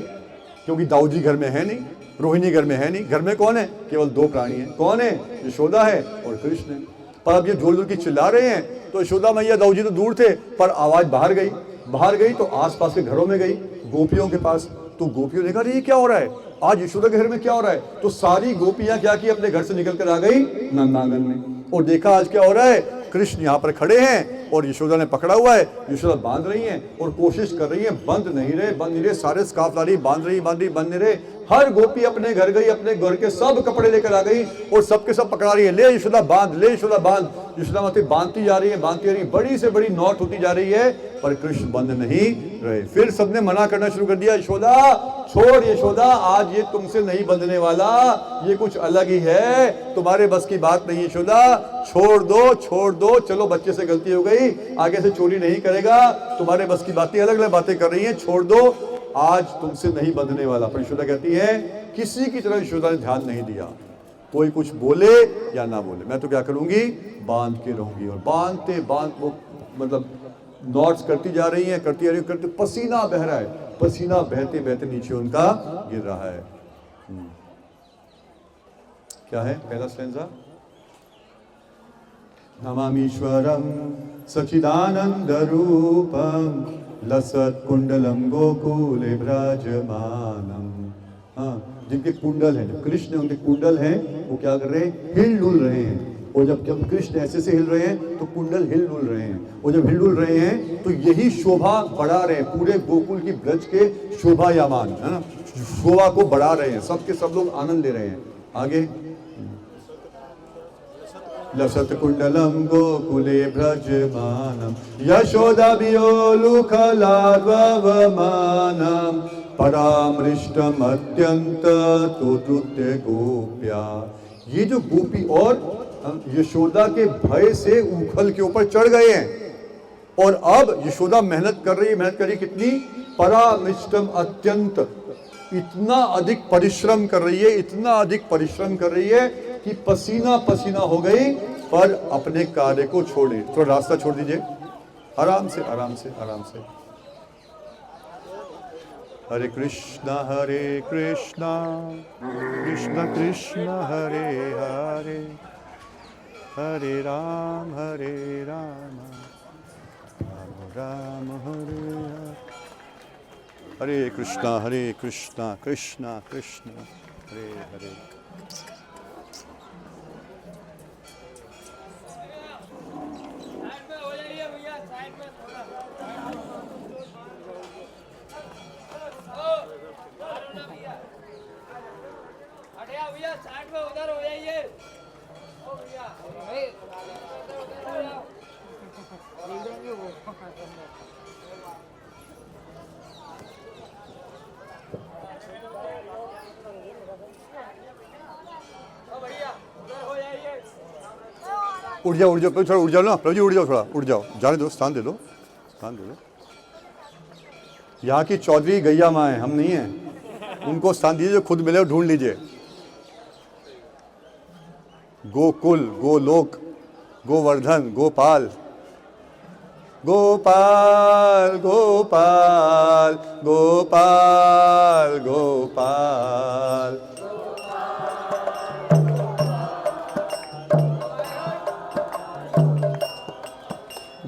क्योंकि दाऊ जी घर में है नहीं, रोहिणी घर में है नहीं। घर में कौन है? केवल 2 प्राणी हैं। कौन है? यशोदा है और कृष्ण है। पर अब ये जोर जोर की चिल्ला रहे हैं, तो यशोदा मैया, दाऊ जी तो दूर थे, पर आवाज बाहर गई। बाहर गई तो आसपास के घरों में गई, गोपियों के पास। तो गोपियों ने कहा, ये क्या हो रहा है, आज यशोदा के घर में क्या हो रहा है? तो सारी गोपियां क्या की, अपने घर से निकल कर आ गई नंदांगन में, और देखा आज क्या हो रहा है। कृष्ण यहाँ पर खड़े हैं और यशोदा ने पकड़ा हुआ है, यशोदा बांध रही हैं और कोशिश कर रही है, बंद नहीं रहे, बंद नहीं रहे। सारे स्कार्फ ला रही, बांध रही, बांध रही, बंद नहीं रहे। हर गोपी अपने घर गई, अपने घर के सब कपड़े लेकर आ गई और सबके सब पकड़ा रही है, ले यशोदा बांध, ले यशोदा बांध। यशोदा माता बांधती जा रही है, बांधती जा रही है, बड़ी से बड़ी नौट होती जा रही है, पर कृष्ण बंद नहीं रहे। फिर सबने मना करना शुरू कर दिया, यशोदा छोड़, यशोदा आज ये तुमसे नहीं बंधने वाला, ये कुछ अलग ही है, तुम्हारे बस की बात नहीं। यशोदा छोड़ दो, छोड़ दो, चलो बच्चे से गलती हो गई, आगे से चोरी नहीं करेगा, तुम्हारे बस की बातें, अलग अलग बातें कर रही हैं, छोड़ दो, आज तुमसे नहीं बंधने वाला। पर यशोदा कहती है, किसी की तरह यशोदा ने ध्यान नहीं दिया, कोई कुछ बोले या ना बोले, मैं तो क्या करूंगी, बांध के रहूंगी। और बांधते बांध वो मतलब नॉट्स करती जा रही हैं, करती जा रही है, करते, पसीना बह रहा है, पसीना बहते बहते नीचे उनका गिर रहा है। क्या है पहला स्टैंजा? नमामीश्वरम सचिदानंद रूपम लसत कुंडलम गोकुले ब्रजमानम। हाँ, जिनके कुंडल हैं, कृष्ण उनके कुंडल हैं, वो क्या कर रहे हैं, हिल डुल रहे हैं। और जब कृष्ण ऐसे से हिल रहे हैं तो कुंडल हिल डुल रहे हैं, और जब हिल डुल रहे हैं तो यही शोभा बढ़ा रहे हैं, पूरे गोकुल की ब्रज के शोभायामान, है ना, शोभा को बढ़ा रहे हैं, सबके सब लोग आनंद ले रहे हैं। आगे, लसत कुंडलम गोकुले ब्रजमानम यशोदा वियोलुखलाद्वमानम परामृष्टम अत्यंत तुतृत्य गोप्या। ये जो गोपी और यशोदा के भय से उखल के ऊपर चढ़ गए हैं, और अब यशोदा मेहनत कर रही है, मेहनत कर रही है कितनी, परामृष्टम अत्यंत, इतना अधिक परिश्रम कर रही है, इतना अधिक परिश्रम कर रही है कि पसीना पसीना हो गई, पर अपने कार्य को छोड़े। थोड़ा रास्ता छोड़ दीजिए, आराम से, आराम से, आराम से। हरे कृष्णा कृष्णा कृष्ण हरे हरे, हरे राम राम राम हरे हरे। हरे कृष्णा कृष्ण कृष्ण हरे हरे। साइड में उधर हो जाइए। उड़ जाओ थोड़ा, उड़ जाओ ना प्रभु जी, उड़ जाओ थोड़ा, उड़ जाओ, जाने दो, स्थान दे दो, स्थान दे दो। यहाँ की चौधरी गैया माँ है, हम नहीं हैं, उनको स्थान दीजिए, जो खुद मिले और ढूंढ लीजिए। गोकुल, गोलोक, गोवर्धन, गोपाल, गोपाल गोपाल गोपाल गोपाल।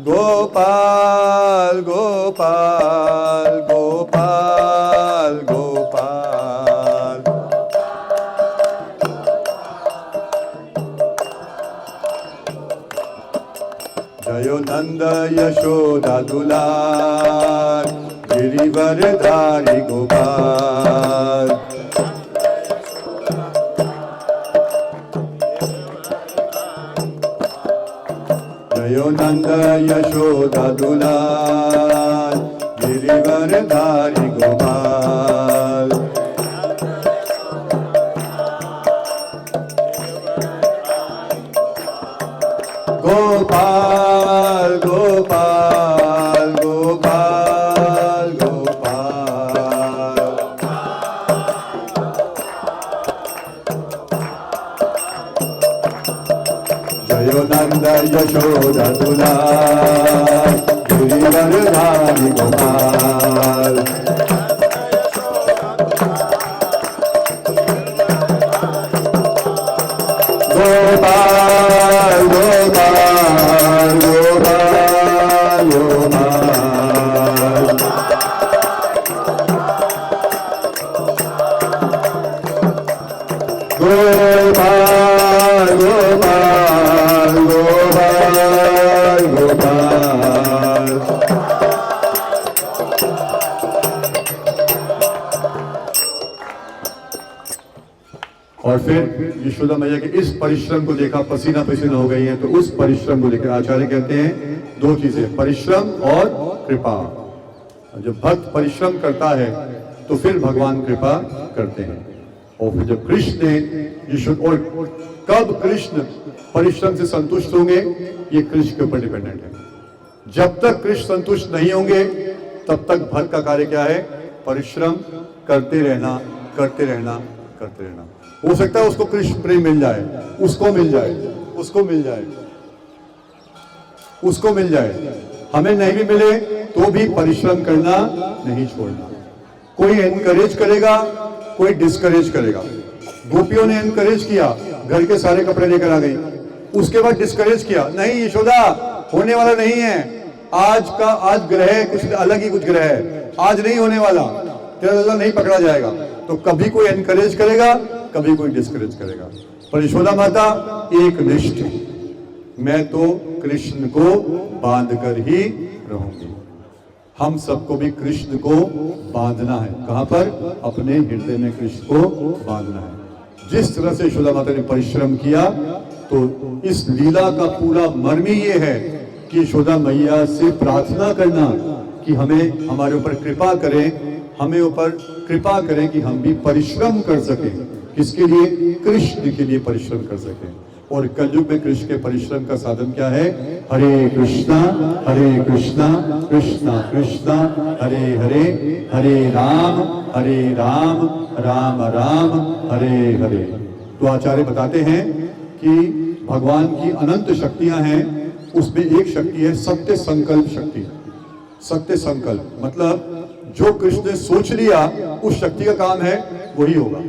गोपाल गोपाल गोपाल गोपाल। जयो नंद यशोदा दुलार, गिरिवरधारी गोपाल। जयो नंद यशोदा दुलार, गिरिवरधारी गोपाल गोपाल गोपाल गोपाल गोपाल जयो नंद यशोदा दुलार गिरिवरधारी गोपाल गोपाल गोपाल गोपाल गोपाल गोपाल गोपाल गोपाल गोपाल और फिर यशोदा मैया के इस परिश्रम को देखा, पसीना पसीना हो गई है, तो उस परिश्रम को लेकर आचार्य कहते हैं दो चीजें, परिश्रम और कृपा। जब भक्त परिश्रम करता है तो फिर भगवान कृपा करते हैं। और फिर जब कृष्ण ने यशोदा, और कब कृष्ण परिश्रम से संतुष्ट होंगे, ये कृष्ण के ऊपर डिपेंडेंट है। जब तक कृष्ण संतुष्ट नहीं होंगे तब तक भक्त का कार्य क्या है, परिश्रम करते रहना करते रहना करते रहना। हो सकता है उसको कृष्ण प्रेम मिल जाए, उसको मिल जाए, उसको मिल जाए, उसको मिल जाए, हमें नहीं भी मिले तो भी परिश्रम करना नहीं छोड़ना। कोई एनकरेज करेगा, कोई डिस्करेज करेगा। गोपियों ने एनकरेज किया, घर के सारे कपड़े लेकर आ गई, उसके बाद डिस्करेज किया, नहीं यशोदा होने वाला नहीं है, आज ग्रह कुछ अलग ही कुछ ग्रह है, आज नहीं होने वाला, तेरा दादा नहीं पकड़ा जाएगा। तो कभी कोई एनकरेज करेगा, कभी कोई डिस्करेज करेगा। पर यशोदा माता एक निष्ठ, मैं तो कृष्ण को बांध कर ही रहूंगी। हम सबको भी कृष्ण को बांधना है। कहां पर? अपने हृदय में कृष्ण को बांधना है। जिस तरह से यशोदा माता ने परिश्रम किया, तो इस लीला का पूरा मर्म ही ये है कि यशोदा मैया से प्रार्थना करना कि हमें हमारे ऊपर कृपा करें, हमें ऊपर कृपा करें कि हम भी परिश्रम कर सकें। किसके लिए? कृष्ण के लिए परिश्रम कर सकें। और कलयुग में कृष्ण के परिश्रम का साधन क्या है? हरे कृष्णा कृष्णा कृष्णा हरे हरे, हरे राम राम राम हरे हरे। तो आचार्य बताते हैं कि भगवान की अनंत शक्तियां हैं, उसमें एक शक्ति है सत्य संकल्प शक्ति। सत्य संकल्प मतलब जो कृष्ण ने सोच लिया उस शक्ति का काम है वही होगा।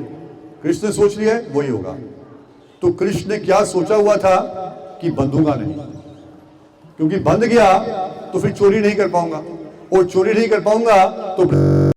कृष्ण ने सोच लिया है वही होगा। तो कृष्ण ने क्या सोचा हुआ था कि बंधूंगा नहीं, क्योंकि बंध गया तो फिर चोरी नहीं कर पाऊंगा, और चोरी नहीं कर पाऊंगा तो